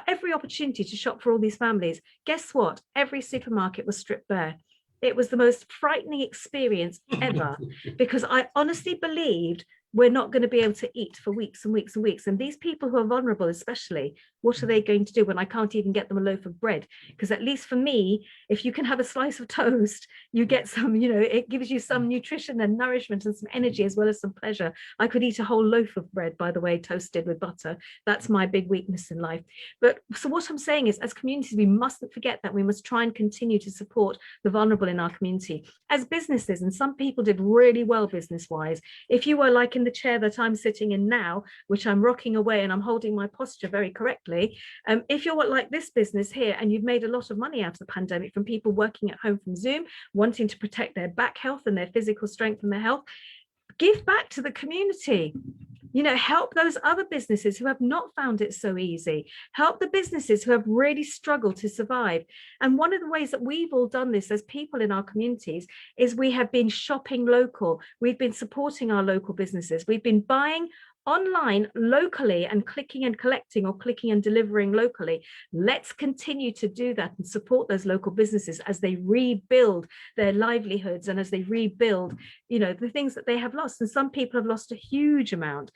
every opportunity to shop for all these families. Guess what? Every supermarket was stripped bare. It was the most frightening experience ever, because I honestly believed we're not going to be able to eat for weeks and weeks and weeks. And these people who are vulnerable, especially, what are they going to do when I can't even get them a loaf of bread? Because at least for me, if you can have a slice of toast, you get some, it gives you some nutrition and nourishment and some energy as well as some pleasure. I could eat a whole loaf of bread, by the way, toasted with butter. That's my big weakness in life. But so what I'm saying is, as communities, we mustn't forget that we must try and continue to support the vulnerable in our community. As businesses, and some people did really well business-wise, if you were like in the chair that I'm sitting in now, which I'm rocking away and I'm holding my posture very correctly, if you're like this business here and you've made a lot of money out of the pandemic from people working at home from Zoom, wanting to protect their back health and their physical strength and their health, give back to the community. Help those other businesses who have not found it so easy. Help the businesses who have really struggled to survive. And one of the ways that we've all done this as people in our communities is we have been shopping local. We've been supporting our local businesses. We've been buying online locally and clicking and collecting or clicking and delivering locally. Let's continue to do that and support those local businesses as they rebuild their livelihoods and as they rebuild, the things that they have lost. And some people have lost a huge amount.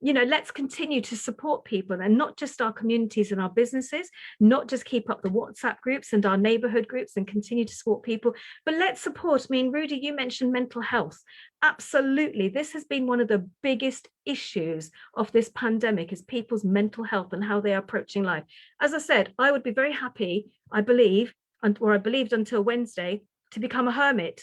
Let's continue to support people, and not just our communities and our businesses, not just keep up the WhatsApp groups and our neighborhood groups and continue to support people, but let's support. Rudy, you mentioned mental health. Absolutely. This has been one of the biggest issues of this pandemic, is people's mental health and how they are approaching life. As I said, I would be very happy, I believed until Wednesday, to become a hermit.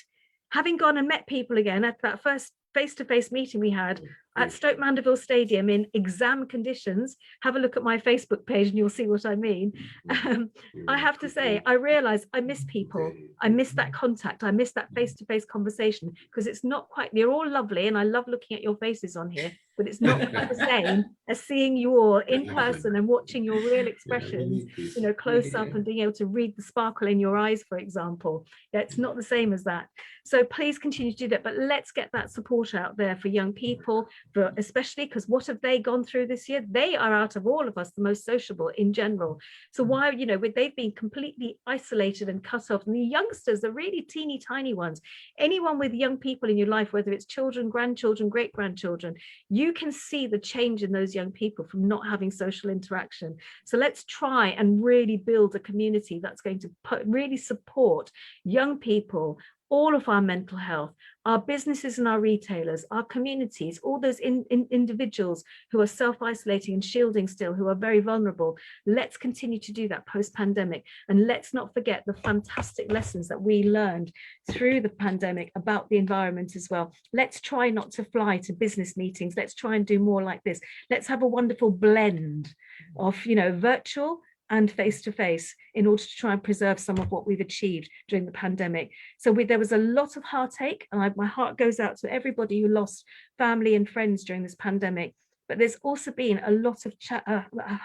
Having gone and met people again at that first face-to-face meeting we had at Stoke Mandeville Stadium in exam conditions. Have a look at my Facebook page and you'll see what I mean. I have to say, I realize I miss people. I miss that contact. I miss that face-to-face conversation, because it's not quite, you're all lovely and I love looking at your faces on here, but it's not quite the same as seeing you all in person and watching your real expressions, close up and being able to read the sparkle in your eyes, for example. Yeah, it's not the same as that. So please continue to do that, but let's get that support out there for young people, especially because what have they gone through this year? They are, out of all of us, the most sociable in general. So why, they've been completely isolated and cut off. And the youngsters, the really teeny tiny ones, anyone with young people in your life, whether it's children, grandchildren, great grandchildren, you can see the change in those young people from not having social interaction. So let's try and really build a community that's going to really support young people, all of our mental health, our businesses and our retailers, our communities, all those individuals who are self-isolating and shielding still, who are very vulnerable. Let's continue to do that post-pandemic. And let's not forget the fantastic lessons that we learned through the pandemic about the environment as well. Let's try not to fly to business meetings. Let's try and do more like this. Let's have a wonderful blend of, virtual and face-to-face in order to try and preserve some of what we've achieved during the pandemic. So there was a lot of heartache, and my heart goes out to everybody who lost family and friends during this pandemic. But there's also been a lot of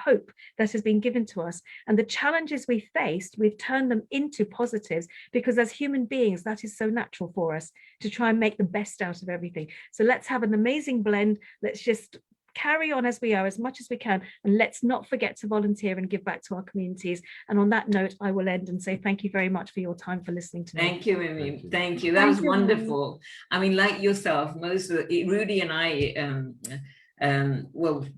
hope that has been given to us. And the challenges we faced, we've turned them into positives, because as human beings, that is so natural for us to try and make the best out of everything. So let's have an amazing blend. Let's just carry on as we are, as much as we can, and let's not forget to volunteer and give back to our communities. And on that note, I will end and say thank you very much for your time, for listening to me. Thank you, Mimi. Thank you. That was wonderful. Like yourself, most of Rudy and I,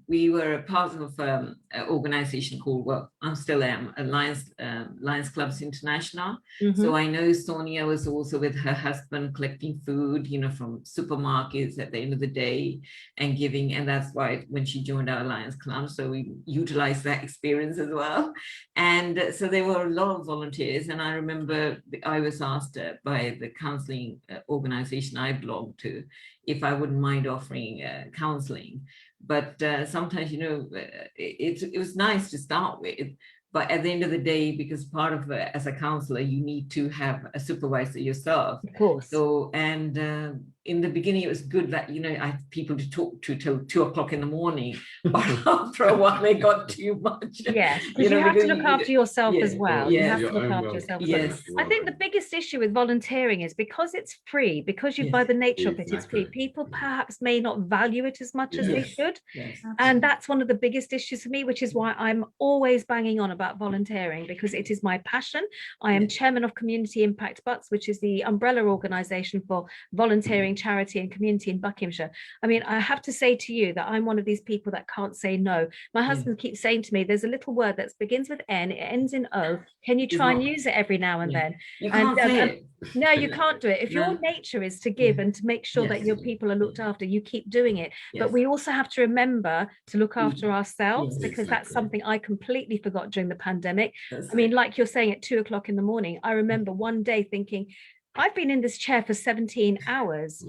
we were a part of an organization called, I still am, Lions Clubs International. So I know Sonia was also with her husband collecting food, from supermarkets at the end of the day and giving. And that's why when she joined our Lions Club, so we utilized that experience as well. And so there were a lot of volunteers. And I remember I was asked by the counseling organization I belonged to if I wouldn't mind offering counseling. But sometimes, it was nice to start with, but at the end of the day, because part of as a counselor, you need to have a supervisor yourself. Of course. So, and in the beginning, it was good that, I had people to talk to till 2 o'clock in the morning, but after a while, they got too much. Yes, because you have to look after yourself as well. You have to look after yourself. Yes. I think the biggest issue with volunteering is because it's free, because by the nature of it, it's free. People perhaps may not value it as much as they should. Yes. And that's one of the biggest issues for me, which is why I'm always banging on about volunteering, because it is my passion. I am chairman of Community Impact Butts, which is the umbrella organization for volunteering doing charity and community in Buckinghamshire. I mean, I have to say to you that I'm one of these people that can't say no. My husband keeps saying to me, there's a little word that begins with N, it ends in O. Can you try and use it every now and then? You can't say it. No, you can't do it. If your nature is to give and to make sure that your people are looked after, you keep doing it. But we also have to remember to look after ourselves, because that's something I completely forgot during the pandemic. I mean, like you're saying, at 2 o'clock in the morning, I remember one day thinking, I've been in this chair for 17 hours.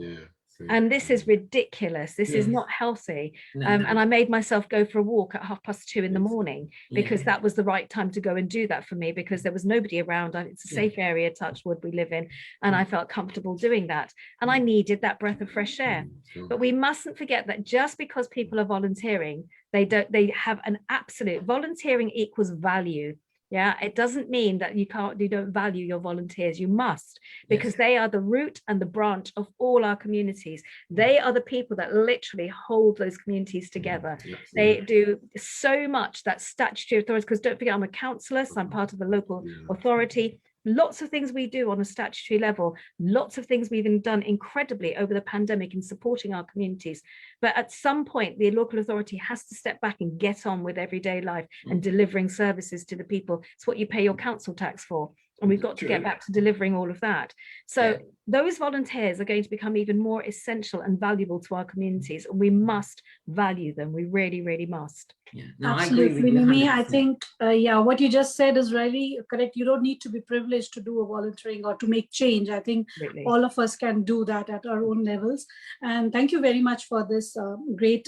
And this is ridiculous. This is not healthy. And I made myself go for a walk at 2:30 in the morning, because that was the right time to go and do that for me, because there was nobody around. It's a safe area, touch wood, we live in, and I felt comfortable doing that. And I needed that breath of fresh air. But we mustn't forget that just because people are volunteering, they have an absolute, volunteering equals value. Yeah, it doesn't mean that you don't value your volunteers. You must, because they are the root and the branch of all our communities. They are the people that literally hold those communities together. They do so much that statutory authorities, because don't forget, I'm a councillor, so I'm part of the local authority. Lots of things we do on a statutory level, lots of things we've done incredibly over the pandemic in supporting our communities. But at some point, the local authority has to step back and get on with everyday life and delivering services to the people. It's what you pay your council tax for. And we've got to get back to delivering all of that. So those volunteers are going to become even more essential and valuable to our communities. And we must value them. We really, really must. Absolutely, Mimi. I think, what you just said is really correct. You don't need to be privileged to do a volunteering or to make change. I think all of us can do that at our own levels. And thank you very much for this great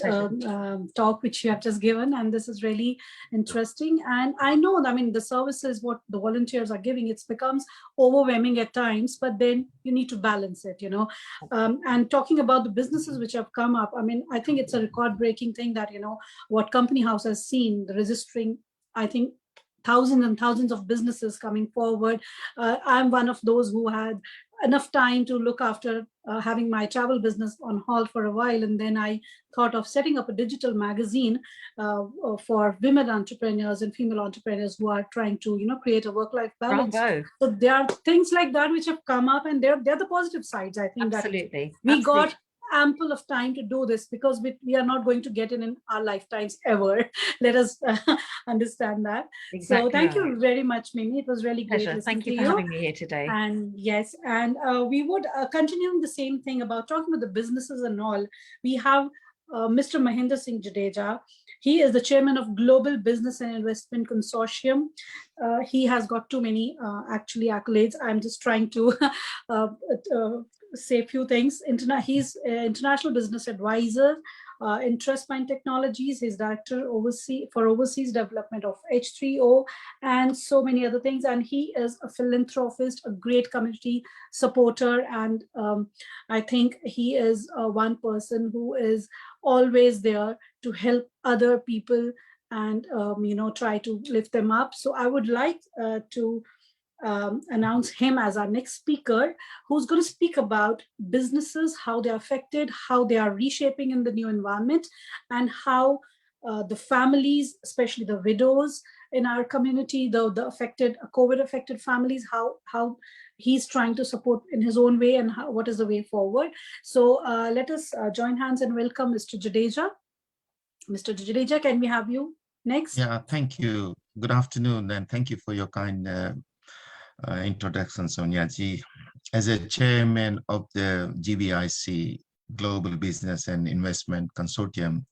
talk which you have just given. And this is really interesting. And I know, I mean, the services, what the volunteers are giving, it becomes overwhelming at times, but then you need to balance it, and talking about the businesses which have come up, I mean, I think it's a record-breaking thing that, what Company House has seen, the registering, I think, thousands and thousands of businesses coming forward. I'm one of those who had enough time to look after having my travel business on hold for a while. And then I thought of setting up a digital magazine for women entrepreneurs and female entrepreneurs who are trying to, create a work-life balance. Bravo. So there are things like that which have come up, and they're the positive sides. I think Absolutely. that we got ample of time to do this, because we are not going to get in our lifetimes ever. Let us understand that. Exactly. So thank you very much, Mimi. It was really great. Pleasure. Thank you for having me here today. And yes, and we would continue the same thing about talking about the businesses and all. We have Mr. Mahinder Singh Jadeja. He is the chairman of Global Business and Investment Consortium. He has got too many actually accolades. I'm just trying to say a few things. He's an international business advisor in Trustmind Technologies. He's director for overseas development of H3O and so many other things. And he is a philanthropist, a great community supporter. And I think he is one person who is always there to help other people and, try to lift them up. So I would like to announce him as our next speaker, who's going to speak about businesses, how they're affected, how they are reshaping in the new environment, and how the families, especially the widows in our community, the affected COVID-affected families, how he's trying to support in his own way, and what is the way forward. So let us join hands and welcome Mr. Jadeja. Mr. Jadeja, can we have you next? Yeah, thank you. Good afternoon, and thank you for your kind introduction, Sonia ji. As a chairman of the GBIC, Global Business and Investment Consortium,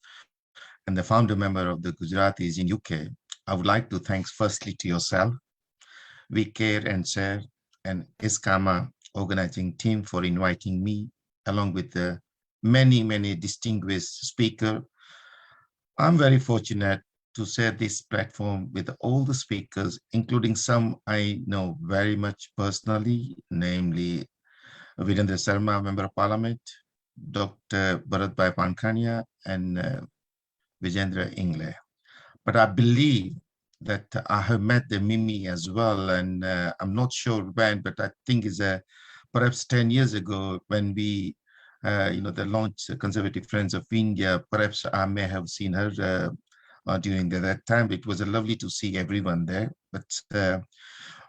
and the founder member of the Gujaratis in UK, I would like to thank firstly to yourself, We Care and Share, and ISCAMA organizing team for inviting me, along with the many distinguished speakers. I'm very fortunate to share this platform with all the speakers, including some I know very much personally, namely Viren Sharma, Member of Parliament, Dr. Bharat Pankanya, and Vijayendra English. But I believe that I have met the Mimi as well, and I'm not sure when, but I think it's perhaps 10 years ago when we, they launched Conservative Friends of India. Perhaps I may have seen her during that time. It was lovely to see everyone there, but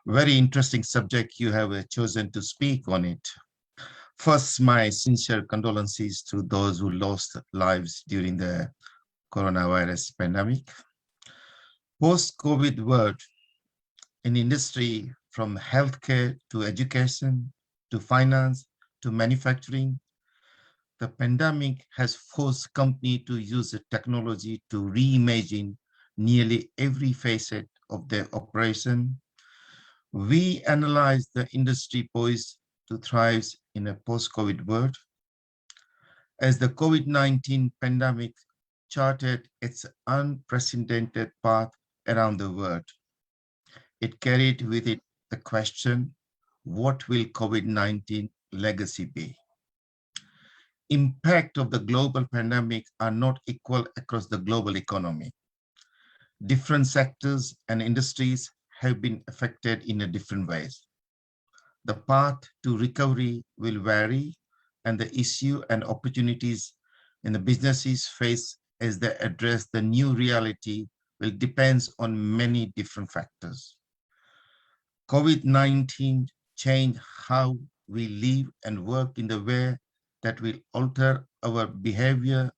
very interesting subject you have chosen to speak on it. First, my sincere condolences to those who lost lives during the coronavirus pandemic. Post-COVID world in industry, from healthcare to education to finance to manufacturing, the pandemic has forced companies to use the technology to reimagine nearly every facet of their operation. We analyze the industry poised to thrive in a post-COVID world. As the COVID-19 pandemic charted its unprecedented path around the world, it carried with it the question, what will COVID-19 legacy be? Impact of the global pandemic are not equal across the global economy. Different sectors and industries have been affected in a different ways. The path to recovery will vary, and the issue and opportunities in the businesses face as they address the new reality will depend on many different factors. COVID-19 changed how we live and work in the way that will alter our behavior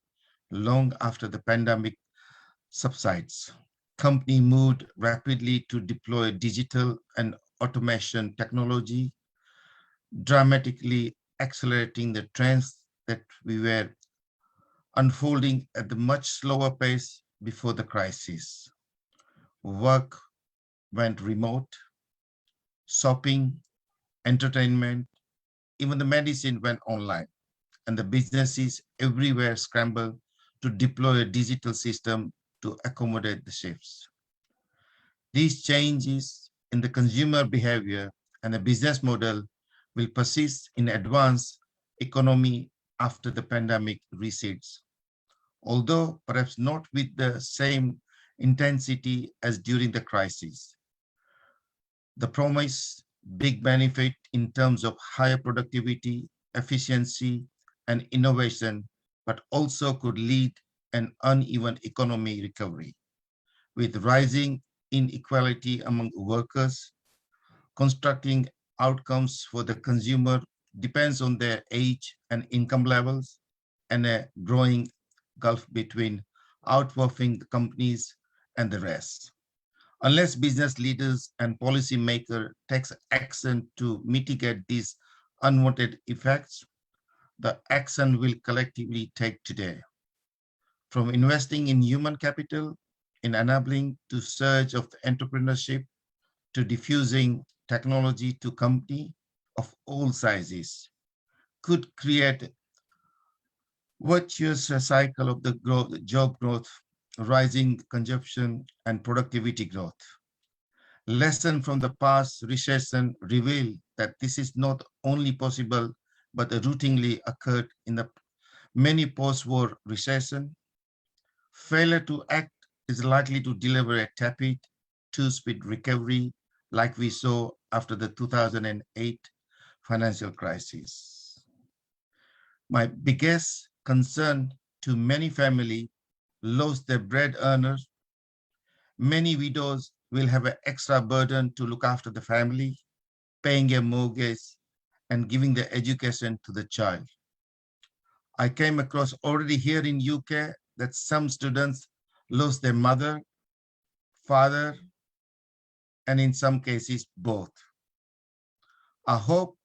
long after the pandemic subsides. Company moved rapidly to deploy digital and automation technology, dramatically accelerating the trends that we were unfolding at a much slower pace before the crisis. Work went remote, shopping, entertainment, even the medicine went online, and the businesses everywhere scrambled to deploy a digital system to accommodate the shifts. These changes in the consumer behavior and the business model will persist in advanced economy after the pandemic recedes, although perhaps not with the same intensity as during the crisis. The promised big benefit in terms of higher productivity, efficiency, and innovation, but also could lead an uneven economy recovery, with rising inequality among workers. Constructing outcomes for the consumer depends on their age and income levels, and a growing gulf between outperforming companies and the rest. Unless business leaders and policymakers take action to mitigate these unwanted effects, the action will collectively take today. From investing in human capital, in enabling to surge of entrepreneurship, to diffusing technology to companies of all sizes, could create virtuous cycle of the growth, job growth, rising consumption, and productivity growth. Lesson from the past recession reveal that this is not only possible, but routinely occurred in the many post-war recession. Failure to act is likely to deliver a tepid, two-speed recovery like we saw after the 2008 financial crisis. My biggest concern to many families lost their bread earners. Many widows will have an extra burden to look after the family, paying a mortgage and giving the education to the child. I came across already here in UK that some students lost their mother, father, and in some cases both. I hope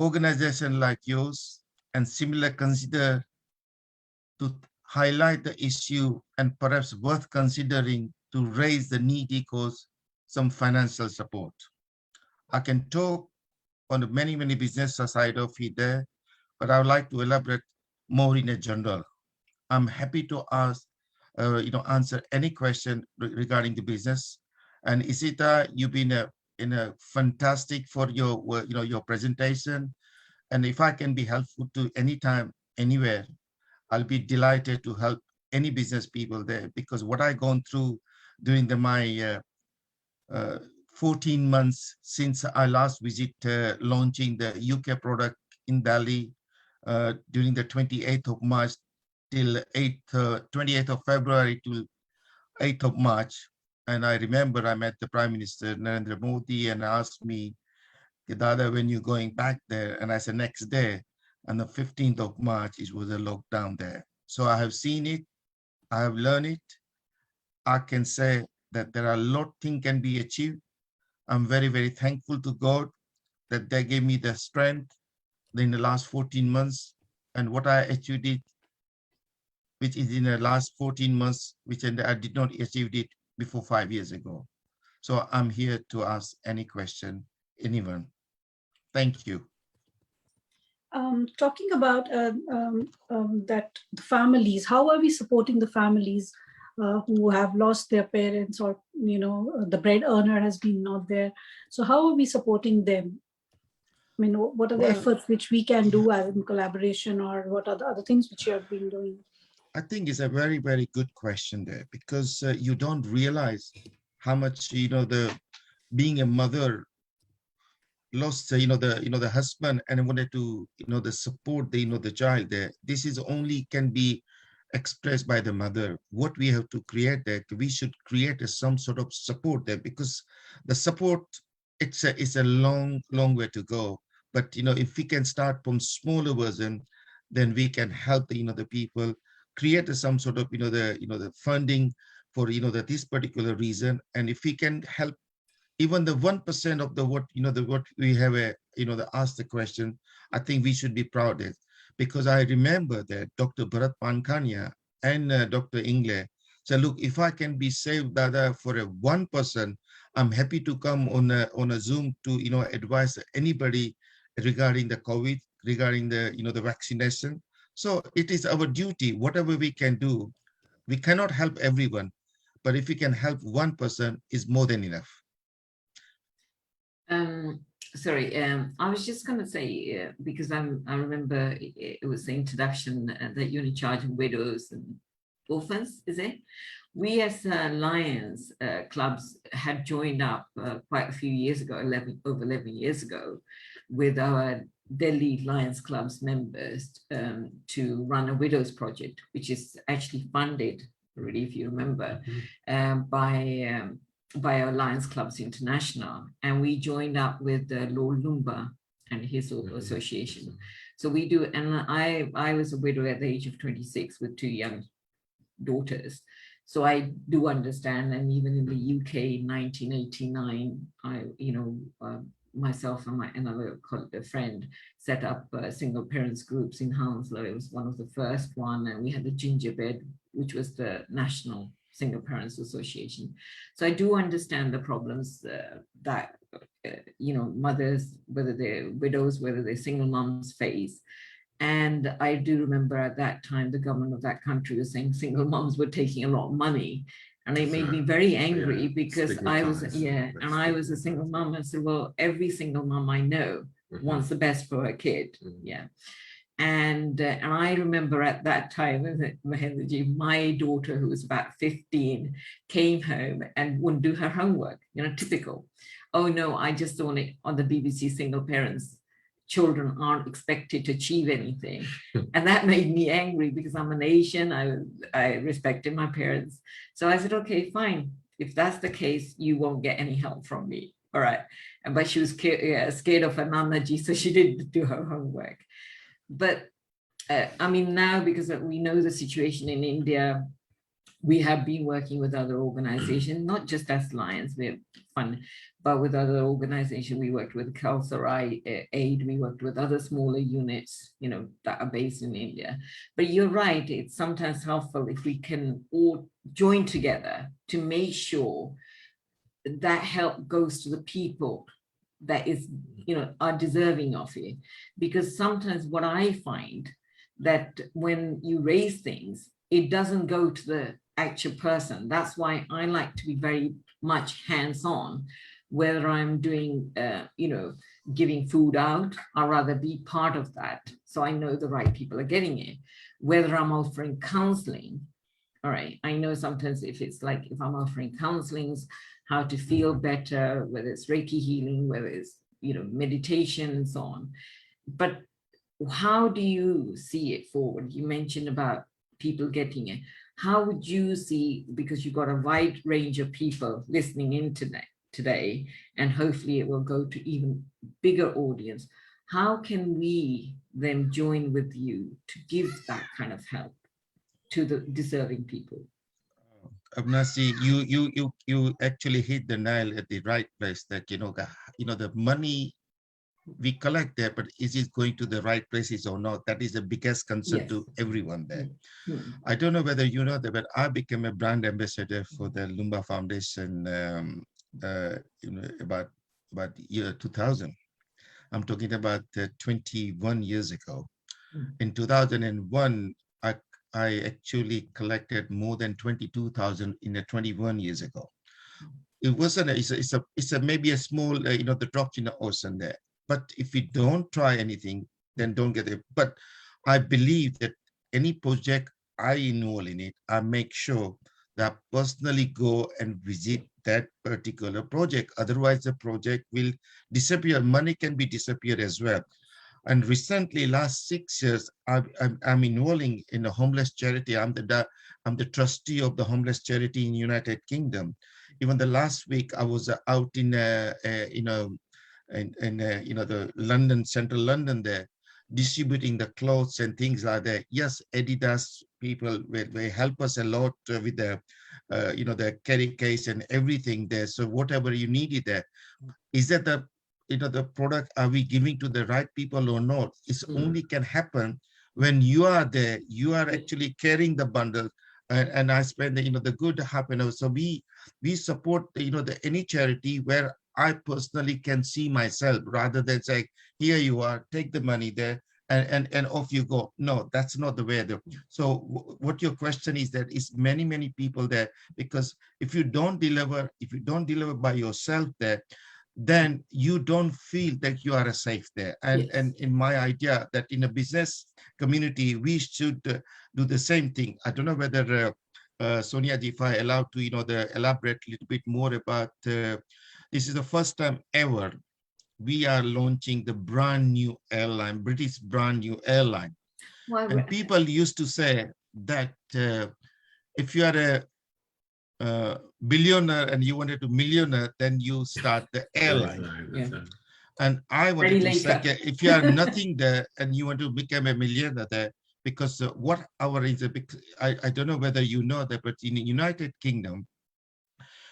organizations like yours and similar consider to highlight the issue and perhaps worth considering to raise the needy cause some financial support. I can talk on the many business side of it there, but I would like to elaborate more in a general. I'm happy to answer any question regarding the business. And Isita, you've been a fantastic for your your presentation. And if I can be helpful to anytime, anywhere, I'll be delighted to help any business people there, because what I've gone through during my 14 months since I last visit launching the UK product in Delhi during the 28th of March till 28th of February to 8th of March. And I remember I met the Prime Minister Narendra Modi and asked me Dada, when you're going back there, and I said next day, and the 15th of March, it was a lockdown there. So I have seen it, I have learned it. I can say that there are a lot of things can be achieved. I'm very, very thankful to God that they gave me the strength in the last 14 months, and what I achieved it, which is in the last 14 months, which I did not achieve it before 5 years ago. So I'm here to ask any question, anyone. Thank you. Talking about that the families, how are we supporting the families who have lost their parents, or the bread earner has been not there? So how are we supporting them? I mean, what are the efforts which we can do as in collaboration, or what are the other things which you have been doing? I think it's a very, very good question there, because you don't realize how much, being a mother lost, the husband, and wanted to, the support, the child there. This is only can be expressed by the mother. What we have to create there, we should create some sort of support there, because the support, it's a long way to go. But if we can start from smaller version, then we can help the people create some sort of the funding for this particular reason. And if we can help even the 1% of the what we have asked the question, I think we should be proud of, because I remember that Dr. Bharat Pankanya and Dr. English said, look, if I can be saved, Dada, for a 1%, I'm happy to come on a Zoom to advise anybody regarding the COVID, regarding the vaccination. So it is our duty, whatever we can do. We cannot help everyone, but if we can help 1%, is more than enough. Sorry, I was just going to say, because I remember it was the introduction that you're in charge of widows and orphans, is it? We as Lions clubs had joined up quite a few years ago, over 11 years ago, with our Delhi Lions Club's members to run a widows project, which is actually funded, already, if you remember, by our Lions Clubs International, and we joined up with Lord Lumba and his association. So we do, and I was a widow at the age of 26 with 2 young daughters. So I do understand, and even in the UK, 1989, myself and another friend set up single parents groups in Hounslow. It was one of the first one, and we had the Gingerbread, which was the national Single Parents Association. So I do understand the problems that mothers, whether they're widows, whether they're single moms, face. And I do remember at that time the government of that country was saying single moms were taking a lot of money, and it made me very angry, because I was a single mom. I said, well, every single mom I know wants the best for her kid. And I remember at that time, Mahendraji, my daughter, who was about 15, came home and wouldn't do her homework, typical. Oh no, I just saw it on the BBC Single Parents. Children aren't expected to achieve anything. And that made me angry, because I'm an Asian, I respected my parents. So I said, okay, fine. If that's the case, you won't get any help from me. All right. But she was scared of her Nanaji, so she didn't do her homework. But I mean, now, because we know the situation in India, we have been working with other organizations, not just as Lions, we have fun, but with other organizations. We worked with Khalsa Aid, we worked with other smaller units, that are based in India. But you're right, it's sometimes helpful if we can all join together to make sure that help goes to the people that is, are deserving of it. Because sometimes what I find that when you raise things, it doesn't go to the actual person. That's why I like to be very much hands-on, whether I'm doing, giving food out, I'd rather be part of that. So I know the right people are getting it. Whether I'm offering counseling, all right, I know sometimes if I'm offering counselings, how to feel better, whether it's Reiki healing, whether it's, meditation and so on. But how do you see it forward? You mentioned about people getting it. How would you see, because you've got a wide range of people listening in today, and hopefully it will go to even bigger audience. How can we then join with you to give that kind of help to the deserving people? Abnasi, you actually hit the nail at the right place. That the money we collect there, but is it going to the right places or not? That is the biggest concern to everyone there. I don't know whether you know that, but I became a brand ambassador for the Lumba Foundation about year 2000. I'm talking about 21 years ago. In 2001, I actually collected more than 22,000 in 21 years ago. It wasn't. It's a maybe a small the drop in the ocean there. But if we don't try anything, then don't get it. But I believe that any project I involve in it, I make sure that I personally go and visit that particular project. Otherwise, the project will disappear. Money can be disappeared as well. And recently, last 6 years, I'm involving in a homeless charity. I'm the trustee of the homeless charity in United Kingdom. Even the last week, I was out in the London, central London there, distributing the clothes and things like that. Yes, Adidas people will help us a lot with the the carry case and everything there. So whatever you needed there, is that the product, are we giving to the right people or not? It's only can happen when you are there, you are actually carrying the bundle. And I spend the good half an hour. So we support any charity where I personally can see myself, rather than say, here you are, take the money there and off you go. No, that's not the way. So what your question is, that is many people there, because if you don't deliver by yourself there, then you don't feel that you are safe there. And in my idea that in a business community, we should do the same thing. I don't know whether Sonia, if I allow to elaborate a little bit more about this is the first time ever we are launching the brand new airline, British brand new airline. And people used to say that if you are a billionaire and you wanted to millionaire, then you start the airline. And I wanted to say, if you are nothing there and you want to become a millionaire there, because what our is a big, I don't know whether you know that, but in the United Kingdom,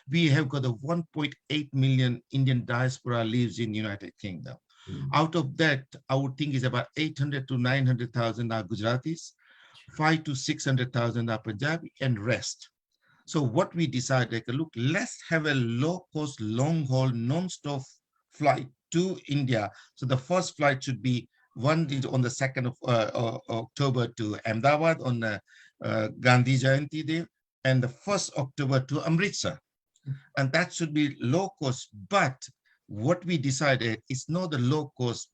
we have got a 1.8 million Indian diaspora lives in United Kingdom. Out of that, I would think is about 800 to 900,000 are Gujaratis, 5 to 600,000 are Punjabi, and rest. So what we decided, like, look, let's have a low-cost, long-haul, non-stop flight to India. So the first flight should be one is on the 2nd of October to Ahmedabad on Gandhi Jayanti Day, and the 1st October to Amritsar. And that should be low cost. But what we decided is not the low cost.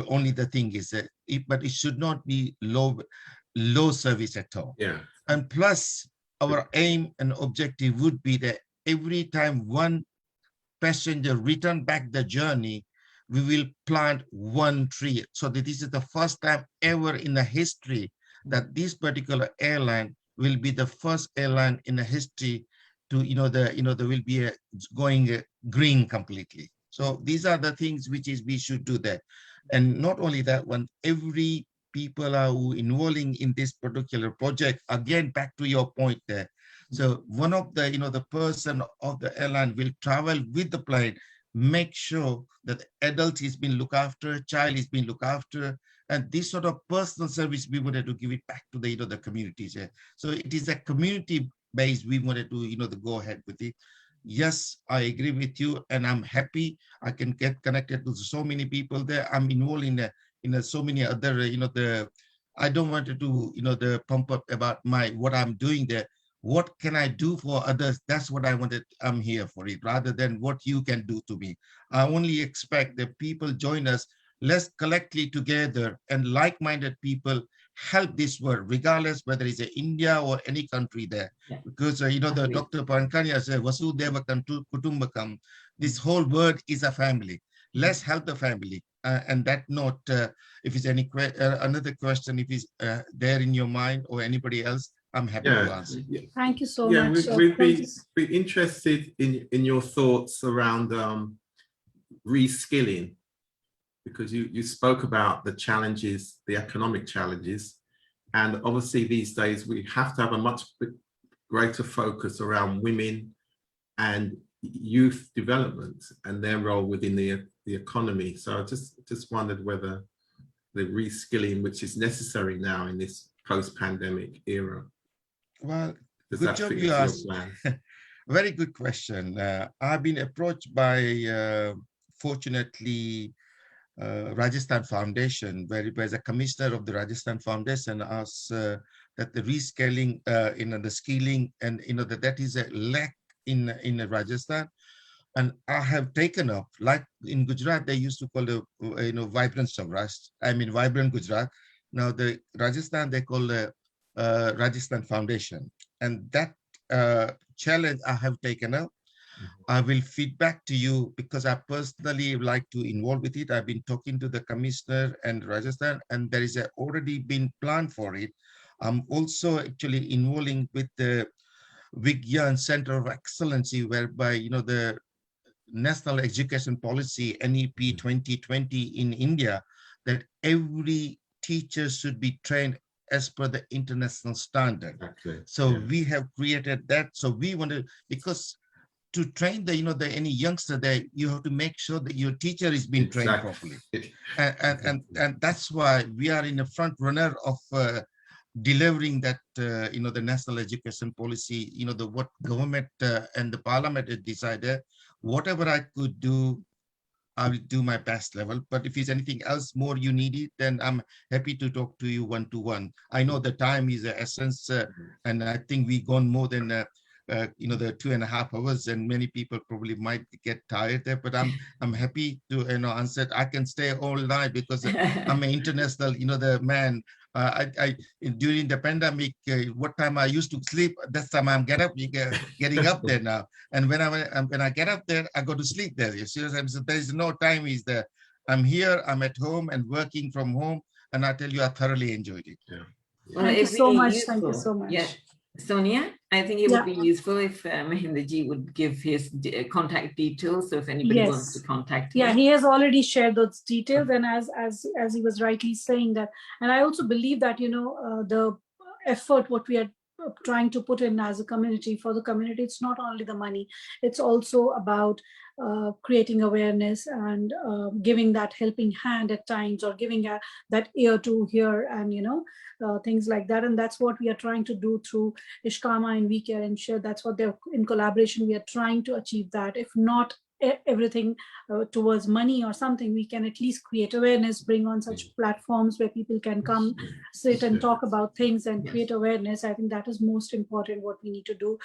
Only the thing is that, but it should not be low service at all. Yeah. And plus, our aim and objective would be that every time one passenger return back the journey, we will plant one tree. So this is the first time ever in the history that this particular airline will be the first airline in the history to, there will be going green completely. So these are the things which is we should do that. And not only that one, every people are who involving in this particular project, again, back to your point there. So one of the, the person of the airline will travel with the plane, make sure that adult is being looked after, child is being looked after, and this sort of personal service we wanted to give it back to the, the communities. So it is a community based, we wanted to, to go ahead with it. Yes, I agree with you, and I'm happy I can get connected to so many people there. I'm involved in so many other, I don't want to do, the pump up about what I'm doing there. What can I do for others? That's what I wanted. I'm here for it, rather than what you can do to me. I only expect that people join us. Let's collectively together and like-minded people help this world, regardless whether it's India or any country there. Yeah. Because, the Dr. Pankanya said, Vasudeva Kutumbakam, this whole world is a family. Let's help the family. And that note, if it's any another question, if it's there in your mind or anybody else, I'm happy to answer. Thank you so Yeah, much. we'd be interested in your thoughts around reskilling, because you spoke about the challenges, the economic challenges, and obviously these days we have to have a much greater focus around women and youth development and their role within the economy. So I just wondered whether the reskilling which is necessary now in this post-pandemic era. Well, does good that job fit you into your asked. plan? Very good question. I've been approached by, fortunately, Rajasthan Foundation, where it was a commissioner of the Rajasthan Foundation asked that the reskilling, the skilling, and that is a lack in Rajasthan. And I have taken up, like in Gujarat, they used to call the Vibrant Saurashtra. I mean, Vibrant Gujarat. Now the Rajasthan, they call the Rajasthan Foundation, and that challenge I have taken up. I will feed back to you because I personally like to involve with it. I've been talking to the commissioner and Rajasthan, and there is already been plan for it. I'm also actually involving with the Vigyan Center of Excellency, whereby the National Education Policy NEP 2020 in India, that every teacher should be trained as per the international standard. Okay. So yeah. we have created that. So we want to, because to train any youngster there, you have to make sure that your teacher is being trained properly. And that's why we are in the front runner of delivering that, the national education policy, what government and the parliament has decided. Whatever I could do, I will do my best level. But if there's anything else more you need it, then I'm happy to talk to you one-to-one. I know the time is the essence, and I think we've gone more than the 2.5 hours, and many people probably might get tired there. But I'm happy to answer. I can stay all night because I'm an international, the man. During the pandemic, what time I used to sleep, that's time I'm getting up there now. And when I get up there, I go to sleep there. You see, so there is no time is there. I'm here, I'm at home and working from home, and I tell you, I thoroughly enjoyed it. Yeah. Well, thank you so really much. useful. Thank you so much. Yeah. Sonia, I think it would be useful if Mahinderji would give his contact details, so if anybody wants to contact him. Yeah, he has already shared those details, and as he was rightly saying that, and I also believe that the effort what we are trying to put in as a community for the community, it's not only the money, it's also about creating awareness and giving that helping hand at times, or giving that ear to hear, and things like that. And that's what we are trying to do through Ishkama and We Care and Share. That's what they're in collaboration. We are trying to achieve that. If not everything towards money or something, we can at least create awareness, bring on such platforms where people can come, sit and talk about things and create awareness. I think that is most important what we need to do.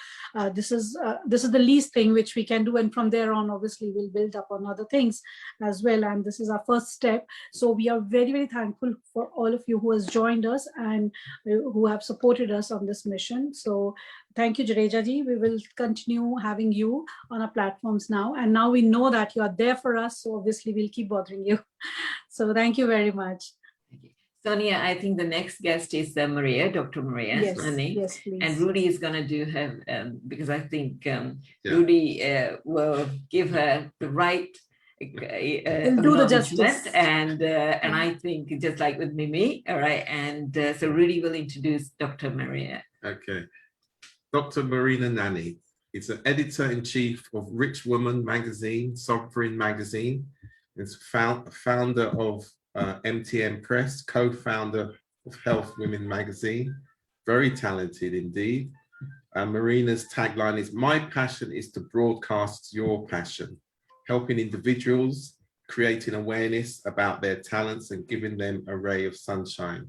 This is the least thing which we can do, and from there on obviously we'll build up on other things as well, and this is our first step. So we are very, very thankful for all of you who has joined us and who have supported us on this mission. So thank you, Jadeja ji. We will continue having you on our platforms now. And now we know that you are there for us. So obviously we'll keep bothering you. So thank you very much. Sonia, I think the next guest is Maria, Dr. Maria. Yes, yes, please. And Rudy is going to do her, because I think Rudy will give her the right we'll do the justice. And I think just like with Mimi, all right. And so Rudy will introduce Dr. Maria. Okay. Dr. Marina Nani is an editor-in-chief of Rich Woman magazine, Sovereign magazine. Is founder of MTM Press, co-founder of Health Women magazine. Very talented indeed. Marina's tagline is, "My passion is to broadcast your passion," helping individuals, creating awareness about their talents and giving them a ray of sunshine.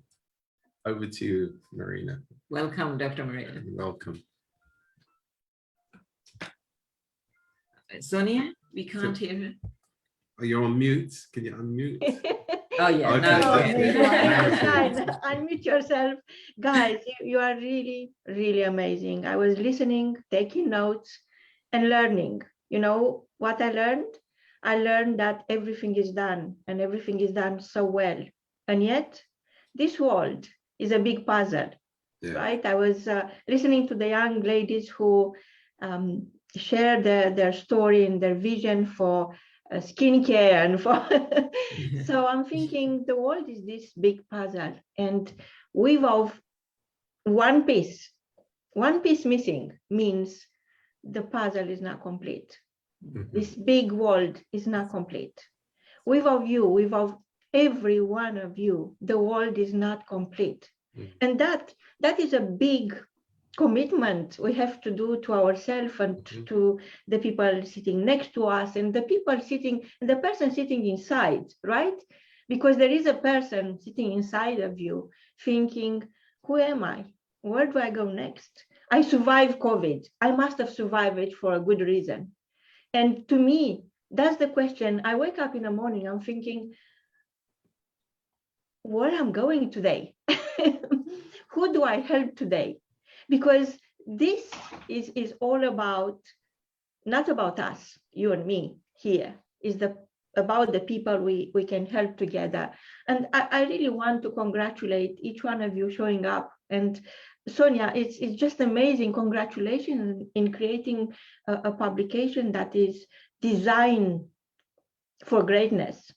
Over to you, Marina. Welcome, Dr. Marina. Welcome. Sonia, we can't hear her. Are you on mute? Can you unmute? Oh yeah. Okay. Guys, unmute yourself. Guys, you are really, really amazing. I was listening, taking notes and learning. You know what I learned? I learned that everything is done, and everything is done so well. And yet this world is a big puzzle. right? I was listening to the young ladies who share their story and their vision for skincare and for so I'm thinking the world is this big puzzle, and without one piece missing means the puzzle is not complete. This big world is not complete. Without you, without every one of you, the world is not complete. And that is a big commitment we have to do to ourselves and to the people sitting next to us and the person sitting inside, right? Because there is a person sitting inside of you thinking, who am I? Where do I go next? I survived COVID. I must have survived it for a good reason. And to me, that's the question. I wake up in the morning, I'm thinking, where I'm going today? Who do I help today? Because this is all about, not about us, you and me here, is about the people we can help together. And I really want to congratulate each one of you showing up. And Sonia, it's just amazing. Congratulations in creating a publication that is designed for greatness.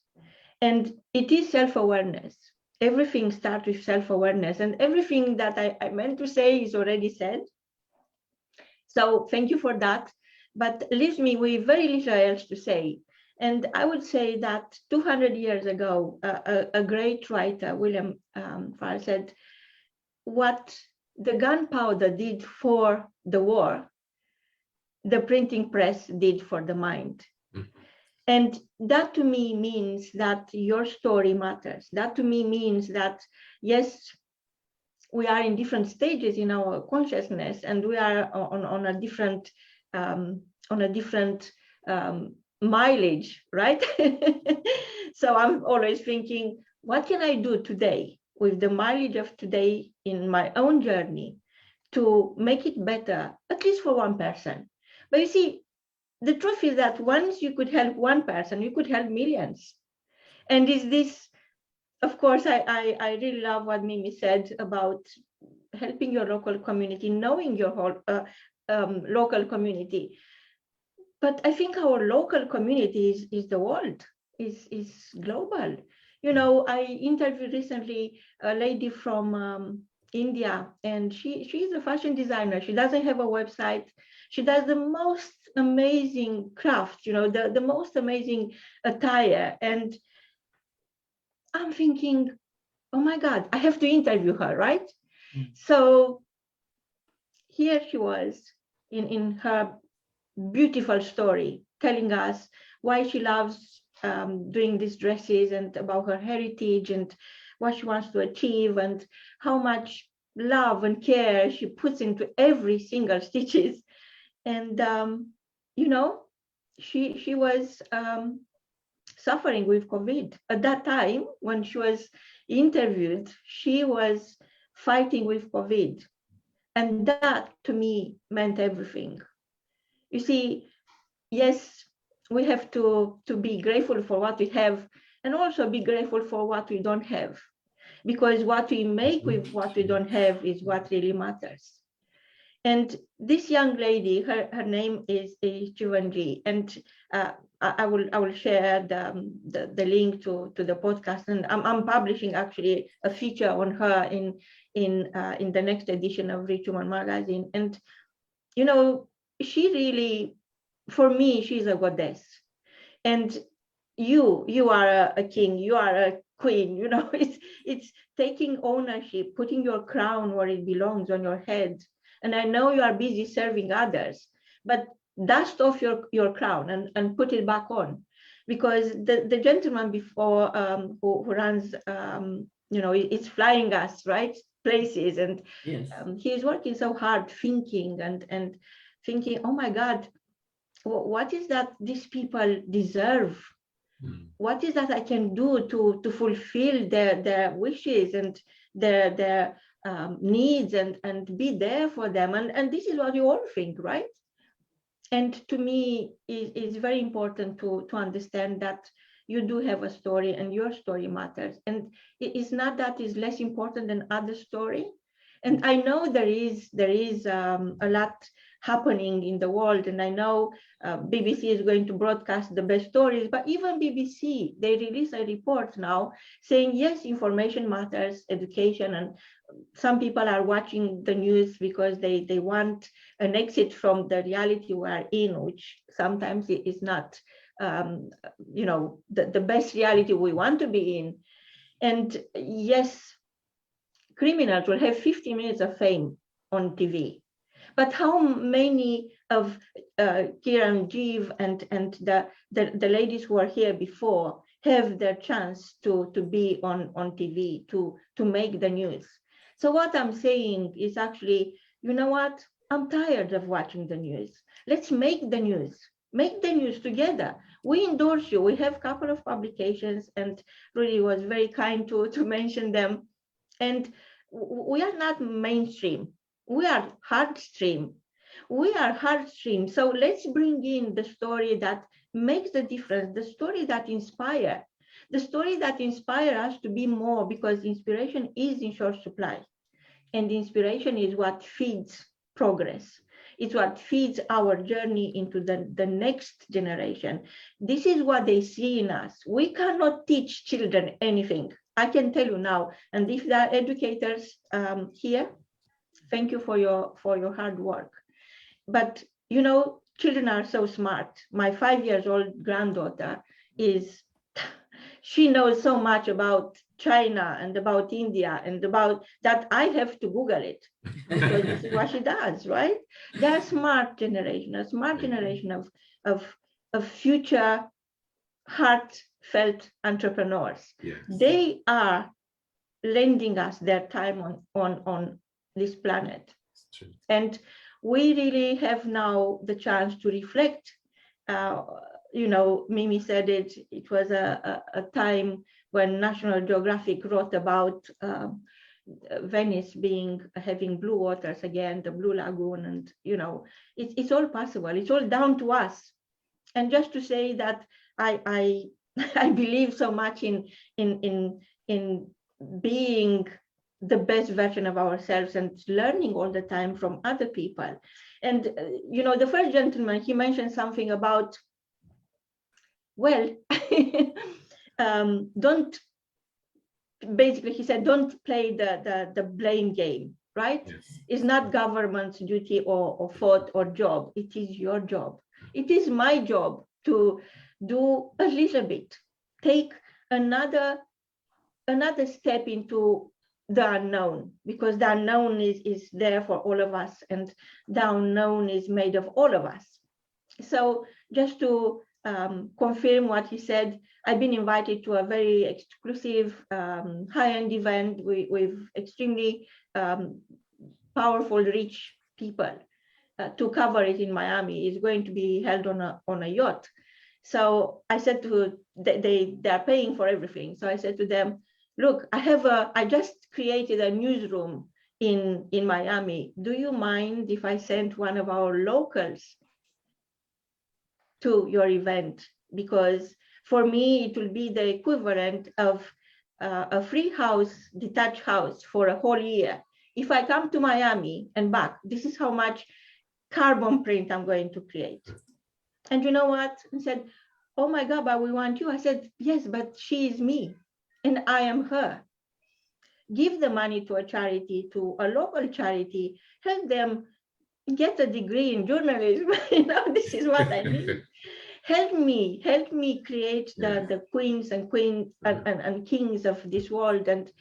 And it is self-awareness. Everything starts with self-awareness, and everything that I meant to say is already said. So thank you for that. But leaves me with very little else to say. And I would say that 200 years ago, a great writer, William Farr, said, what the gunpowder did for the war, the printing press did for the mind. And that to me means that your story matters. That to me means that, yes, we are in different stages in our consciousness, and we are on a different mileage, right? So I'm always thinking, what can I do today with the mileage of today in my own journey to make it better, at least for one person? But you see, the truth is that once you could help one person, you could help millions. And is this, of course, I really love what Mimi said about helping your local community, knowing your whole local community. But I think our local community is the world, is global. You know, I interviewed recently a lady from India, and she's a fashion designer. She doesn't have a website. She does the most amazing craft, you know, the most amazing attire. And I'm thinking, oh my God, I have to interview her, right? So here she was in her beautiful story, telling us why she loves doing these dresses and about her heritage and what she wants to achieve and how much love and care she puts into every single stitches. And, you know, she was suffering with COVID. At that time, when she was interviewed, she was fighting with COVID. And that, to me, meant everything. You see, yes, we have to be grateful for what we have and also be grateful for what we don't have. Because what we make with what we don't have is what really matters. And this young lady, her name is Chivanji, and I will share the link to the podcast, and I'm publishing actually a feature on her in the next edition of Rich Woman magazine. And you know, she really, for me, she's a goddess. And you are a king, you are a queen. You know, it's taking ownership, putting your crown where it belongs on your head. And I know you are busy serving others, but dust off your crown and put it back on. Because the gentleman before who runs, you know, it's flying us, right, places. And yes. He's working so hard thinking and thinking, oh my God, what is that these people deserve? What is that I can do to fulfill their wishes and their needs and be there for them? And this is what you all think, right? And to me, it's very important to understand that you do have a story and your story matters. And it's not that it's less important than other story, And I know there is a lot happening in the world, and I know BBC is going to broadcast the best stories, but even BBC, they release a report now saying, yes, information matters, education, and some people are watching the news because they want an exit from the reality we're in, which sometimes it is not, the best reality we want to be in. And yes, criminals will have 50 minutes of fame on TV. But how many of Kiran, Jeev, and the ladies who are here before have their chance to be on TV, to make the news? So what I'm saying is actually, you know what? I'm tired of watching the news. Let's make the news. Make the news together. We endorse you. We have a couple of publications, and Rudy was very kind to mention them. And we are not mainstream. We are hardstream. We are hardstream. So let's bring in the story that makes the difference, the story that inspires us to be more, because inspiration is in short supply. And inspiration is what feeds progress. It's what feeds our journey into the next generation. This is what they see in us. We cannot teach children anything. I can tell you now, and if there are educators here, thank you for your hard work. But children are so smart. My 5-year-old granddaughter she knows so much about China and about India and about that I have to Google it, because this is what she does, right? They're a smart generation of future heartfelt entrepreneurs. Yes. They are lending us their time on this planet. And we really have now the chance to reflect. Mimi said it was a time when National Geographic wrote about Venice having blue waters again, the Blue Lagoon, and it's all possible. It's all down to us. And just to say that I believe so much in being the best version of ourselves and learning all the time from other people. And the first gentleman, he mentioned something about, he said, don't play the blame game, right? Yes. It's not government's duty or fault or job. It is your job. It is my job to do a little bit, take another step into the unknown, because the unknown is there for all of us, and the unknown is made of all of us. So just to confirm what he said, I've been invited to a very exclusive high-end event with extremely powerful, rich people to cover it in Miami. It's going to be held on a yacht. So I said they are paying for everything. So I said to them, look, I just created a newsroom in Miami. Do you mind if I send one of our locals to your event? Because for me, it will be the equivalent of a free house, detached house for a whole year. If I come to Miami and back, this is how much carbon print I'm going to create. And you know what? I said, oh my God, but we want you. I said, yes, but she is me and I am her. Give the money to a charity, to a local charity, help them get a degree in journalism. This is what I need. Help me create the queens and kings of this world, and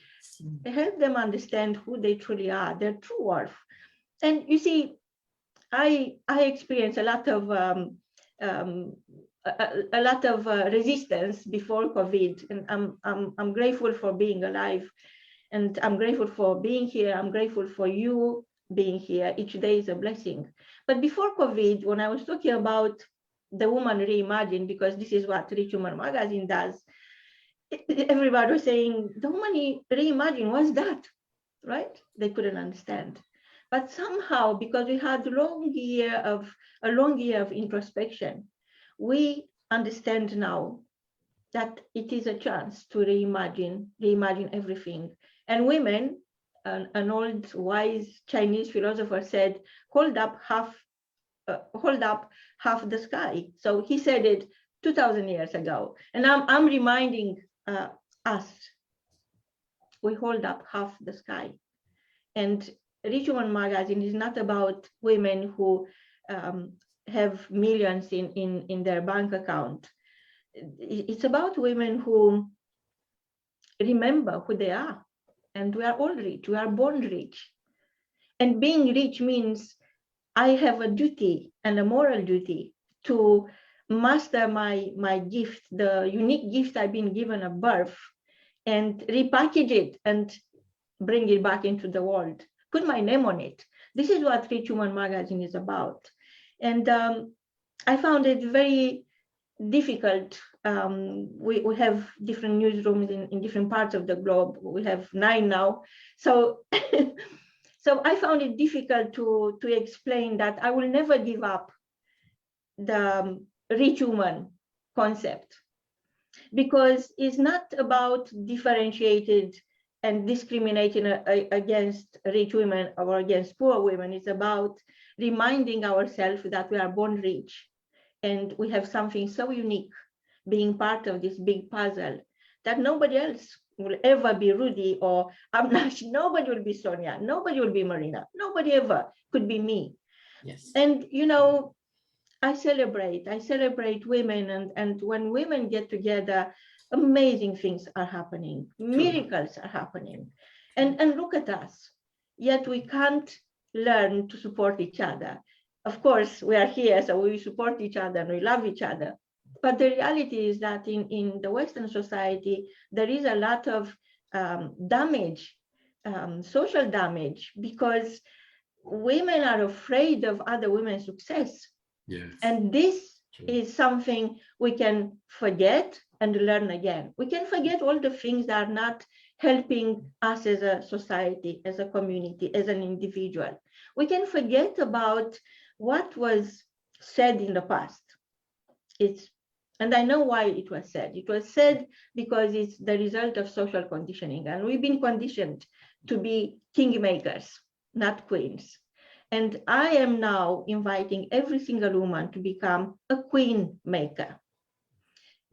help them understand who they truly are, their true worth. And you see, I experienced a lot of resistance before COVID, and I'm grateful for being alive, and I'm grateful for being here. I'm grateful for you being here. Each day is a blessing. But before COVID, when I was talking about the Woman Reimagined, because this is what Rich Woman Magazine does, everybody was saying, the Woman Reimagined, what's that, right? They couldn't understand. But somehow, because we had a long year of introspection, we understand now that it is a chance to reimagine everything. And women, an old wise Chinese philosopher said, hold up half the sky. So he said it 2,000 years ago. And I'm reminding us, we hold up half the sky. And Rich Woman magazine is not about women who have millions in their bank account. It's about women who remember who they are. And we are all rich, we are born rich. And being rich means I have a duty and a moral duty to master my gift, the unique gift I've been given at birth, and repackage it and bring it back into the world, put my name on it. This is what Rich Woman magazine is about. And I found it very difficult. We have different newsrooms in different parts of the globe. We have 9 now. So, so I found it difficult to explain that I will never give up the rich woman concept, because it's not about differentiated and discriminating against rich women or against poor women. It's about reminding ourselves that we are born rich and we have something so unique being part of this big puzzle that nobody else will ever be Rudy or Avnash. Nobody will be Sonia. Nobody will be Marina. Nobody ever could be me. Yes. And, you know, I celebrate women, and when women get together, amazing things are happening, miracles are happening. And look at us, yet we can't learn to support each other. Of course, we are here, so we support each other and we love each other. But the reality is that in the Western society, there is a lot of damage, social damage, because women are afraid of other women's success. Yes. And this is something we can forget and learn again. We can forget all the things that are not helping us as a society, as a community, as an individual. We can forget about what was said in the past. And I know why it was said. It was said because it's the result of social conditioning. And we've been conditioned to be kingmakers, not queens. And I am now inviting every single woman to become a queen maker.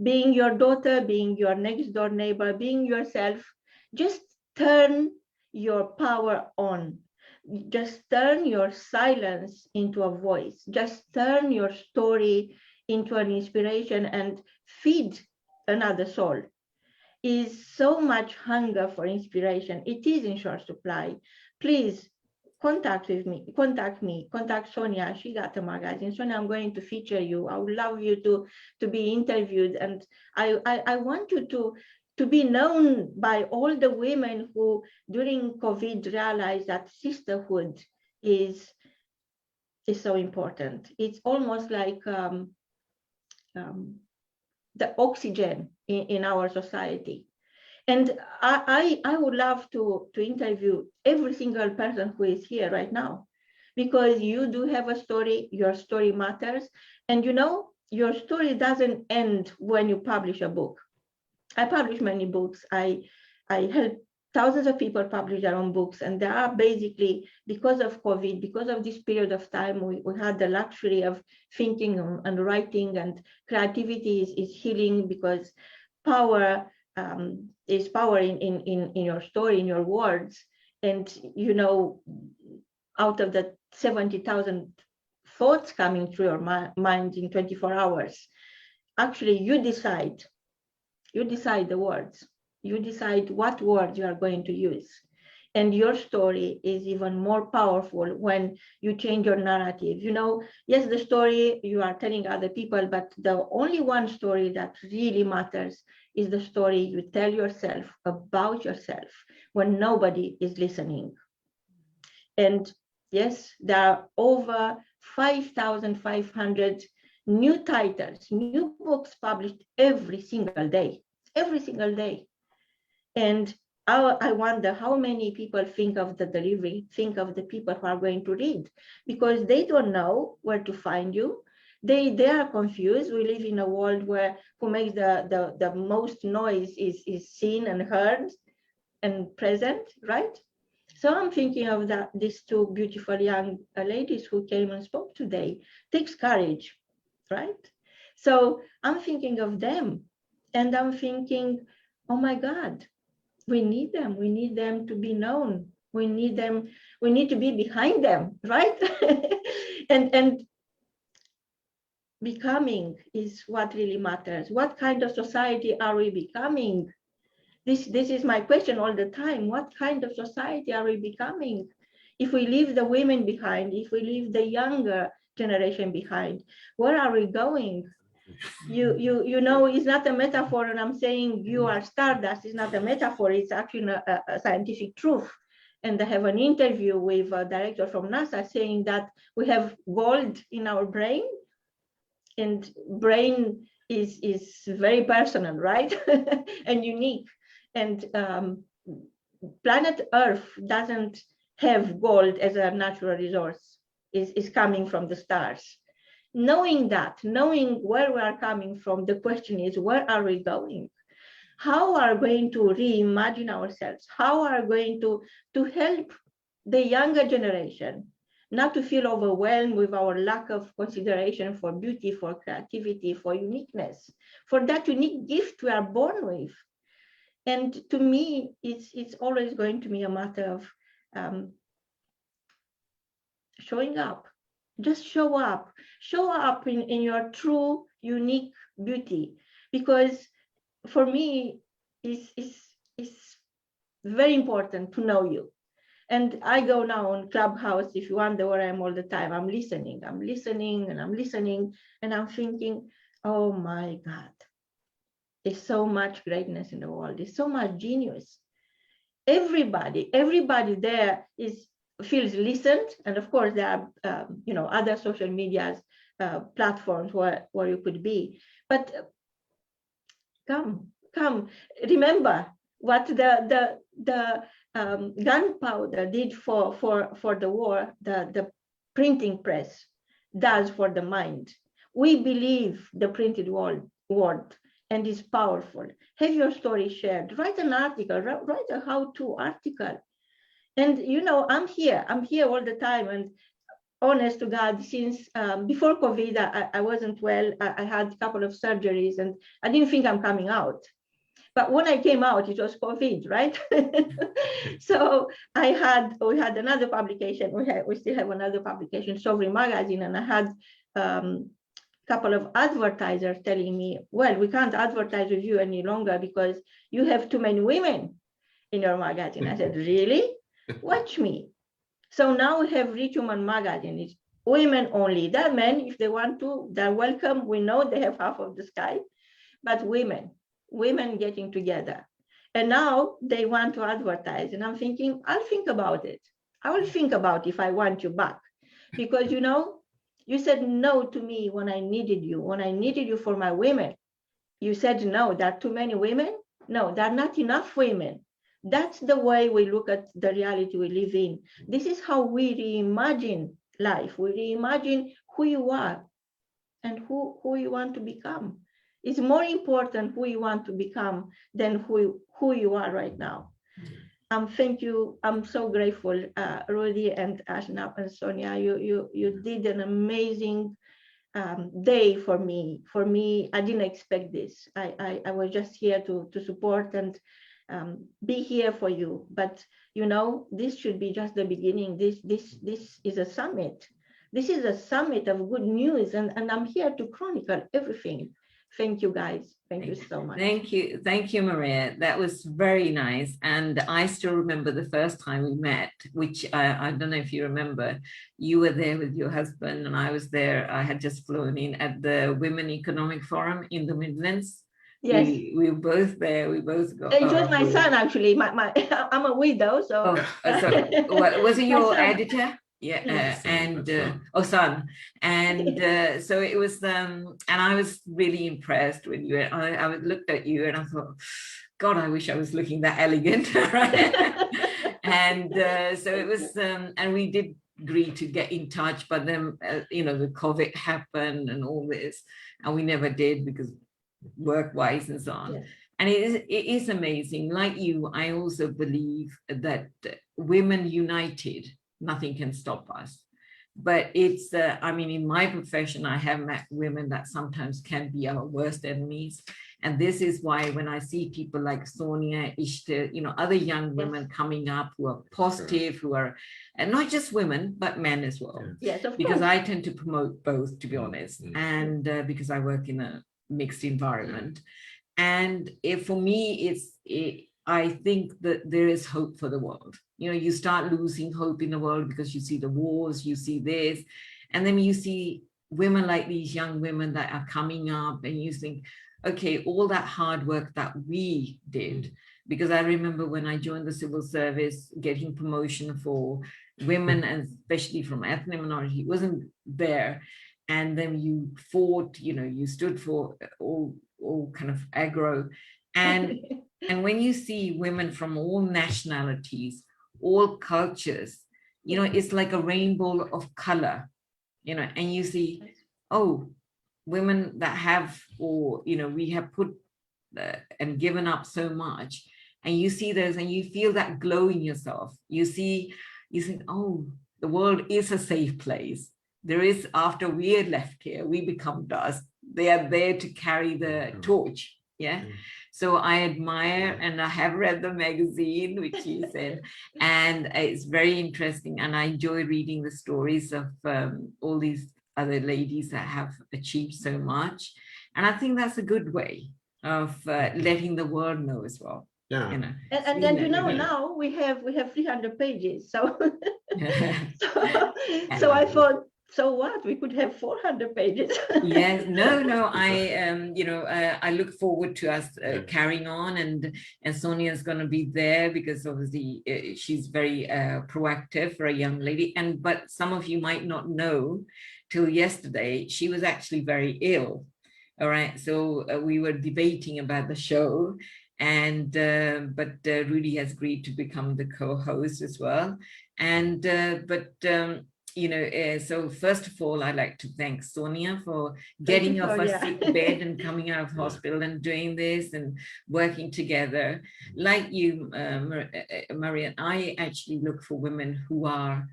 Being your daughter, being your next door neighbor, being yourself, just turn your power on. Just turn your silence into a voice. Just turn your story into an inspiration and feed another soul. Is so much hunger for inspiration. It is in short supply. Please contact me, contact Sonia. She got a magazine. Sonia, I'm going to feature you. I would love you to be interviewed. And I want you to be known by all the women who during COVID realized that sisterhood is so important. It's almost like the oxygen in our society. And I would love to interview every single person who is here right now, because you do have a story, your story matters. And you know, your story doesn't end when you publish a book. I publish many books. I help thousands of people publish their own books. And they are basically, because of COVID, because of this period of time, we had the luxury of thinking and writing, and creativity is healing, because power is power in your story, in your words. And, you know, out of the 70,000 thoughts coming through your mind in 24 hours, actually you decide the words. You decide what words you are going to use. And your story is even more powerful when you change your narrative. You know, yes, the story you are telling other people, but the only one story that really matters is the story you tell yourself about yourself when nobody is listening. And yes, there are over 5,500 new titles, new books published every single day. And I wonder how many people think of the delivery, think of the people who are going to read, because they don't know where to find you. They are confused. We live in a world where who makes the most noise is seen and heard and present, right? So I'm thinking of that, these two beautiful young ladies who came and spoke today. Takes courage, right? So I'm thinking of them, and I'm thinking, oh my God, we need them. We need them to be known. We need them. We need to be behind them, right? and becoming is what really matters. What kind of society are we becoming? This is my question all the time. What kind of society are we becoming? If we leave the women behind, if we leave the younger generation behind, where are we going? You know, it's not a metaphor, and I'm saying you are stardust. It's not a metaphor. It's actually a scientific truth. And I have an interview with a director from NASA saying that we have gold in our brain, and brain is very personal, right? And unique. And planet Earth doesn't have gold as a natural resource. Is coming from the stars. Knowing that, knowing where we are coming from, the question is, where are we going? How are we going to reimagine ourselves? How are we going to help the younger generation not to feel overwhelmed with our lack of consideration for beauty, for creativity, for uniqueness, for that unique gift we are born with? And to me, it's always going to be a matter of showing up. Just show up in your true, unique beauty. Because for me, it's very important to know you. And I go now on Clubhouse, if you wonder where I am all the time, I'm listening, and I'm thinking, oh my God, there's so much greatness in the world. There's so much genius. Everybody there feels listened. And of course, there are other social medias, platforms where you could be. But come, remember what the gunpowder did for the war, the printing press does for the mind. We believe the printed word and it's powerful. Have your story shared. Write an article, write a how-to article. And I'm here all the time. And honest to God, since before COVID, I wasn't well. I had a couple of surgeries and I didn't think I'm coming out. But when I came out, it was COVID, right? So we had another publication. We still have another publication, Sovereign Magazine, and I had a couple of advertisers telling me, well, we can't advertise with you any longer because you have too many women in your magazine. I said, really? Watch me. So now we have Rich Woman Magazine. It's women only. There are men, if they want to, they're welcome. We know they have half of the sky, but women getting together. And now they want to advertise. And I'm thinking, I'll think about it. I will think about if I want you back. Because, you said no to me when I needed you for my women. You said no, there are too many women. No, there are not enough women. That's the way we look at the reality we live in. This is how we reimagine life. We reimagine who you are and who you want to become. It's more important who you want to become than who you are right now. Thank you. I'm so grateful, Rudy and Ashnaf and Sonia. You did an amazing day for me. For me, I didn't expect this. I was just here to support and be here for you. But this should be just the beginning. This is a summit. This is a summit of good news, and I'm here to chronicle everything. Thank you, guys. Thank you so much. Thank you, Maria. That was very nice. And I still remember the first time we met, which I don't know if you remember. You were there with your husband, and I was there. I had just flown in at the Women Economic Forum in the Midlands. Yes, we were both there. We both got. It was my son, actually. I'm a widow, so. Was it your son. editor? Yeah, son, and so it was, and I was really impressed with you. I looked at you and I thought, God, I wish I was looking that elegant, right? And so it was, and we did agree to get in touch, but then the COVID happened and all this, and we never did because work-wise and so on. Yes. And it is amazing. Like you, I also believe that women united, nothing can stop us. But it's, I mean, in my profession, I have met women that sometimes can be our worst enemies. And this is why when I see people like Sonia, Ishtar, you know, other young women coming up who are positive, who are, and not just women, but men as well. Yes, of because course. I tend to promote both, to be honest. And because I work in a mixed environment. And for me, I think that there is hope for the world. You know, you start losing hope in the world because you see the wars, you see this, and then you see women like these young women that are coming up, and you think, okay, all that hard work that we did, because I remember when I joined the civil service, getting promotion for women, and especially from ethnic minority, wasn't there. And then you fought, you know, you stood for all kind of aggro. And and when you see women from all nationalities, all cultures, you know, it's like a rainbow of color, you know, and you see, oh, women that have, or, you know, we have put and given up so much, and you see those and you feel that glow in yourself. You think, oh, the world is a safe place. There is, after we had left here, we become dust. They are there to carry the torch. Yeah. So I admire, and I have read the magazine, which you said, and it's very interesting. And I enjoy reading the stories of all these other ladies that have achieved so much. And I think that's a good way of letting the world know as well. Yeah. You know, and then, you know, now we have 300 pages. So, so I thought, so what? We could have 400 pages. Yes, no. I you know, I look forward to us carrying on, and Sonia is going to be there because obviously she's very proactive for a young lady. And but some of you might not know, till yesterday she was actually very ill. All right, so we were debating about the show, and but Rudy has agreed to become the co-host as well. And you know, so first of all, I'd like to thank Sonia for getting off a sick bed and coming out of hospital and doing this and working together. Like you, Marian, I actually look for women who are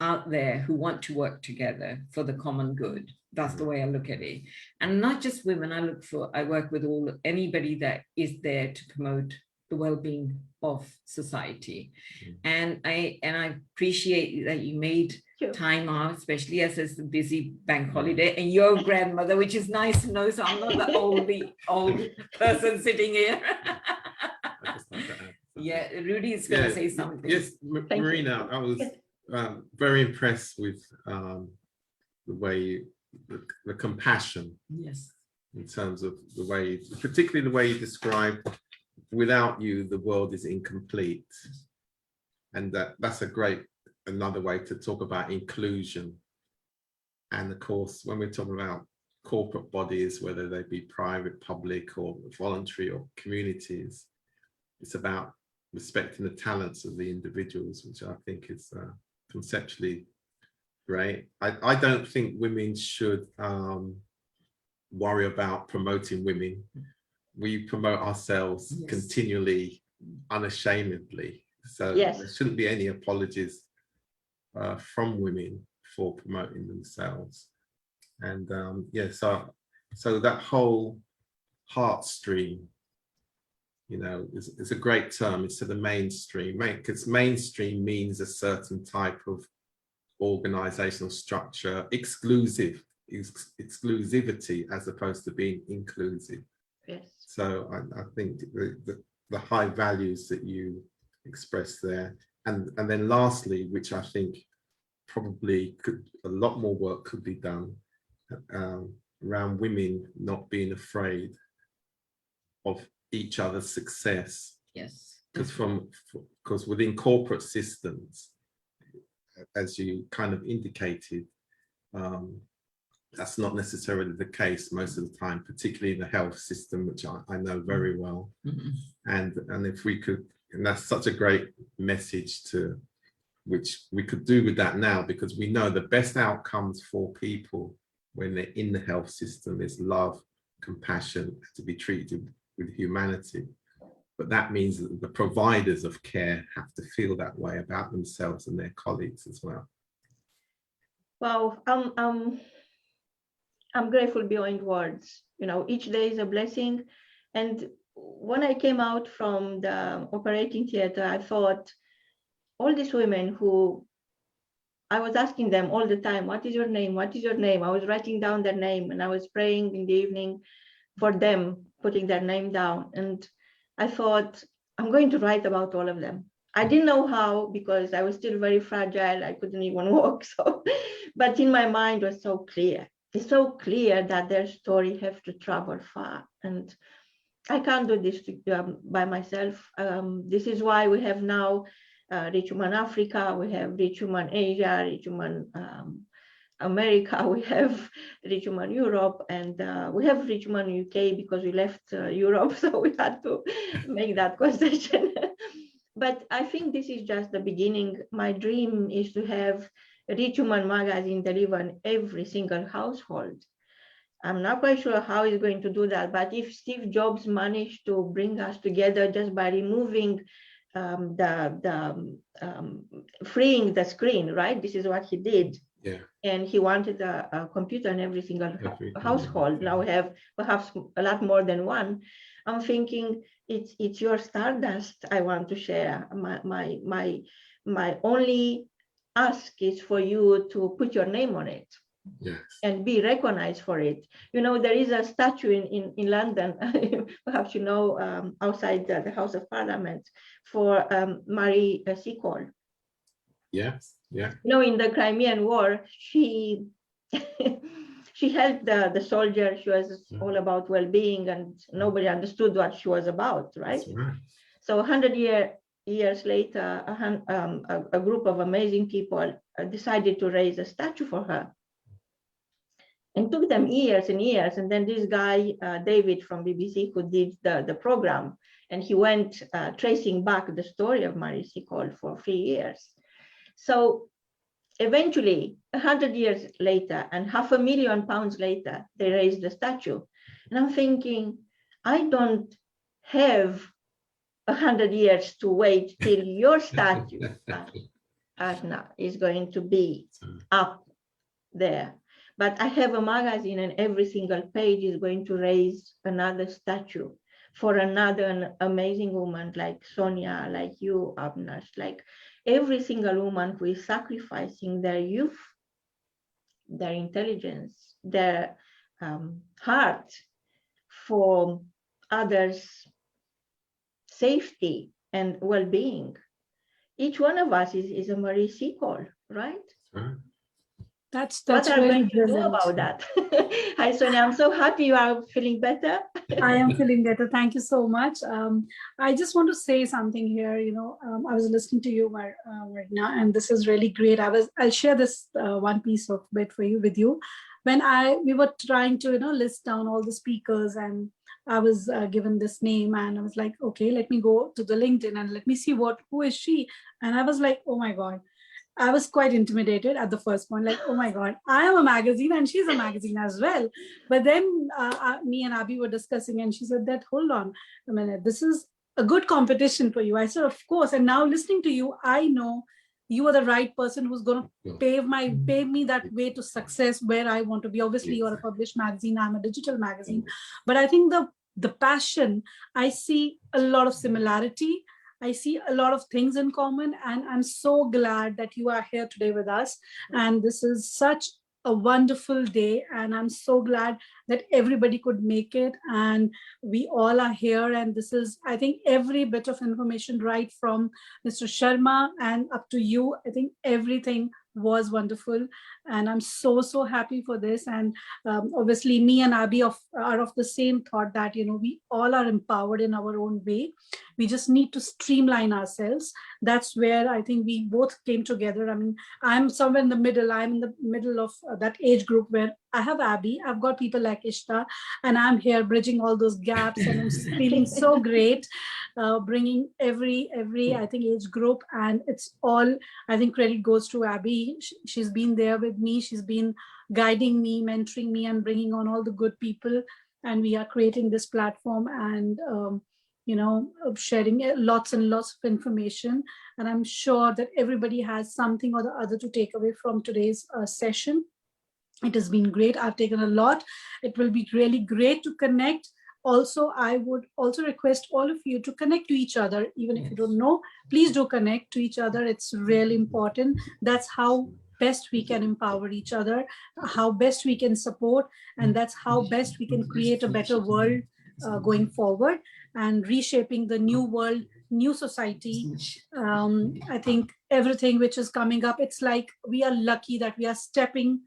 out there, who want to work together for the common good. That's the way I look at it. And not just women, I work with anybody that is there to promote the well-being of society. And I appreciate that you made time out, especially as it's a busy bank holiday, and your grandmother, which is nice to know, so I'm not the old person sitting here. Yeah, Rudy is going to say something. Yes, Marina, I was very impressed with the way, the compassion. Yes. In terms of the way, particularly the way you described, without you, the world is incomplete. And that's a great, another way to talk about inclusion. And of course, when we're talking about corporate bodies, whether they be private, public, or voluntary, or communities, it's about respecting the talents of the individuals, which I think is conceptually great. I don't think women should worry about promoting women. We promote ourselves continually, unashamedly. So there shouldn't be any apologies from women for promoting themselves. And so that whole heartstream, you know, is a great term. It's to the mainstream, because mainstream means a certain type of organizational structure, exclusivity as opposed to being inclusive. Yes. So I think the high values that you express there, and then lastly, which I think probably a lot more work could be done around women not being afraid of each other's success. Yes. Because within corporate systems, as you kind of indicated, that's not necessarily the case most of the time, particularly in the health system, which I know very well. And if we could, and that's such a great message to, which we could do with that now, because we know the best outcomes for people when they're in the health system is love, compassion, to be treated with humanity. But that means that the providers of care have to feel that way about themselves and their colleagues as well. Well, I'm grateful beyond words. You know, each day is a blessing. And when I came out from the operating theater, I thought, all these women who I was asking them all the time, what is your name? What is your name? I was writing down their name, and I was praying in the evening for them, putting their name down. And I thought, I'm going to write about all of them. I didn't know how, because I was still very fragile. I couldn't even walk. So, but in my mind was so clear. It's so clear that their story have to travel far. And I can't do this by myself. This is why we have now Rich Woman Africa, we have Rich Woman Asia, Rich Woman America, we have Rich Woman Europe, and we have Rich Woman UK because we left Europe, so we had to make that concession. But I think this is just the beginning. My dream is to have Rich Woman magazine delivered in every single household. I'm not quite sure how he's going to do that, but if Steve Jobs managed to bring us together just by removing freeing the screen, right? This is what he did. Yeah. And he wanted a computer in every single household. Now we have perhaps a lot more than one. I'm thinking it's your stardust I want to share. My only ask is for you to put your name on it. Yes. And be recognized for it. You know, there is a statue in London, perhaps you know, outside the House of Parliament, for Marie Seacole. Yes, yeah. You know, in the Crimean War, she she helped the soldier. She was all about well-being, and nobody understood what she was about, right? That's right. So 100 years later, a group of amazing people decided to raise a statue for her. And took them years and years. And then this guy, David from BBC, who did the program, and he went tracing back the story of Marie Seacole for 3 years. So eventually, 100 years later and £500,000 later, they raised the statue. And I'm thinking, I don't have 100 years to wait till your statue, Asna, is going to be up there. But I have a magazine, and every single page is going to raise another statue for another amazing woman like Sonia, like you, Avinash, like every single woman who is sacrificing their youth, their intelligence, their heart for others' safety and well-being. Each one of us is a Marie Seacole, right? That's what are we very going to do about that? Hi, Sonia. I'm so happy you are feeling better. I am feeling better. Thank you so much. I just want to say something here. You know, I was listening to you right now, and this is really great. I'll share this one piece of bit with you. When we were trying to list down all the speakers, and I was given this name, and I was like, okay, let me go to the LinkedIn and let me see who is she. And I was like, oh my God. I was quite intimidated at the first point, like, oh my God, I am a magazine and she's a magazine as well. But then me and Abby were discussing, and she said that, hold on a minute, this is a good competition for you. I said, of course. And now listening to you, I know you are the right person who's going to pave me that way to success where I want to be. Obviously, you're a published magazine, I'm a digital magazine. But I think the passion, I see a lot of similarity. I see a lot of things in common, and I'm so glad that you are here today with us. And this is such a wonderful day, and I'm so glad that everybody could make it, and we all are here. And this is, I think, every bit of information, right from Mr. Sharma and up to you, I think everything was wonderful, and I'm so happy for this. And obviously me and Abby are of the same thought that we all are empowered in our own way. We just need to streamline ourselves. That's where I think we both came together. I mean, I'm somewhere in the middle. I'm in the middle of that age group where I have Abby, I've got people like Ishta, and I'm here bridging all those gaps, and I'm feeling so great, bringing every I think age group. And it's all, I think credit goes to Abby. She's been there with me. She's been guiding me, mentoring me, and bringing on all the good people. and we are creating this platform and sharing lots and lots of information. And I'm sure that everybody has something or the other to take away from today's session. It has been great. I've taken a lot. It will be really great to connect. Also, I would also request all of you to connect to each other. Even if you don't know, please do connect to each other. It's really important. That's how best we can empower each other, how best we can support, and that's how best we can create a better world going forward and reshaping the new world, new society. I think everything which is coming up, it's like we are lucky that we are stepping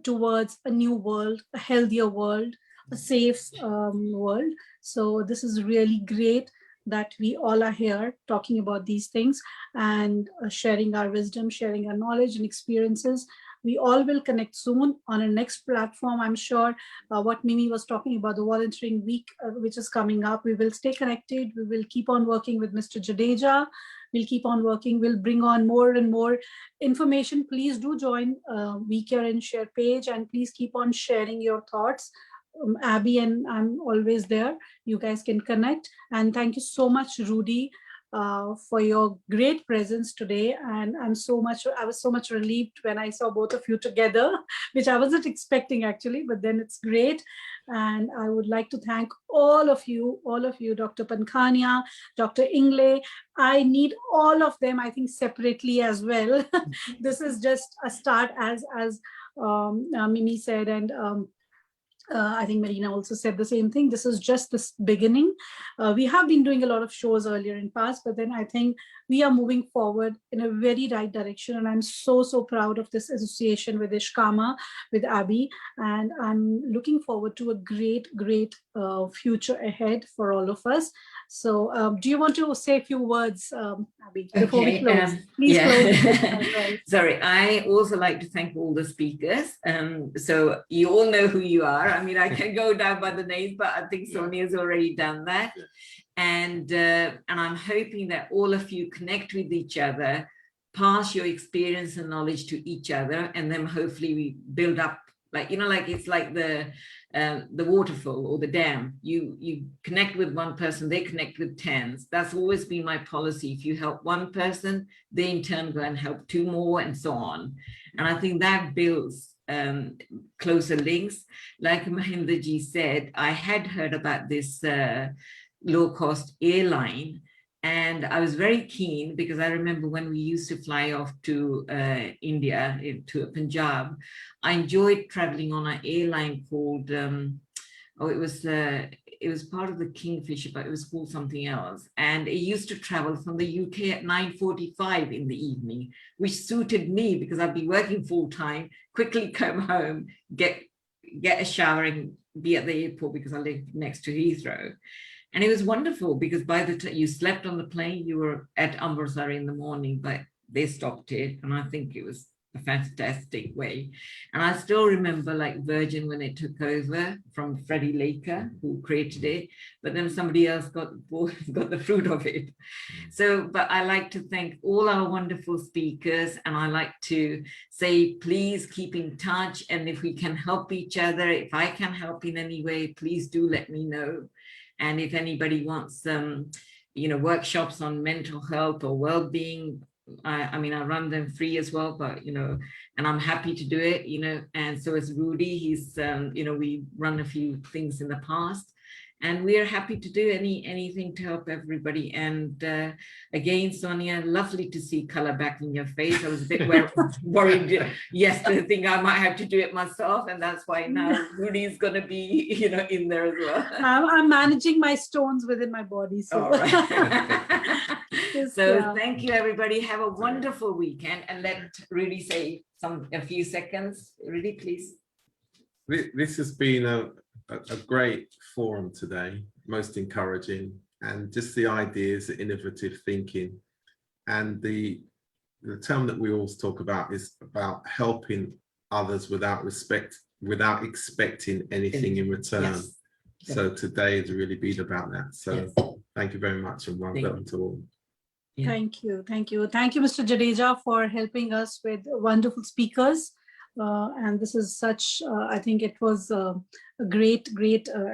towards a new world, a healthier world, a safe world. So this is really great that we all are here talking about these things and sharing our wisdom, sharing our knowledge and experiences. We all will connect soon on a next platform. I'm sure what Mimi was talking about, the volunteering week, which is coming up, we will stay connected. We will keep on working with Mr. Jadeja. We'll keep on working. We'll bring on more and more information. Please do join We Care and Share page, and please keep on sharing your thoughts. Abby and I'm always there. You guys can connect. And thank you so much, Rudy, for your great presence today. And I was so much relieved when I saw both of you together, which I wasn't expecting actually, but then it's great. And I would like to thank all of you, Dr. Pankanya, Dr. English. I need all of them, I think, separately as well. This is just a start, as Mimi said, and I think Marina also said the same thing. This is just this beginning. We have been doing a lot of shows earlier in past, but then I think we are moving forward in a very right direction. And I'm so proud of this association with Ishkama, with Abby. And I'm looking forward to a great future ahead for all of us. So do you want to say a few words, Abby, before we close? Please close. Sorry, I also like to thank all the speakers. So you all know who you are. I mean, I can go down by the names, but I think Sonia's already done that. And I'm hoping that all of you connect with each other, pass your experience and knowledge to each other, and then hopefully we build up, like, like it's like the waterfall or the dam. You connect with one person, they connect with 10. That's always been my policy. If you help one person, they in turn go and help 2 more, and so on. And I think that builds closer links. Like Mahinderji said, I had heard about this low-cost airline, and I was very keen because I remember when we used to fly off to India, to Punjab, I enjoyed traveling on an airline called, it was part of the Kingfisher, but it was called something else. And it used to travel from the UK at 9:45 in the evening, which suited me because I'd be working full time, quickly come home, get a shower and be at the airport because I live next to Heathrow. And it was wonderful because by the time you slept on the plane, you were at Amritsar in the morning, but they stopped it. And I think it was a fantastic way. And I still remember, like, Virgin, when it took over from Freddie Laker, who created it, but then somebody else got the fruit of it. So, but I like to thank all our wonderful speakers, and I like to say, please keep in touch. And if we can help each other, if I can help in any way, please do let me know. And if anybody wants workshops on mental health or well-being, I mean, I run them free as well, but, and I'm happy to do it, and so is Rudy. He's, we run a few things in the past, and we are happy to do anything to help everybody. And again, Sonia, lovely to see color back in your face. I was a bit worried yesterday, think I might have to do it myself, and that's why now Rudy's going to be, in there as well. I'm managing my stones within my body. So. All right. So thank you, everybody. Have a wonderful weekend, and let Rudy say a few seconds. Rudy, please. This has been a great forum today, most encouraging, and just the ideas, the innovative thinking, and the term that we always talk about is about helping others without expecting anything in return. Yes. So today has really been about that. So thank you very much, and welcome to all. Yeah. Thank you, Mr. Jadeja, for helping us with wonderful speakers. And this is such, I think it was a great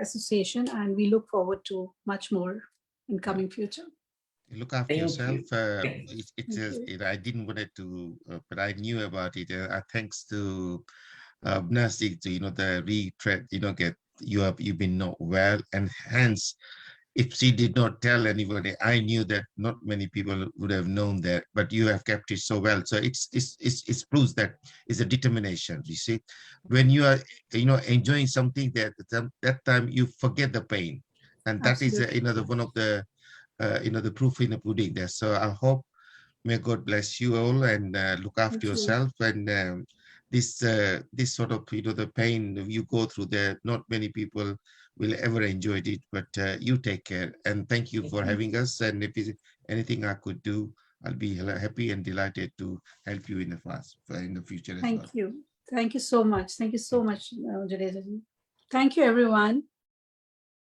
association, and we look forward to much more in coming future. Look after Thank yourself. you. I didn't want it to, but I knew about it. Thanks to Nasik, the retread, you've been not well, and hence, if she did not tell anybody, I knew that not many people would have known that, but you have kept it so well. So it proves that it's a determination. You see, when you are, enjoying something, that time you forget the pain, and that is, Absolutely. one of the, the proof in the pudding there. So I hope, may God bless you all, and look after Thank you. yourself. And this sort of, the pain you go through there, not many people will ever enjoy it, but you take care. And thank you for having us. And if there's anything I could do, I'll be happy and delighted to help you in the future as well. Thank you. Thank you so much. Thank you so much, Jadeja ji. Thank you, everyone.